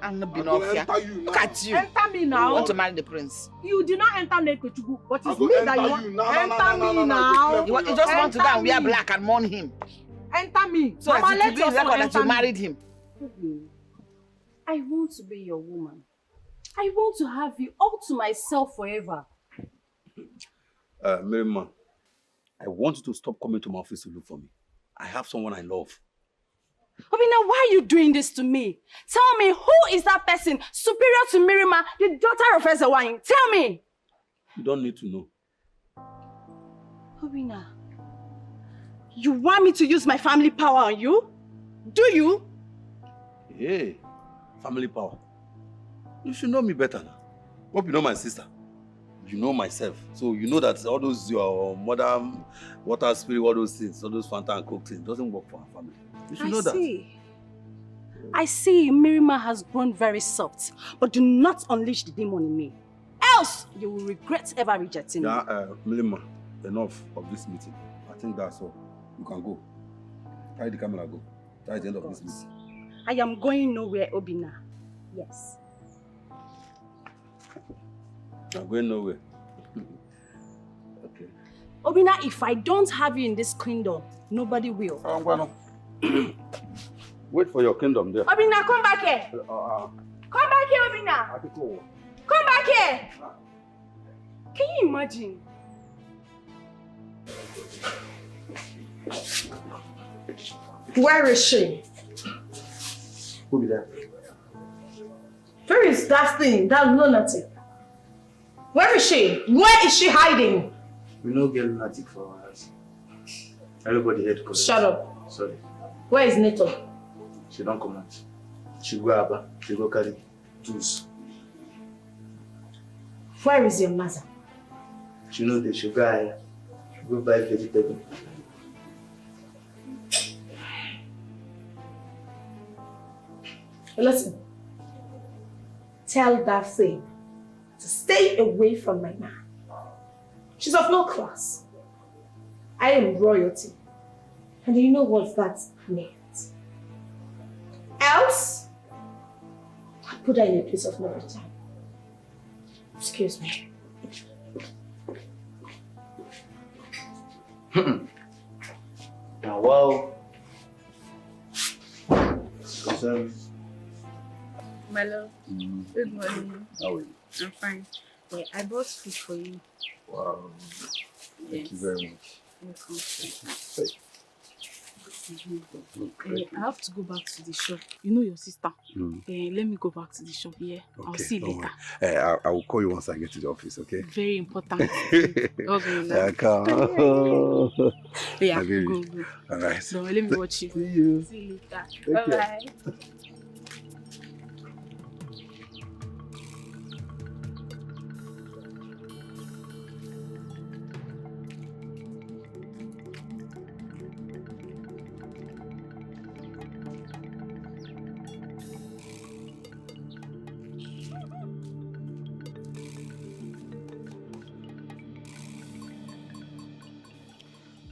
Look at you. Enter me now. You want to marry the prince? You did not enter Neto Chukwu, but it's me that you want. Enter me now. You just want to go and wear black and mourn him. Enter me. So Mama, as it will be record that you married him. I want to be your woman. I want to have you all to myself forever. Mary, I want you to stop coming to my office to look for me. I have someone I love. Obina, why are you doing this to me? Tell me, who is that person superior to Mirima, the daughter of Ezenwanyi? Tell me! You don't need to know. Obina, you want me to use my family power on you? Do you? Hey, family power. You should know me better now. Hope you know my sister. You know myself. So you know that all those your mother, water spirit, all those things, all those Fanta and Coke things doesn't work for our family. You should know that. I see Mirima has grown very soft, but do not unleash the demon in me. Else, you will regret ever rejecting me. Mirima, enough of this meeting. I think that's all. You can go. Carry the camera, go. That's the end of this meeting. I am going nowhere, Obina. Yes. I'm going nowhere. Okay. Obina, if I don't have you in this kingdom, nobody will. Wait for your kingdom there. Obina, come back here. Come back here, Obina. Come back here. Can you imagine? Where is she? Who be there? Where is that thing, that lunatic? Where is she? Where is she hiding? We no get lunatic for our house. Everybody here to collect. Shut up. Sorry. Where is Neto? She don't come out. She go Aba. She go carry tools. Where is your mother? She know the sugar. She go buy vegetable. Listen. Tell that thing to stay away from my man. She's of no class. I am royalty. And you know what that means. Else, I'll put her in a place of no return. Excuse me. Now, wow. My love, good morning. How are you? I'm fine. Yeah, I bought food for you. Wow. Thank you very much. Welcome. Thank you. I have to go back to the shop. You know your sister. Let me go back to the shop here. I'll see you later. I will call you once I get to the office, okay? Very important. Okay, now. Come. Yeah, My baby. go. All right. So let me watch you. See you. See you later. Okay. Bye-bye.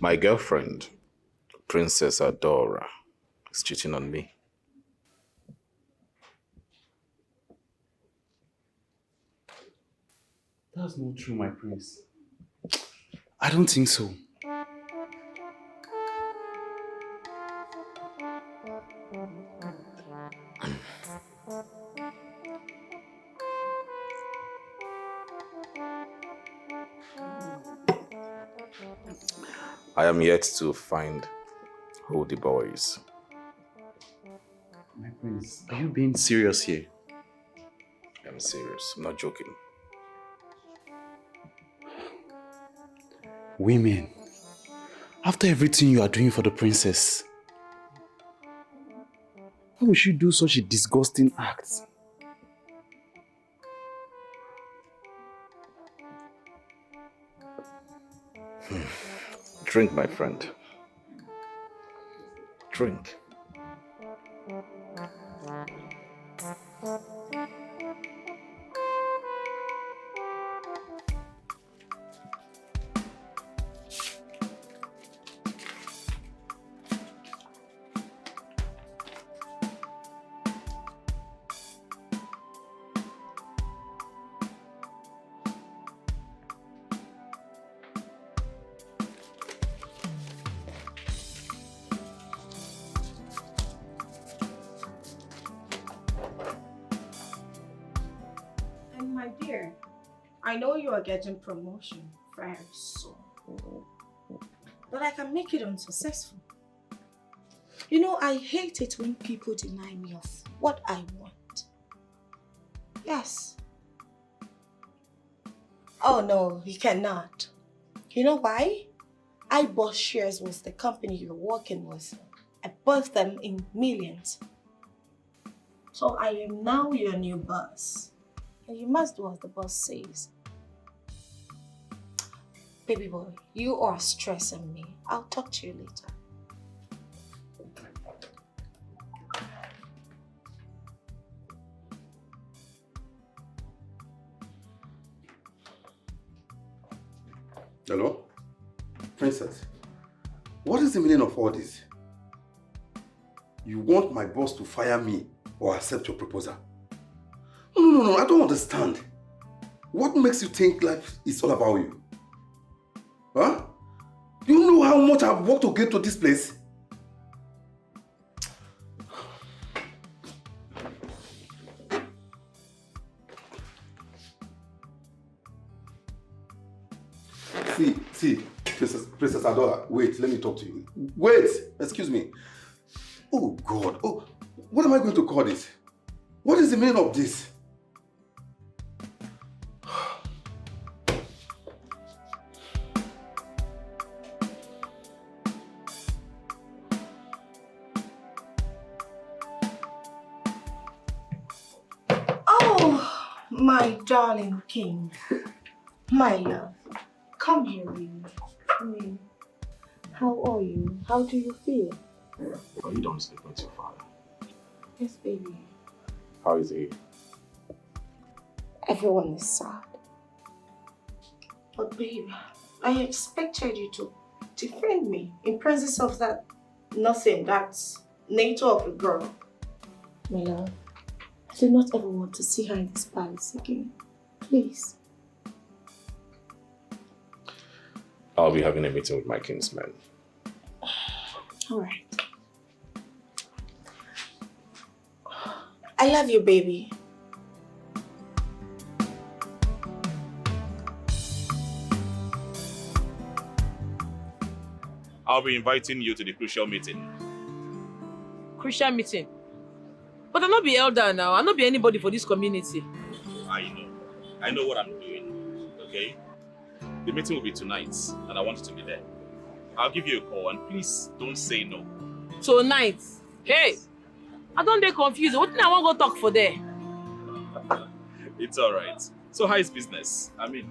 My girlfriend, Princess Adora, is cheating on me. That's not true, my prince. I don't think so. I am yet to find who the boy is. My prince, are you being serious here? I'm serious. I'm not joking. Women, after everything you are doing for the princess, why would you do such a disgusting act? Drink, my friend. Drink. My dear, I know you are getting promotion very soon, but I can make it unsuccessful. You know, I hate it when people deny me of what I want. Yes. Oh no, you cannot. You know why? I bought shares with the company you're working with. I bought them in millions. So I am now your new boss. And you must do as the boss says. Baby boy, you are stressing me. I'll talk to you later. Hello? Princess, what is the meaning of all this? You want my boss to fire me or accept your proposal? No, I don't understand. What makes you think life is all about you? Huh? You know how much I've worked to get to this place? See, Princess Adora, wait, let me talk to you. Wait, excuse me. Oh God, what am I going to call this? What is the meaning of this? My darling king, my love, come here, baby. How are you? How do you feel? Oh, you don't speak with your father. Yes, baby. How is he? Everyone is sad. But babe, I expected you to defend me in presence of that nothing, that nature of a girl. My love, I do not ever want to see her in this palace again. Please. I'll be having a meeting with my kinsmen. All right. I love you, baby. I'll be inviting you to the crucial meeting crucial meeting. But I'll not be elder now. I'll not be anybody for this community. I know what I'm doing, okay? The meeting will be tonight, and I want you to be there. I'll give you a call, and please don't say no. Tonight? Hey! I don't get confused. What do I want to go talk for there? It's alright. So how is business? I mean...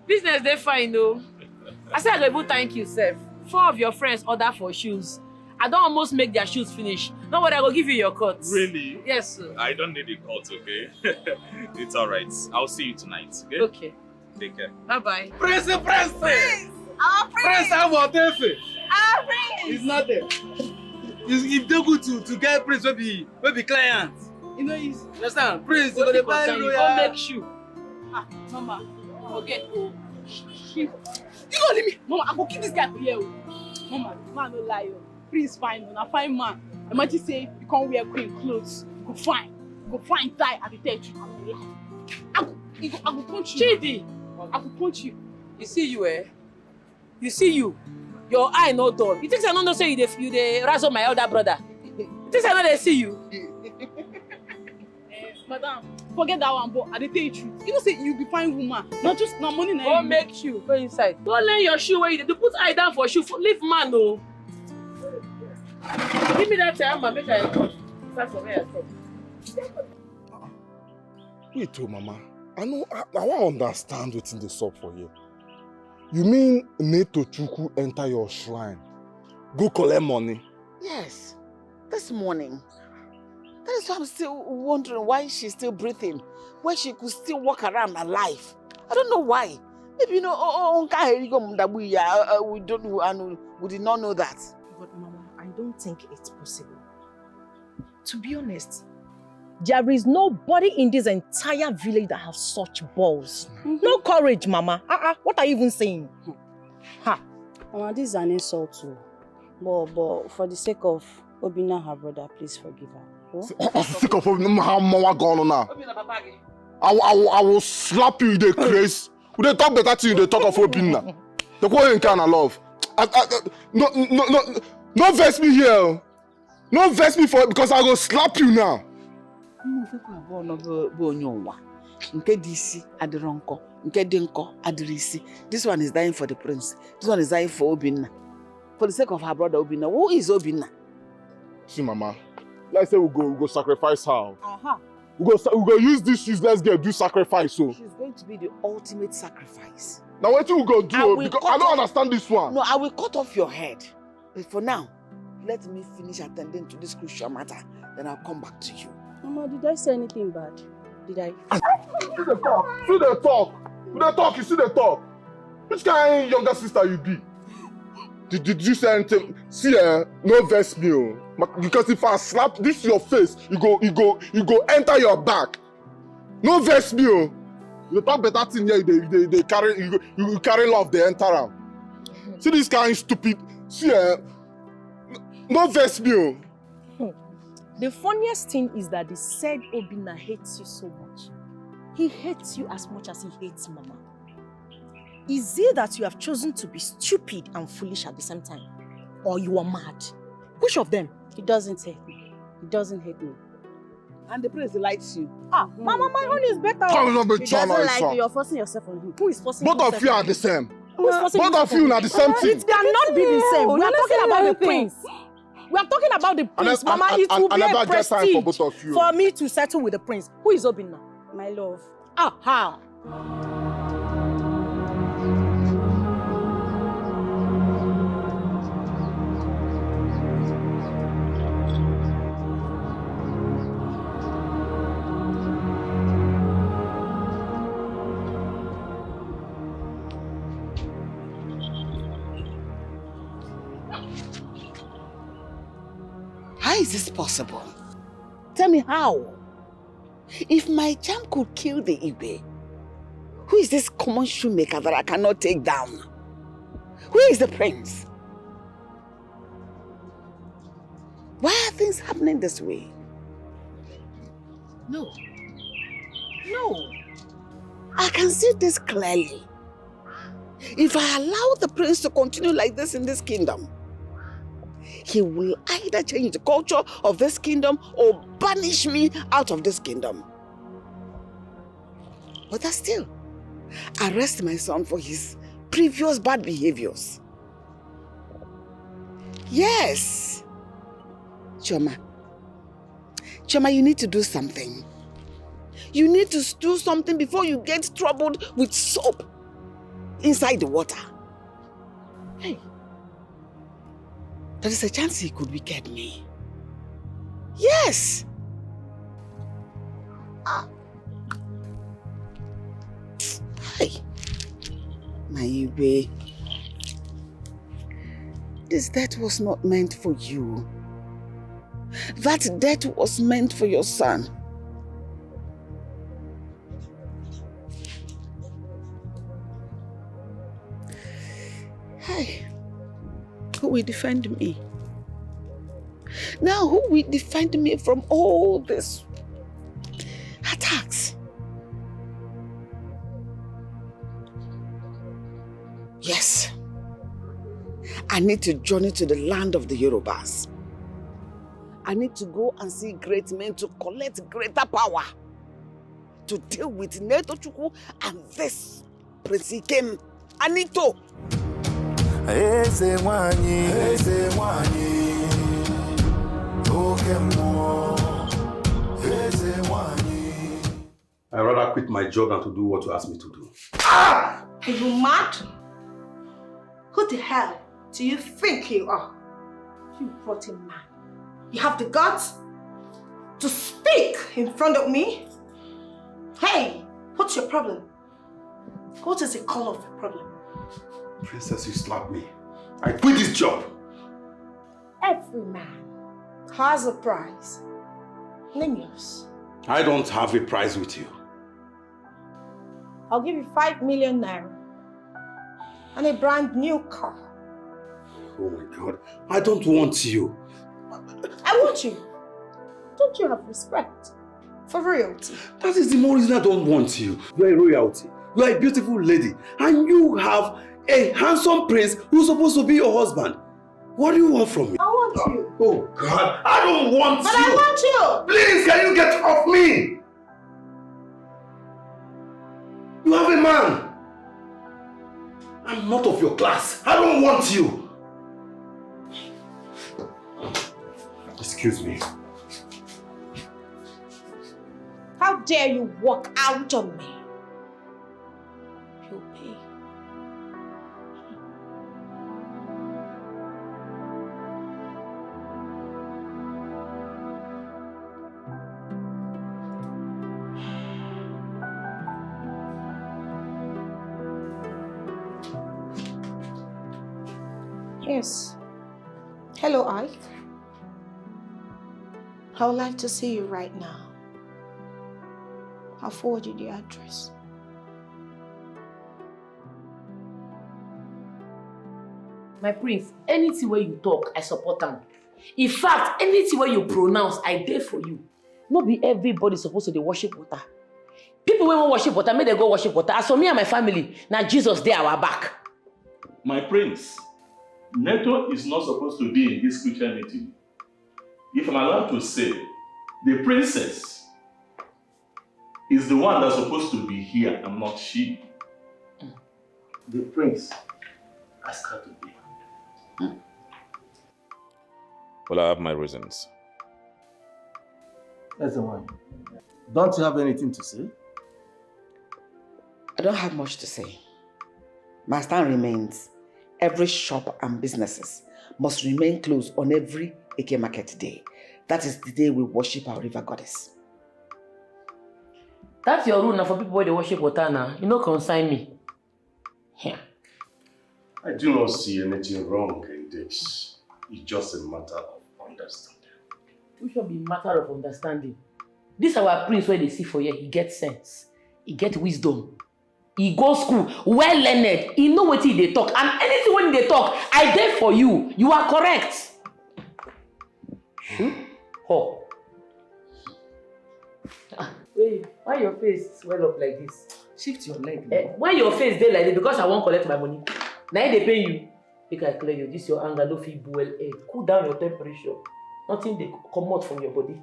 Business, they fine though. I said I go thank you, sir. 4 of your friends order for shoes. I don't almost make their shoes finish. Don't worry, I will give you your cuts. Really? Yes, sir. I don't need a cut, okay? It's alright. I'll see you tonight, okay? Okay. Take care. Bye-bye. Prince! Our Prince, prince! I'm Otefe. Our prince! He's not there. It's too good to get Prince maybe client. You know, he's understand? Prince, What you you go buy concern? You royal. go make shoe. Mama, forget. You go leave me. Mama, I go keep this guy for here. Mama, man no lie. Prince fine, man. A fine man. Imagine say you can't wear queen clothes. You go fine tie at the tech. I go punch you. Chidi! I go punch you. You see you, eh? You see you. Your eye no dull. You think I don't say you dey razzle my elder brother? You think I know they see you? Madam, forget that one, but I dey tell you truth. You know say you be fine woman. Not just na money na Go make shoe. Go inside. Go learn your shoe where you dey. Put eye down for shoe. Leave man oh. Give me that hammer, make I start from where I stop. Wait, oh, Mama. I want to understand what's in the sub for you. You mean Netochukwu enter your shrine, go collect money? Yes, this morning. That is why I'm still wondering why she's still breathing, why she could still walk around alive. I don't know why. Maybe we did not know that. But Mama, I don't think it's possible. To be honest, there is nobody in this entire village that has such balls. No courage, Mama. What are you even saying? Ha! Mama, this is an insult too. But for the sake of Obina, her brother, please forgive her. Oh? Sick of how Mama gone on now. I will slap you in the face. We dey talk better to you, they talk of Obina. The way you can love. No vex me here. No vex me for it because I will slap you now. This one is dying for the prince. This one is dying for Obina. For the sake of her brother Obina. Who is Obina? See, Mama. Let's say we go sacrifice her. We go use this useless girl do sacrifice. So she's going to be the ultimate sacrifice. Now what you go do? Because I don't understand this one. No, I will cut off your head. But for now, let me finish attending to this crucial matter. Then I'll come back to you. Mama, did I say anything bad? Did I? See the talk. See the talk. The talk. You see the talk. Which kind of younger sister you be? Did you say anything? See, no vex me, because if I slap this your face, you go enter your back. No vex me, You talk better thing here. They carry you carry love. They enter am. See this kind of stupid. See, no vex me. The funniest thing is that the said Obina hates you so much. He hates you as much as he hates Mama. Is it that you have chosen to be stupid and foolish at the same time? Or you are mad? Which of them? He doesn't hate me. He doesn't hate me. And the prince likes you. Mama, my own is better. He doesn't like you. You're forcing yourself on him. Who is forcing Both of you are the same. Who is forcing Both of you are the same thing. It cannot be the same. We are talking about the prince. We are talking about the prince. Mama, it will be a prestige for me to settle with the prince. Who is Obina? My love. Aha! How is this possible? Tell me how. If my charm could kill the Igwe, who is this common shoemaker that I cannot take down? Who is the prince? Why are things happening this way? No. I can see this clearly. If I allow the prince to continue like this in this kingdom, he will either change the culture of this kingdom or banish me out of this kingdom. But I still arrest my son for his previous bad behaviors. Yes. Chioma, you need to do something. You need to do something before you get troubled with soap inside the water. Hey, there is a chance he could wicked me. Yes. Hey, my way. This death was not meant for you. That death was meant for your son. Hey, who will defend me? Now, who will defend me from all these attacks? Yes, I need to journey to the land of the Yorubas. I need to go and see great men to collect greater power to deal with Netochukwu and this Prince Ikem Anito. Ezenwanyi, Ezenwanyi. I'd rather quit my job than to do what you asked me to do. Are you mad? Who the hell do you think you are? You rotten man. You have the guts to speak in front of me? Hey, what's your problem? What is the call of the problem? Princess, you slapped me. I quit this job. Every man has a price. Name yours. I don't have a prize with you. I'll give you 5 million naira and a brand new car. Oh my God, I don't want you. I want you. Don't you have respect for royalty? That is the more reason I don't want you. You are a royalty. You are a beautiful lady. And you have a handsome prince who's supposed to be your husband. What do you want from me? I want you. Oh God, I don't want But you. I want you. Please, can you get off me? You have a man. I'm not of your class. I don't want you. Excuse me. How dare you walk out on me? You'll pay. Yes. Hello, Ike. I would like to see you right now. I'll forward you the address. My prince, anything where you talk, I support them. In fact, anything where you pronounce, I dare for you. Not be everybody supposed to dey worship water. People when worship water, may they go worship water. As for me and my family, now Jesus they our back. My prince, Neto is not supposed to be in this Christian meeting. If I'm allowed to say, the princess is the one that's supposed to be here and not she. The prince has got to be. Well, I have my reasons. Ezenwanyi, don't you have anything to say? I don't have much to say. My stand remains. Every shop and businesses must remain closed on every Eke market day. That is the day we worship our river goddess. That's your rule now for people where they worship water now. You know, consign me. Yeah. I do not see anything wrong in this. It's just a matter of understanding. It should be a matter of understanding. This our prince where they see for you, he gets sense. He gets wisdom. He goes school, well learned. He know what they talk. And anything when they talk, I dare for you. You are correct. Oh. Wait, why your face swell up like this? Shift your leg. Why your face there like this? Because I won't collect my money. Now they pay you. Make I clear you. This your anger no fit boil egg. Cool down your temperature. Nothing dey come out from your body.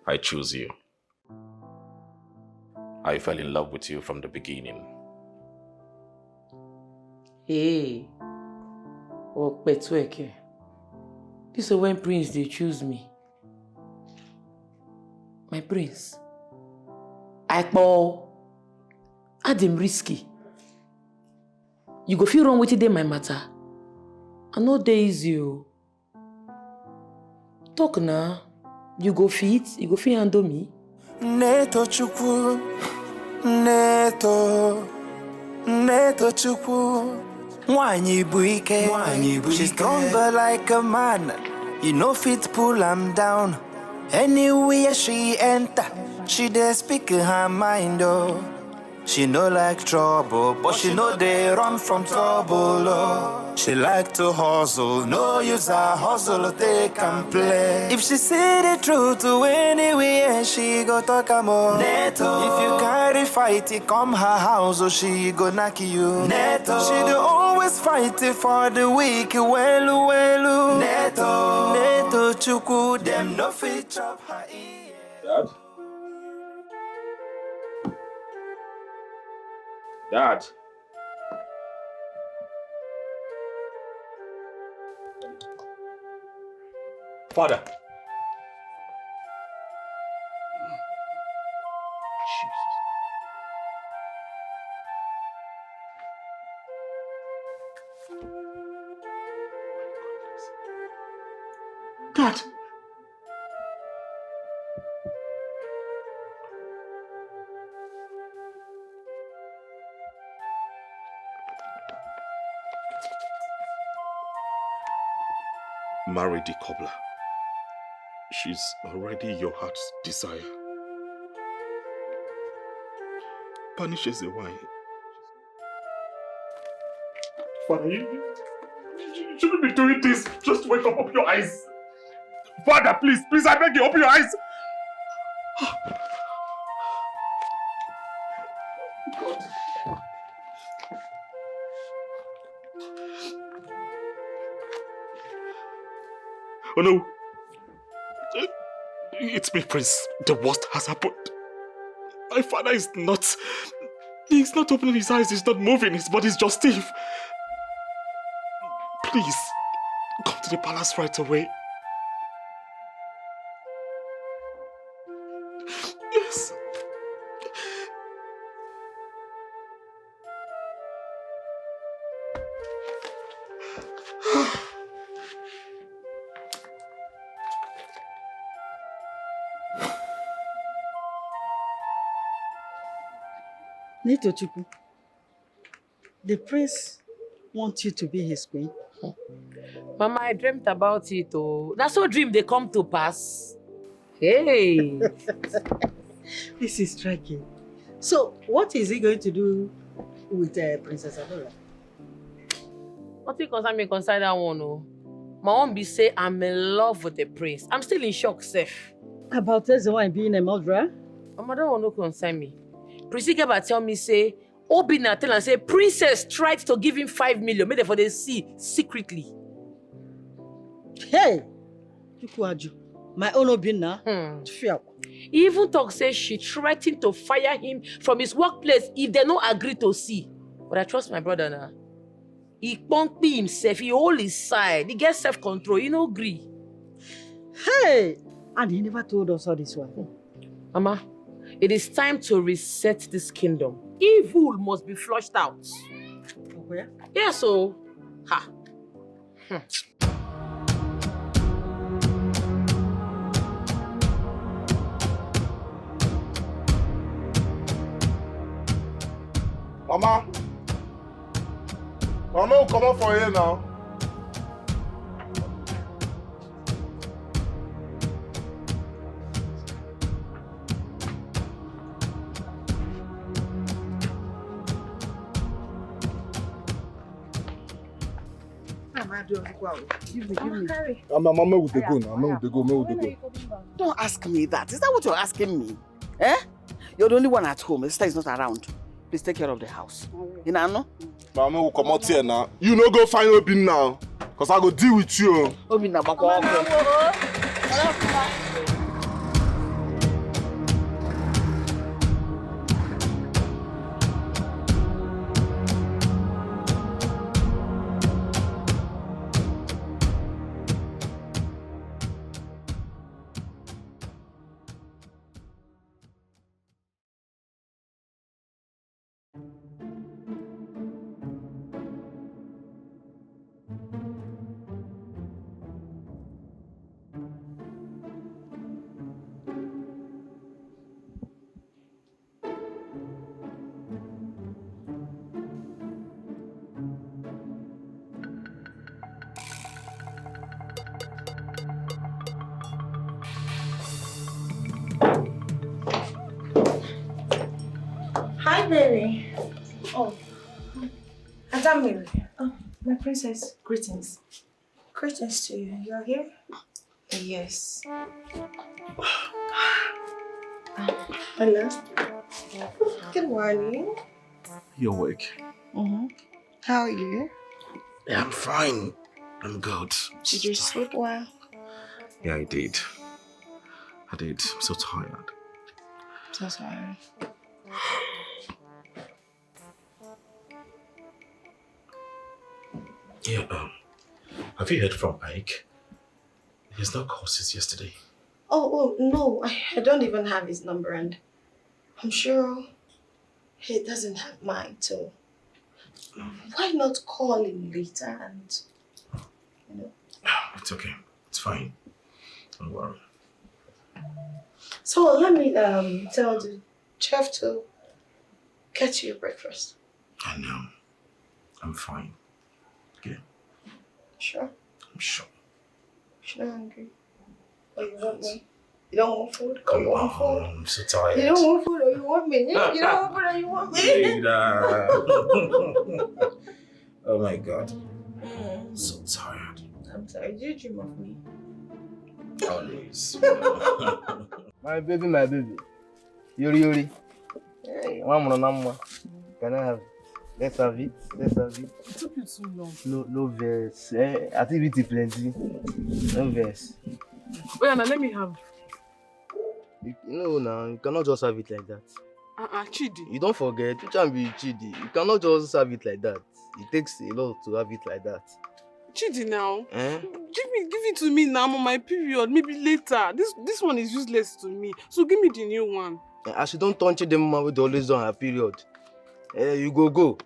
I choose you. I fell in love with you from the beginning. Hey. Oh, Petweke. This is when Prince they choose me. My prince. I Adam risky. You go feel wrong with it, my matter. I know there is you. Talk now. You go fit handle me. Neto chukwu, neto chukwu. Nwanyi bụ ike, she's stronger like a man. You know fit pull am down. Anywhere she enter, she dey speak her mind, oh. She no like trouble, but she know they run from trouble, oh. She like to hustle, no use her hustle, take and play. If she see the truth to anywhere, she go talk more. Neto. If you carry fight, it come her house, or she go knock you. Neto. She do always fight for the weak, well. Neto. Neto chuku, them no fit chop her ear. Dad. Father. Dad. Marry the cobbler. She's already your heart's desire. Punish Ezenwanyi. Father, you shouldn't be doing this. Just wake up, open your eyes. Father, please, I beg you, open your eyes. God. Oh no. It's me, Prince. The worst has happened. My father is not... He's not opening his eyes, he's not moving, his body's just stiff. Please, come to the palace right away. Yes. Netochukwu, the prince wants you to be his queen. Mama, I dreamt about it. Oh, that's so dream they come to pass. Hey. This is striking. So, what is he going to do with Princess Adora? Nothing concern me concern that one. Oh. My own be say I'm in love with the prince. I'm still in shock, Seth. About Ezenwanyi being a murderer? Mama, that one no concern me. Prince Ikeba tell me say, Obina tell and say, Princess tried to give him 5 million, made it for the sea secretly. Hey! Chukwuaju, my own Obina. He even talk say she threatened to fire him from his workplace if they no agree to see. But I trust my brother now. He won't be himself, he hold his side, he gets self-control, he no agree. Hey! And he never told us all this one. Mama, it is time to reset this kingdom. Evil must be flushed out. Okay. Yes, so. Ha. Mama will come up for you now. Give me. Mama with the go now. Mama with the go. Don't ask me that. Is that what you're asking me? Eh? You're the only one at home. Esther is not around. Please take care of the house. You know? Mama will come out here now. You no go find Obin now. Because I go deal with you. Obin na Hi, baby. Oh, Adamiri. Oh, my princess. Greetings. Greetings to you. You're here? Yes. Hello. Good morning. You're awake. How are you? Yeah, I'm fine. I'm good. Did you sleep well? Yeah, I did. I'm so tired. So sorry. Yeah, have you heard from Ike? He's not called since yesterday. Oh, no. I don't even have his number, and I'm sure he doesn't have mine, too. Why not call him later and, It's okay. It's fine. Don't worry. So let me tell the chef to get you breakfast. I know. I'm fine. Okay? Sure? I'm sure. You're not hungry? Or you want me? You don't want food? Or you want food? I'm so tired. You don't want food or you want me? You don't want food or you want me? Oh my God. I'm so tired. I'm sorry, did you dream of me? Always. My baby. Yuri. Hey. Mama. Can I have it? Let's have it. It took you too long. No verse. Activity plenty. No verse. Oh yeah, now let me have. You know now, you cannot just have it like that. Chidi. You don't forget, you can't be Chidi. You cannot just have it like that. It takes a lot to have it like that. Chidi now. Eh? Give it to me now. I'm on my period. Maybe later. This one is useless to me. So give me the new one. As you don't touch them with always on her period. You go.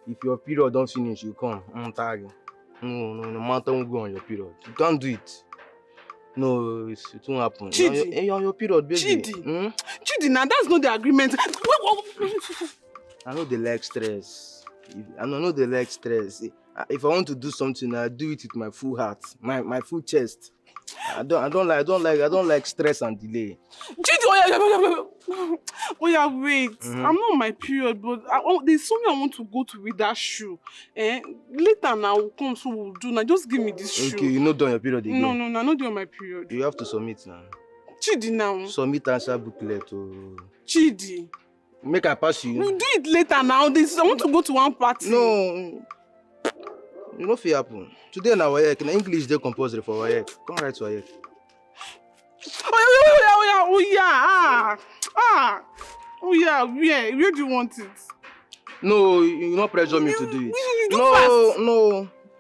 If your period don't finish, you come. I'm tired. No matter who go on your period. You can't do it. No, it won't happen. Chidi. You're on your period, baby. Chidi. Chidi, now that's not the agreement. I know they like stress. I know they like stress. If I want to do something, I do it with my full heart, my full chest. I don't like stress and delay. Chidi, wait. I'm not on my period, but there's something I want to go to with that shoe. Later now will come, so we'll do. Now just give me this shoe. Okay, you're not done your period again. No, I'm not doing my period. You have to submit now. Chidi now. Submit answer booklet. Chidi. Make I pass you. We'll do it later now. I want to go to one party. No. You know what happen. Today na Wayek. Na English they compulsory for Wayek. Come write Wayek. Oh yeah. Where do you want it? No, you not pressure me to do it.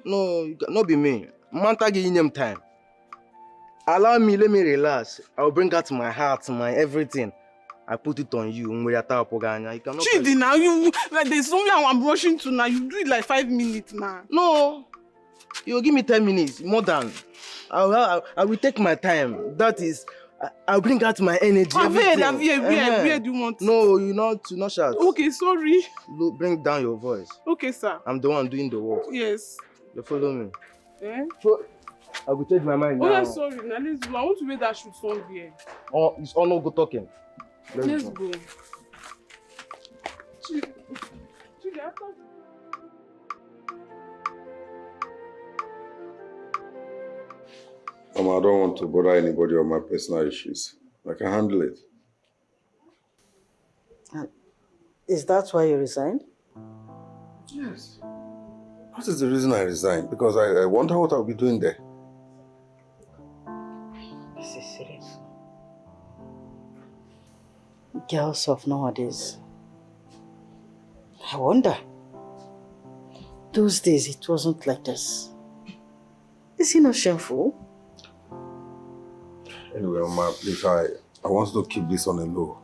No, not be me. Manta give him time. Allow me, let me relax. I'll bring out my heart, my everything. I put it on you. You cannot. Chidi, now there's something I'm rushing to now. You do it like 5 minutes now. No, you give me 10 minutes, more than. I will take my time. That is, I'll bring out my energy. Where do you want? No, you not shout. Okay, sorry. Look, bring down your voice. Okay, sir. I'm the one doing the work. Yes. You follow me. So, I will change my mind now. Oh, yeah, sorry. Now let's go. I want to wear that shoe somewhere. Oh, it's all no good talking. Let's go. Mama, I don't want to bother anybody on my personal issues. I can handle it. Is that why you resigned? Yes. What is the reason I resigned? Because I wonder what I'll be doing there. This is serious. Girls of nowadays. I wonder. Those days it wasn't like this. Is it not shameful? Anyway, Mama, please, I want to keep this on a low.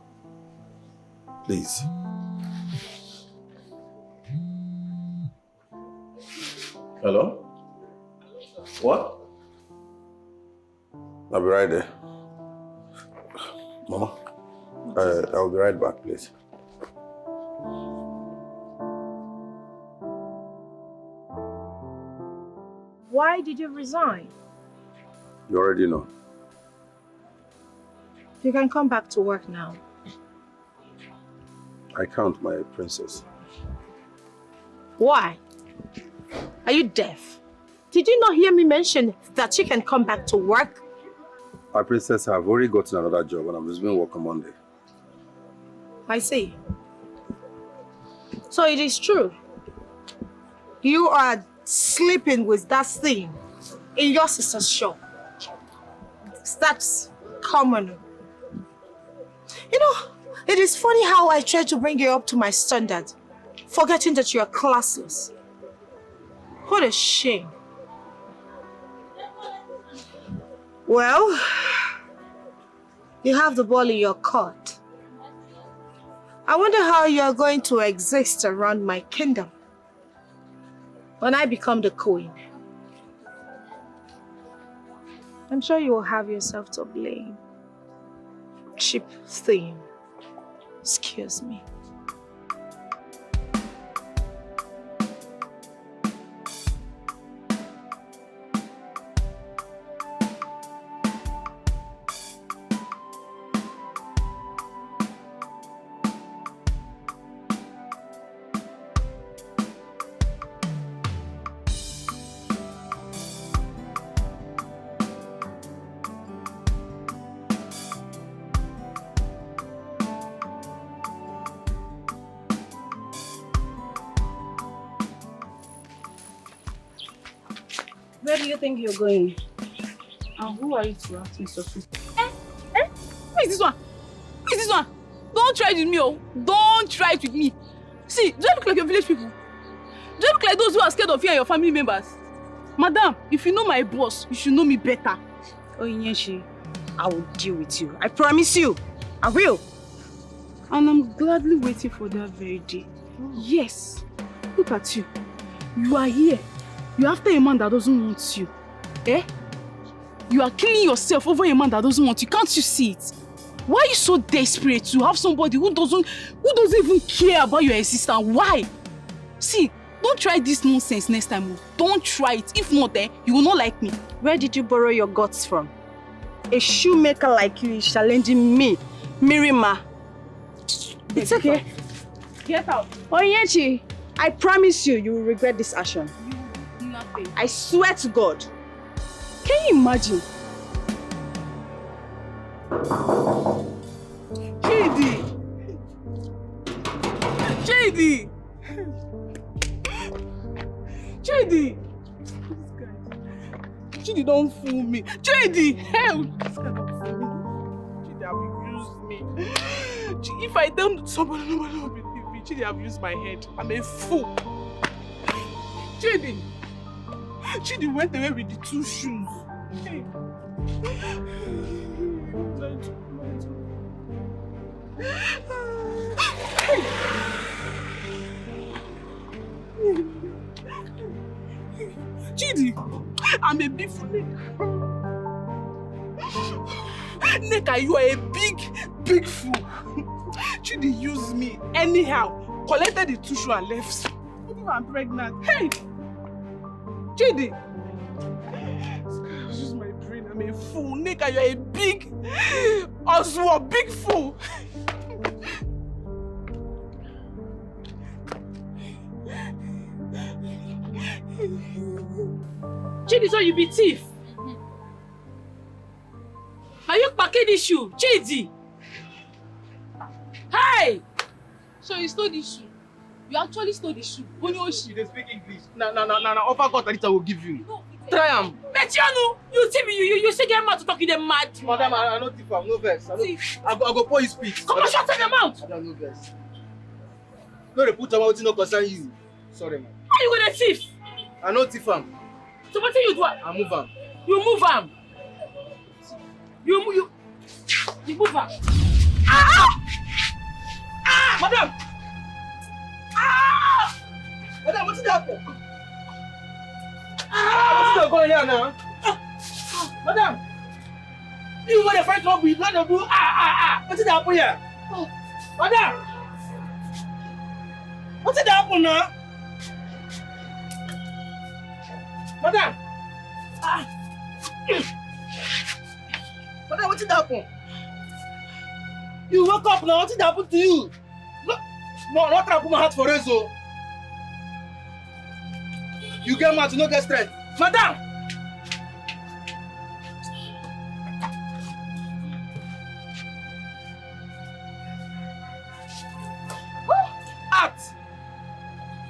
Please. Hello? What? I'll be right there. Mama, I'll be right back, please. Why did you resign? You already know. You can come back to work now. I count my princess. Why? Are you deaf? Did you not hear me mention that she can come back to work? My princess, I've already gotten another job and I'm resuming work on Monday. I see. So it is true. You are sleeping with that thing in your sister's shop. That's common. You know, it is funny how I try to bring you up to my standard, forgetting that you are classless. What a shame. Well, you have the ball in your court. I wonder how you are going to exist around my kingdom when I become the queen. I'm sure you will have yourself to blame. Cheap thing. Excuse me. Where do you think you're going? And who are you to ask me such a thing? Who is this one? Who is this one? Don't try it with me, oh. Don't try it with me. See, do I look like your village people? Do I look like those who are scared of you and your family members? Madam, if you know my boss, you should know me better. Oh, Nyeshi, I will deal with you. I promise you. I will. And I'm gladly waiting for that very day. Yes. Look at you. You are here. You're after a man that doesn't want you. Eh? You are killing yourself over a man that doesn't want you. Can't you see it? Why are you so desperate to have somebody who doesn't even care about your existence? Why? See, don't try this nonsense next time. Don't try it. If not, you will not like me. Where did you borrow your guts from? A shoemaker like you is challenging me, Mirima. It's okay. Get out. Onyechi, I promise you, you will regret this action. Nothing. I swear to God. Can you imagine? JD! JD! JD don't fool me. JD! Hell! This guy don't fool me. JD have used me. If I tell somebody, nobody will believe me. JD have used my head. I'm a fool. JD! JD went away with the 2 shoes. Hey. Chidi, I'm a big fool. Neka, you are a big fool. Chidi used me anyhow, collected the 2 shoes and left. What if I'm pregnant? Hey! Chidi! Use my brain, I'm a fool. Neka, you are a big Oswald, big fool. Chidi, so you be thief. packing this shoe. Chidi. Hey! So you stole this shoe? You actually stole the shoe? You dey speak English. Now, offer God that I will give you. Try am. Metiano, you see me, you still get mad to talk, you dey mad. Madam, I no thief am, no vex. I go pour you spit. Come on, shut up your mouth. Madam, no vex. No dey put am out, no concern you. Sorry, man. How you gonna thief? I no thief am. So what you do? I move am. You move am. You move am. Ah! Ah! Madam! Ah! Madam, what's that for? What's going on here now? Madam! You want to fight trouble, you want to do what's that for here? Madam! What's that for now? Madam! Madam, what's that for? You woke up now, what's happened to you? No, not try to put my heart for it, so. You get mad, you no get strength. Madam!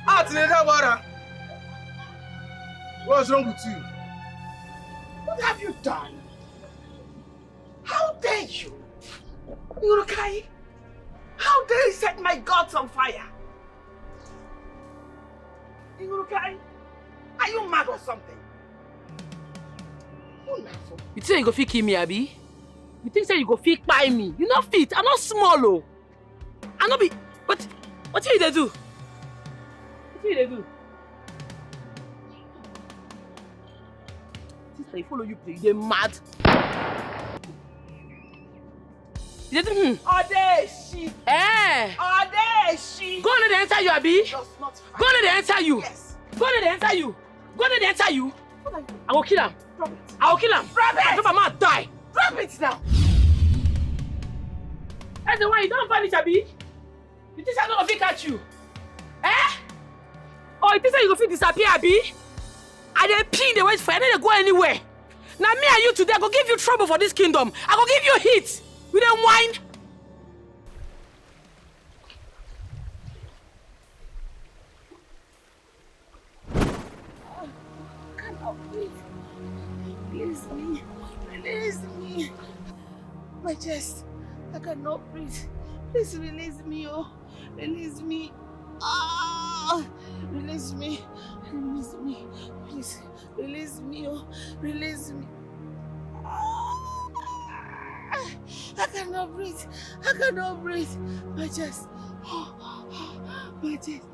Act, Neda Wara. What's wrong with you? What have you done? How dare you? Urukai? How dare you set my gods on fire? Urukai, are you mad or something? You think you go fit kill me, Abi? You think say you go fit buy me? You not fit. I'm not small, oh. I not be. What you dey do? What you dey do? Since I follow you play, you dey mad. You dey do Odeshi. Eh? Odeshi. Go let them enter you, Abi. Does not fight. Go let them enter you. Yes. Go let them enter you. Go let them enter you. I will kill him. Drop it. I will kill him. Drop it. Drop him and die. Drop it now. That's the one you don't vanish, Abi. You think I'm not gonna catch you? Eh? Oh, you think you gonna disappear, Abi? I dey pin the wait for you. I don't go anywhere. Now me and you today, I go give you trouble for this kingdom. I go give you hit. You don't whine. Release me. Release me. My chest. I cannot breathe. Please release me, oh. Release me. Ah! Release me. Release me. Please. Release me, oh. Release me. Ah! I cannot breathe. I cannot breathe. My chest. My chest.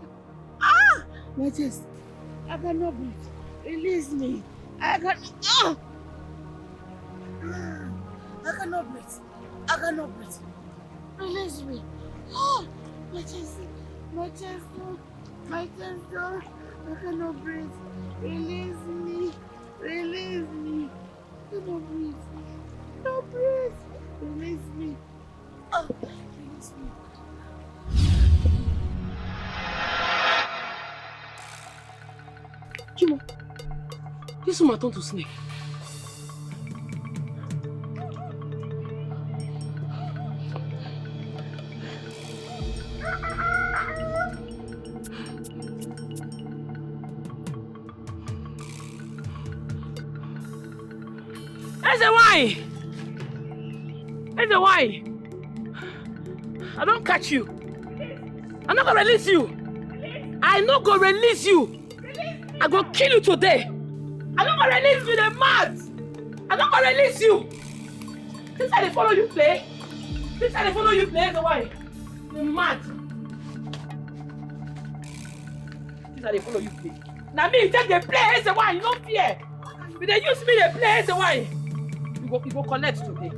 Ah! My chest. I cannot breathe. Release me. I cannot breathe. I cannot breathe. Release me. Oh, my chest. My chest. My chest. I cannot breathe. Release me. Release me. I cannot breathe. I cannot breathe. Release me. Oh, release me. Chimo, this woman turned to snake. Ezenwanyi! Ezenwanyi! I don't catch you. I'm not gonna release you. I'm not gonna release you. I'm gonna kill you today. I'm not gonna release you, they're mad. I'm not gonna release you. This how they follow you play. This how they follow you play, Ezenwanyi. You're mad. This how they follow you play. Now me, you take the play, Ezenwanyi, you don't fear. But they use me, they play, Ezenwanyi. You go connect today.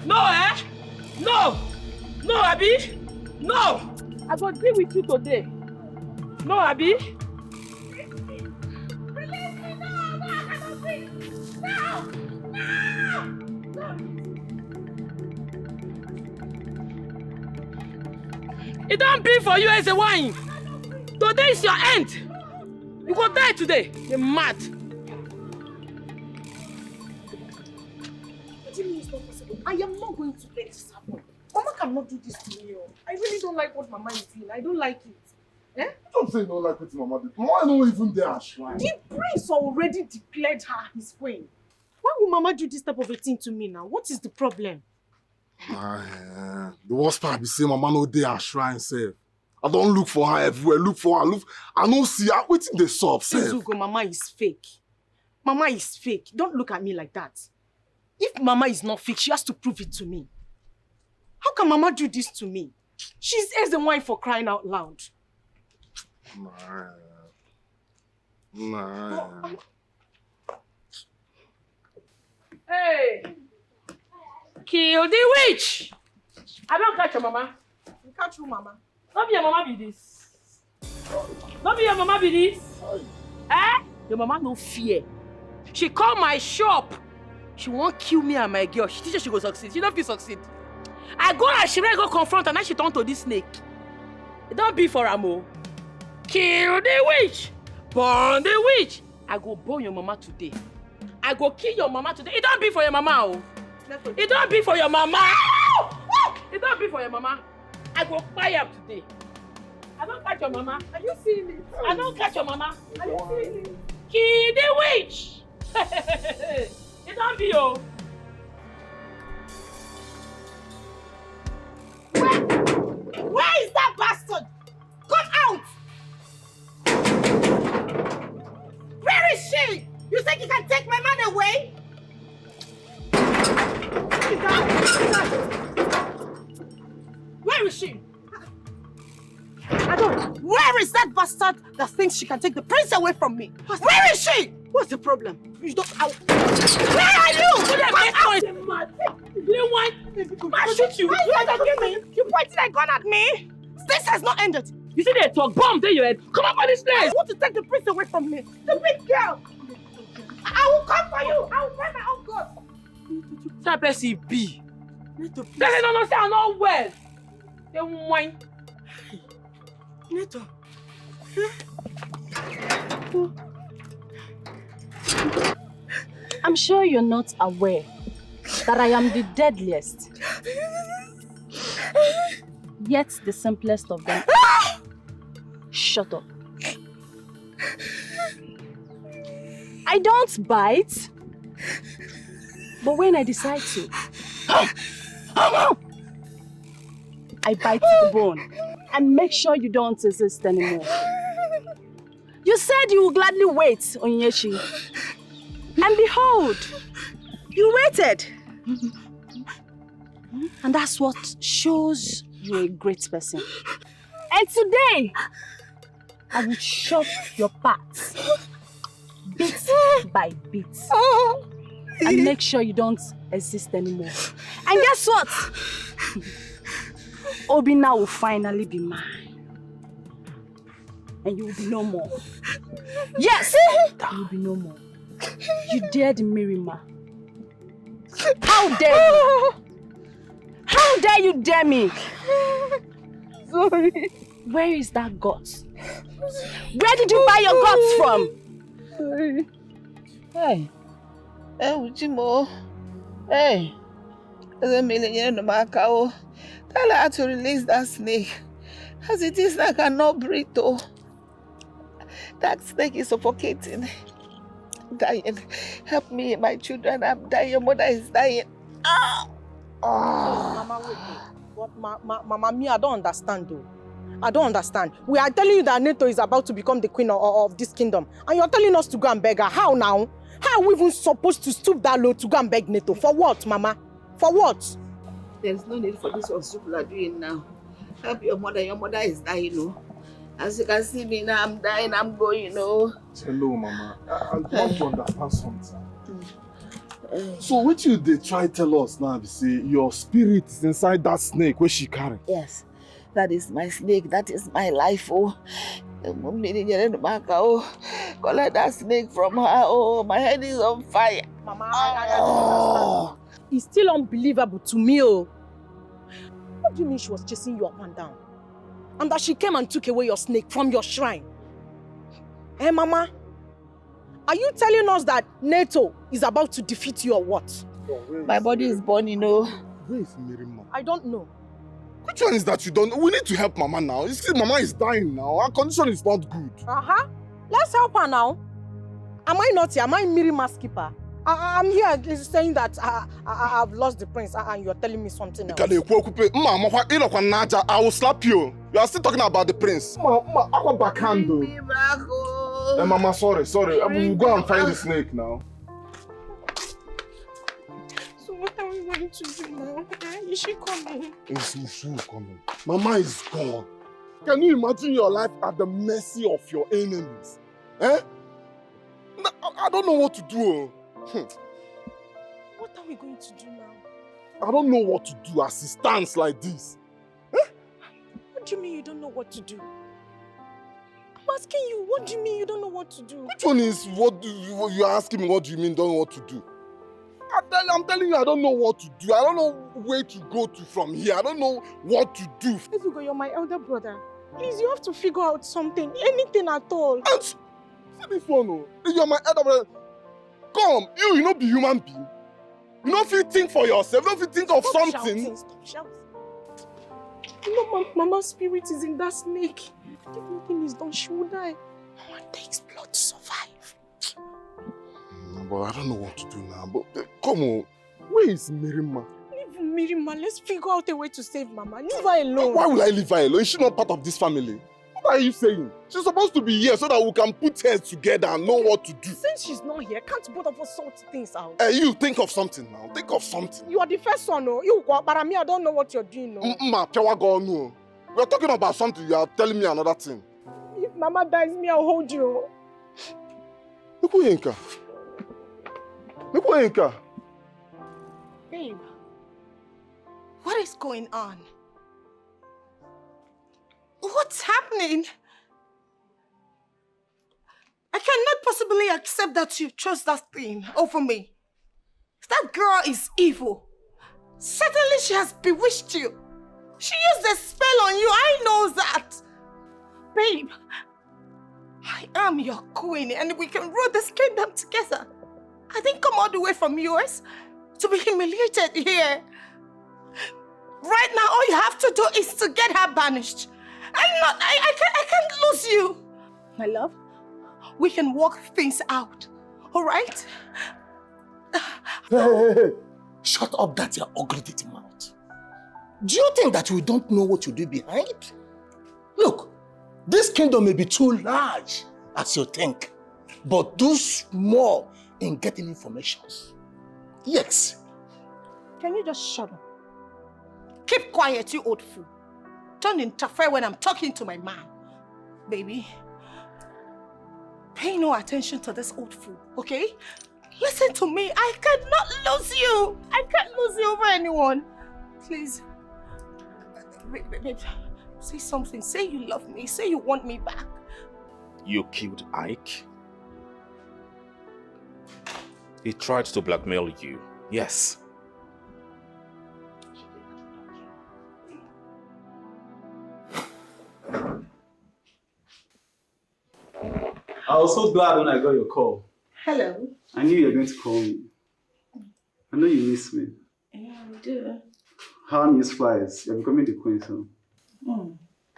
No, eh? No! No, Abi! No! I go deal with you today. No, Abi! Release me! No! No! I cannot breathe! No! No! It don't be for you, Ezenwanyi. Today is your end. You go die today. You're mad. I am not going to let this happen. Mama cannot do this to me. I really don't like what Mama is doing. I don't like it. Eh? Don't say you don't like what Mama did. Mama not even there at shrine. The prince already declared her his queen. Why would Mama do this type of a thing to me now? What is the problem? The worst part be say Mama no there at shrine sef. I don't look for her everywhere. Look for her. I don't see her. Wetin dey sup sef? Ezugo, Mama is fake. Mama is fake. Don't look at me like that. If Mama is not fake, she has to prove it to me. How can Mama do this to me? She's Ezenwanyi for crying out loud. Nah. Hey! Kill the witch! I don't catch your mama. You catch who, Mama? Don't be your mama be this. Don't be your mama be this. Eh? Your mama no fear. She called my shop. She won't kill me and my girl. She teaches she go succeed. She don't feel succeed. I go and she ready go confront and now she turn to this snake. It don't be for Amo. Kill the witch. Burn the witch. I go burn your mama today. I go kill your mama today. It don't be for your mama. Oh. It don't be for your mama. It don't be for your mama. I go buy up today. I don't catch your mama. Are you seeing it? I don't catch your mama. Are you seeing it? Kill the witch. It don't be oh. Where is that bastard? Come out! Where is she? You think you can take my man away? Where is she? Adon, where is that bastard that thinks she can take the prince away from me? Where is she? What's the problem? You don't. Where are you? You want? I shoot you. You pointed a gun at me. This has not ended. You see they talk bomb there your head. Come up on this place. I want to take the prince away from me. The big girl. I will come for you. I will find my own God. That person be. They don't understand. I'm not well. They whine. Neto. I'm sure you're not aware that I am the deadliest, yet the simplest of them. Shut up. I don't bite, but when I decide to, I bite the bone and make sure you don't exist anymore. You said you would gladly wait, Onyeshi. And behold, you waited. And that's what shows you're a great person. And today, I will chop your parts, bit by bit, and make sure you don't exist anymore. And guess what? Obina will finally be mine. And you will be no more. Yes! You will be no more. You dared Mirima. How dare you? How dare you dare me? Sorry. Where is that guts? Where did you buy your guts from? Sorry. Hey. Hey, Uchimo. Hey. There's a million in my cow. Tell her to release that snake. As it is, I cannot breathe though. That snake is suffocating. Dying. Help me, my children. I'm dying. Your mother is dying. Ah! Mama, wait. What, Mama, me, I don't understand though. I don't understand. We are telling you that Neto is about to become the queen of this kingdom. And you're telling us to go and beg her. How now? How are we even supposed to stoop that low to go and beg Neto? For what, Mama? For what? There's no need for this what people are doing now. Help your mother. Your mother is dying, you know. As you can see me now, I'm dying, I'm going, you know. Hello, Mama. I want to understand something. So what you they try tell us now? They say your spirit is inside that snake where she carry. Yes, that is my snake. That is my life. Oh, collect that snake from her. Oh, my head is on fire. Mama, I don't understand. It's still unbelievable to me. Oh, what do you mean she was chasing you up and down? And that she came and took away your snake from your shrine? Mama? Are you telling us that Neto is about to defeat you or what? My body is burning, no. Where is Mirima? I don't know. Which one is that you don't know? We need to help Mama now. You see, Mama is dying now. Her condition is not good. Uh-huh. Let's help her now. Am I not here? Am I Mirima's keeper? I'm here saying that I've lost the prince and you're telling me something else. I will slap you. You are still talking about the prince. Mama, sorry. We'll go and find the snake now. So what are we going to do now? Is she coming? She's coming. Mama is gone. Can you imagine your life at the mercy of your enemies? Eh? I don't know what to do. What are we going to do now? I don't know what to do as it stands like this. Eh? What do you mean you don't know what to do? I'm asking you, what do you mean you don't know what to do? Which one is what you're asking me? What do you mean don't know what to do? I'm telling you, I don't know what to do. I don't know where to go to from here. I don't know what to do. Ezugo, you're my elder brother. Please, you have to figure out something, anything at all. And see this one, you're my elder brother. Come, you not be human being. You don't feel think for yourself. You don't feel think of something. Stop shouting. You know, Mama's spirit is in that snake. If nothing is done, she will die. Mama takes blood to survive. But I don't know what to do now. But come on, where is Mirima? Leave Mirima. Let's figure out a way to save Mama. Leave her alone. Why will I leave her alone? Is she not part of this family? What are you saying? She's supposed to be here so that we can put heads together and know what to do. Since she's not here, can't both of us sort things out? You think of something now. Think of something. You are the first one, no? You go, but I don't know what you're doing, no? No. We are talking about something. You are telling me another thing. If Mama dies, me, I'll hold you. Babe, what is going on? What's happening? I cannot possibly accept that you chose that thing over me. That girl is evil. Certainly she has bewitched you. She used a spell on you, I know that. Babe, I am your queen and we can rule this kingdom together. I didn't come all the way from yours to be humiliated here. Right now, all you have to do is to get her banished. I can't lose you. My love, we can work things out, all right? Hey. Shut up that your ugly dirty mouth. Do you think that we don't know what you do behind? Look, this kingdom may be too large as you think, but do small in getting informations. Yes. Can you just shut up? Keep quiet, you old fool. Don't interfere when I'm talking to my man. Baby, pay no attention to this old fool, okay? Listen to me, I cannot lose you. I can't lose you over anyone. Please. Babe, say something. Say you love me. Say you want me back. You killed Ike? He tried to blackmail you, yes. I was so glad when I got your call. Hello. I knew you were going to call me. I know you miss me. Yeah, we do. How news flies? You're becoming the queen soon.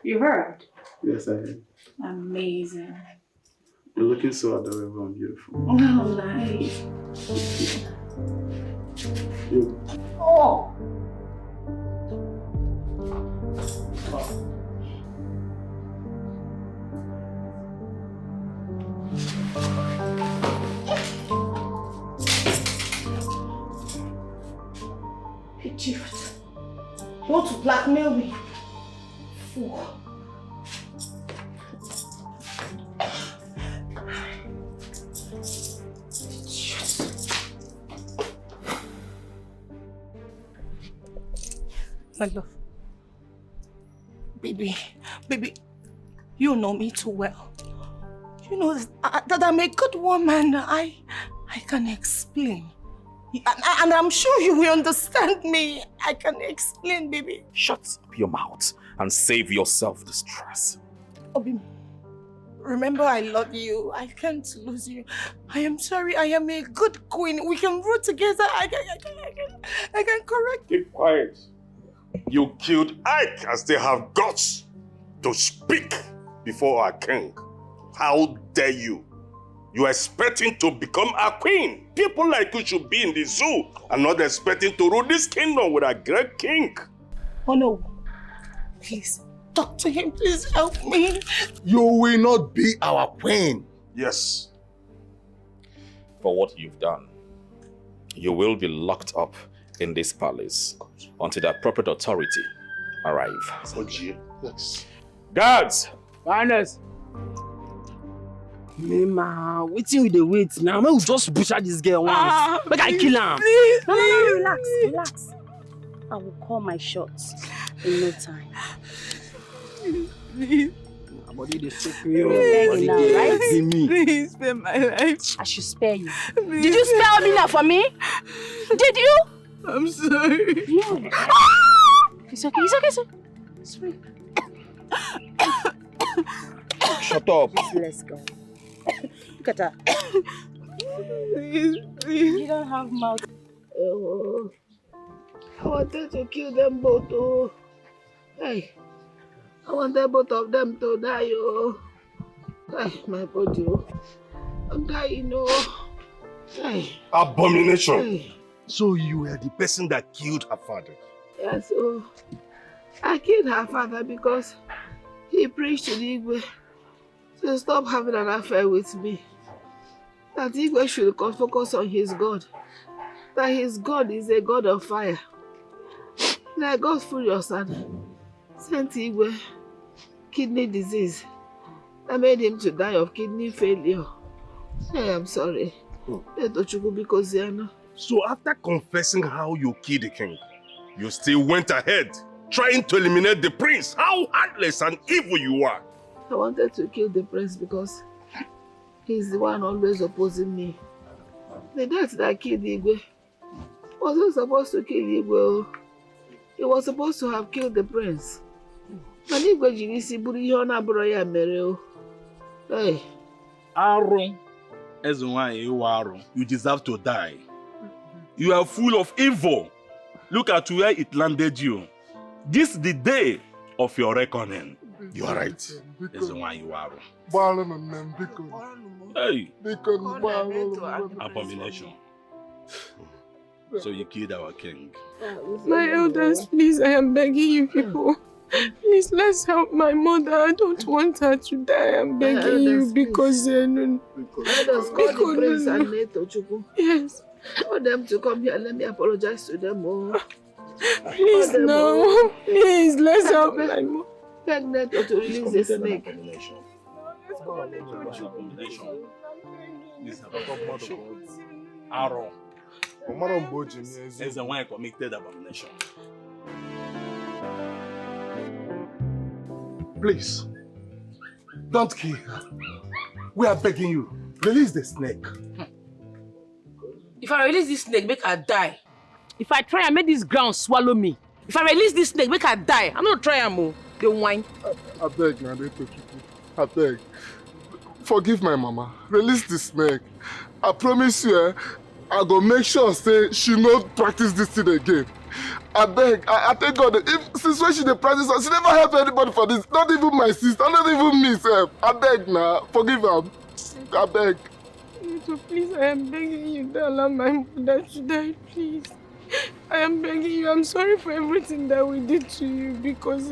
You heard? Yes, I heard. Amazing. You're looking so adorable and beautiful. Oh, nice. You. Oh. Idiot. You want to blackmail me? Fool. My love. Baby, you know me too well. You know that I'm a good woman. I can explain. And I'm sure you will understand me. I can explain, baby. Shut up your mouth and save yourself the stress. Obi, Remember, I love you. I can't lose you. I am sorry. I am a good queen. We can rule together. I can correct. Keep quiet. You killed Ike as they have guts to speak before our king. How dare you? You are expecting to become a queen. People like you should be in the zoo and not expecting to rule this kingdom with a great king. Oh no. Please, talk to him. Please help me. You will not be our queen. Yes. For what you've done, you will be locked up in this palace until the appropriate authority arrive. Yes. Guards! Finest! Mama, waiting with the wait now. I will just butcher this girl once. Make I kill him. Please, no, relax. I will call my shots in no time. Please. My body they shake me. Beg now, right? Please spare my life. I should spare you. Please. Did you spare Obina for me? Did you? I'm sorry. No. It's okay. It's fine. Shut up. Let's go. Look at her. Please. You don't have mouth. Oh, I wanted to kill them both. Oh, hey, I wanted both of them to die. Oh, hey, my body. Oh, I'm dying. Oh, hey. Abomination. Hey. So you were the person that killed her father? Yes. Oh, I killed her father because he preached to the Igwe to stop having an affair with me. That Igwe should focus on his God. That his God is a God of fire. And I got furious and sent Igwe kidney disease. I made him to die of kidney failure. I am sorry. So after confessing how you killed the king, you still went ahead trying to eliminate the prince. How heartless and evil you are. I wanted to kill the prince because he's the one always opposing me. The death that killed Igwe wasn't supposed to kill Igwe. He was supposed to have killed the prince. And Igwe jinisi buru ihe ọ na-abụrụ ya mere o. Hey. Aru, Ezenwanyi, you deserve to die. You are full of evil. Look at where it landed you. This is the day of your reckoning. You are right. Ezenwanyi, Hey. Abomination. So you killed our king. My elders, please, I am begging you people. Please, let's help my mother. I don't want her to die. I'm begging you because... Let us call the prince and Neto Chukwu. Yes. Call them to come here. Let me apologize to them. Oh. Please, no. Please, let's help my mother. Beg Neto to release the snake. This is abomination. Aaron. Ezenwanyi committed abomination. Please, don't kill her. We are begging you. Release the snake. If I release this snake, make her die. If I try and make this ground swallow me. If I release this snake, make her die. I'm not trying more. They whine. I beg, I beg. Forgive my mama. Release the snake. I promise you, I go make sure say she not practice this thing again. I beg, I thank God that since when she dey practice, she never help anybody for this. Not even my sister, not even me, sir. I beg now, forgive her. I beg. So please, I am begging you, don't allow my mother to die, please. I am begging you. I'm sorry for everything that we did to you because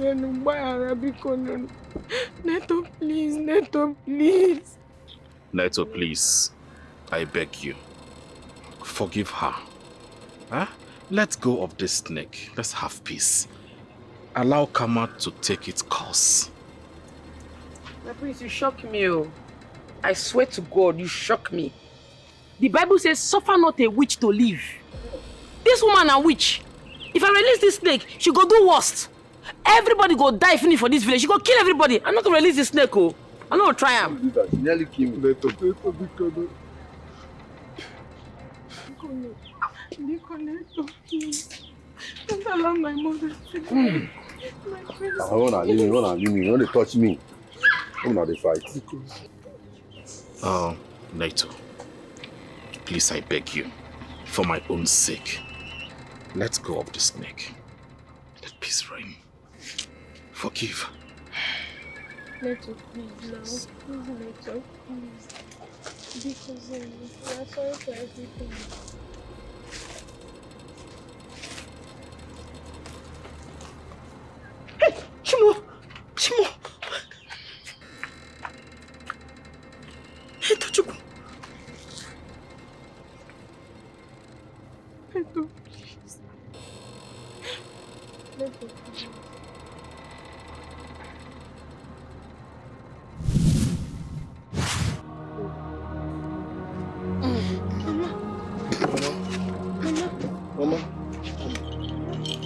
Neto, please, Neto, please. Neto, please. I beg you. Forgive her. Huh? Let go of this snake. Let's have peace. Allow karma to take its course. My prince, you shock me. Oh. I swear to God, you shock me. The Bible says, suffer not a witch to live. This woman a witch. If I release this snake, she go do worst. Everybody go die finish for this village. She go kill everybody. I'm not gonna release this snake, oh. I'm not gonna try him. She nearly killed me. Neto, please. Don't allow my mother to die. My leave me, don't touch me. Who not the fight? Naito, please I beg you, for my own sake, let go of the snake. Let peace reign. Forgive. Naito, please now. Please, Naito, please. Because we are sorry for everything. Hey, Chimo! Chimo! Hey, Tochukwu! Naito, please. Naito, please.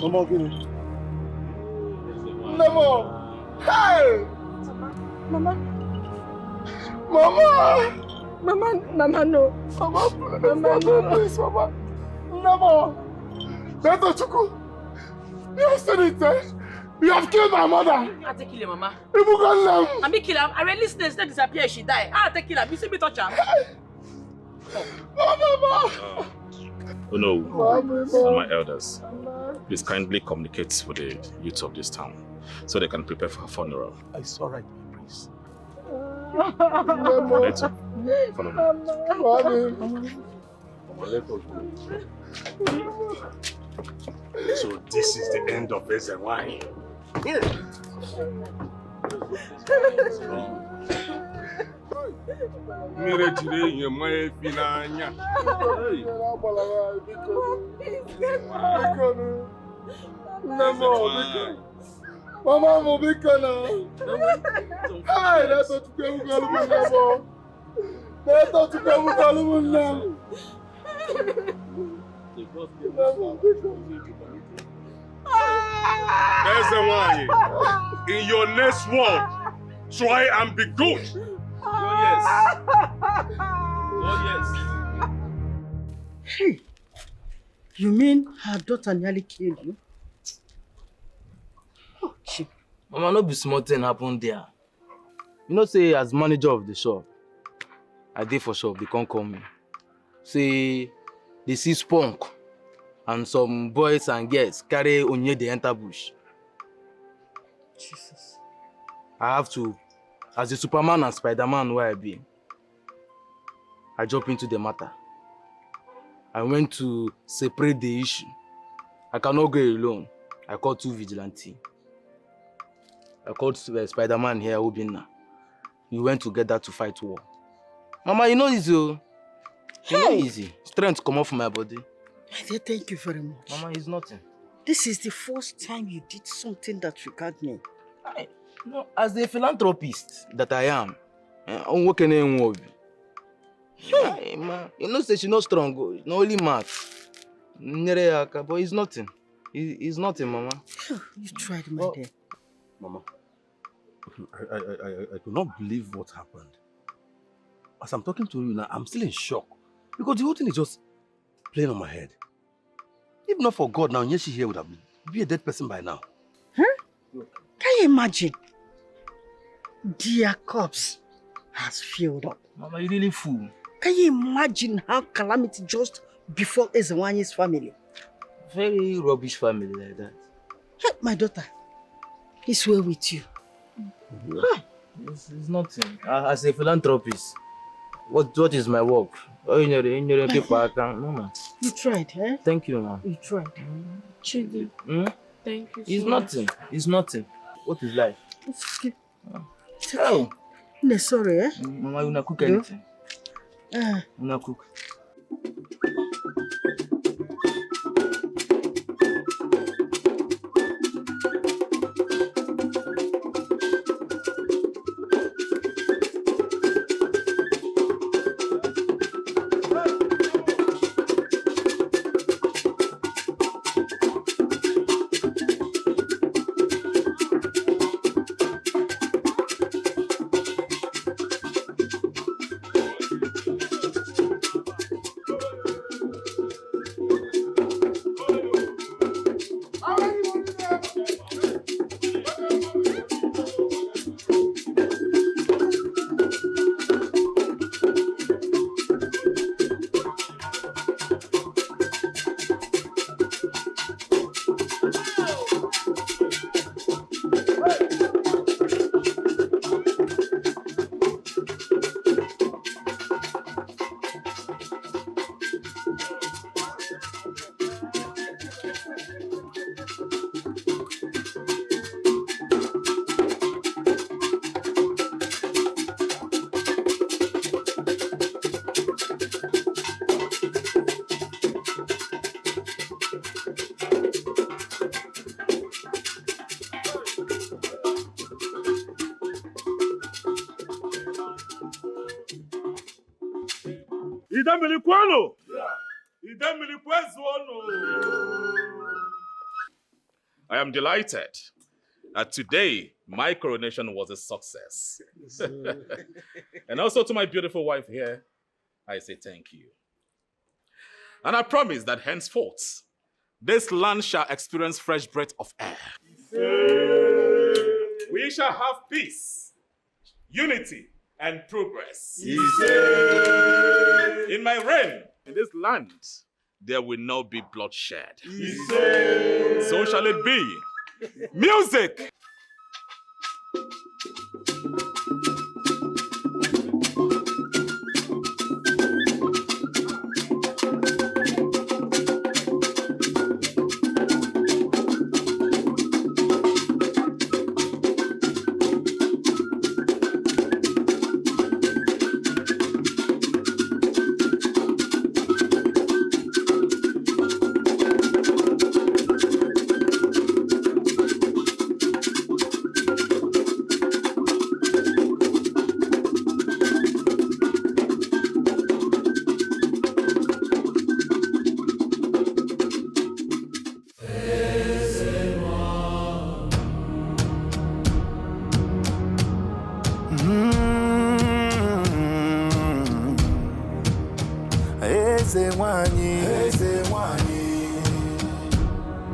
Mama, give me. Never. Hey! Mama. Mama! Mama, no. Mama, no. Please, Mama. Never. Neto Chuku. You have said it, eh? You have killed my mother. I'll take kill her, Mama. You got them. I may kill her. I really snake disappear. She die. I'll take kill her. You see me touch her. Mama. Oh no, and my elders, please kindly communicate with the youth of this town so they can prepare for her funeral. It's all right, please. Naito, follow me. So this is the end of Ezenwanyi. Mire jire yen mo e fi n'anya. Mama mo biko na. Hey, Neto Chukwu ebukalu mo nabo. Neto Chukwu ebukalu mo nabo. Ezenwanyi, in your next word, try and be good. Oh, yes. Oh, yes. Hey, you mean her daughter nearly killed you? Oh, Chip. Mama, no be small thing happened there. You know, say, as manager of the shop, I did for shop, they can't call me. Say, they see spunk, and some boys and girls carry Onye they enter bush. Jesus. I have to, as the Superman and Spider-Man where I be, I jump into the matter. I went to separate the issue. I cannot go alone. I called 2 vigilantes. I called Spider-Man here, Obinna. We went together to fight war. Mama, you know easy. You know easy. Strength come off my body. My dear, thank you very much. Mama, it's nothing. This is the first time you did something that regards me. No, as the philanthropist that I am, I'm working in world. You know, say she's not strong, no only math. But it's nothing. It's nothing, Mama. You tried, my dear. Mama, I do not believe what happened. As I'm talking to you now, I'm still in shock. Because the whole thing is just playing on my head. If not for God now, Nyeshi here would have been a dead person by now. Huh? Can you imagine? Their corpse has filled up. Mama, you really fool. Can you imagine how calamity just before Ezenwanyi's family? Very rubbish family like that. Hey, my daughter, he's well with you. Huh? It's nothing. As a philanthropist, what is my work? Mama. You tried, eh? Thank you, Mama. You tried. Chidi. Thank you so It's much. nothing. It's nothing. What is life? It's okay. Oh. No, sorry, eh? Mama, you not cook anything. You not cook. I am delighted that today my coronation was a success. And also to my beautiful wife here, I say thank you. And I promise that henceforth, this land shall experience fresh breath of air. We shall have peace, unity, and progress. In my reign, in this land, there will not be bloodshed. So shall it be. Music! Ezenwanyi, Ezenwanyi,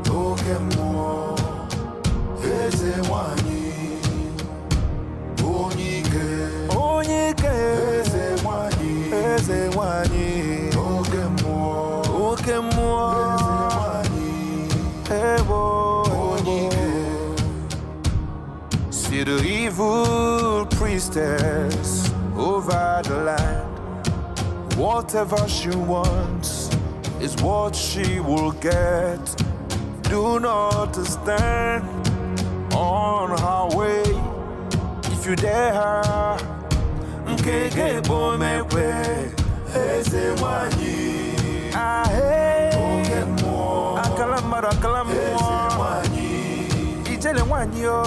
Okemo, Ezenwanyi, Onyike, Onyike, Ezenwanyi, Ezenwanyi, Okemo, Okemo, Ezenwanyi, Ebo, Onyike. See the evil priestess over the land. Whatever she wants is what she will get. Do not stand on her way. If you dare her, Nkege Bomekwe, Ezenwanyi, Ahe, Okemo, Akalamara, Akalamwa, Ezenwanyi, Ijele Wanyo,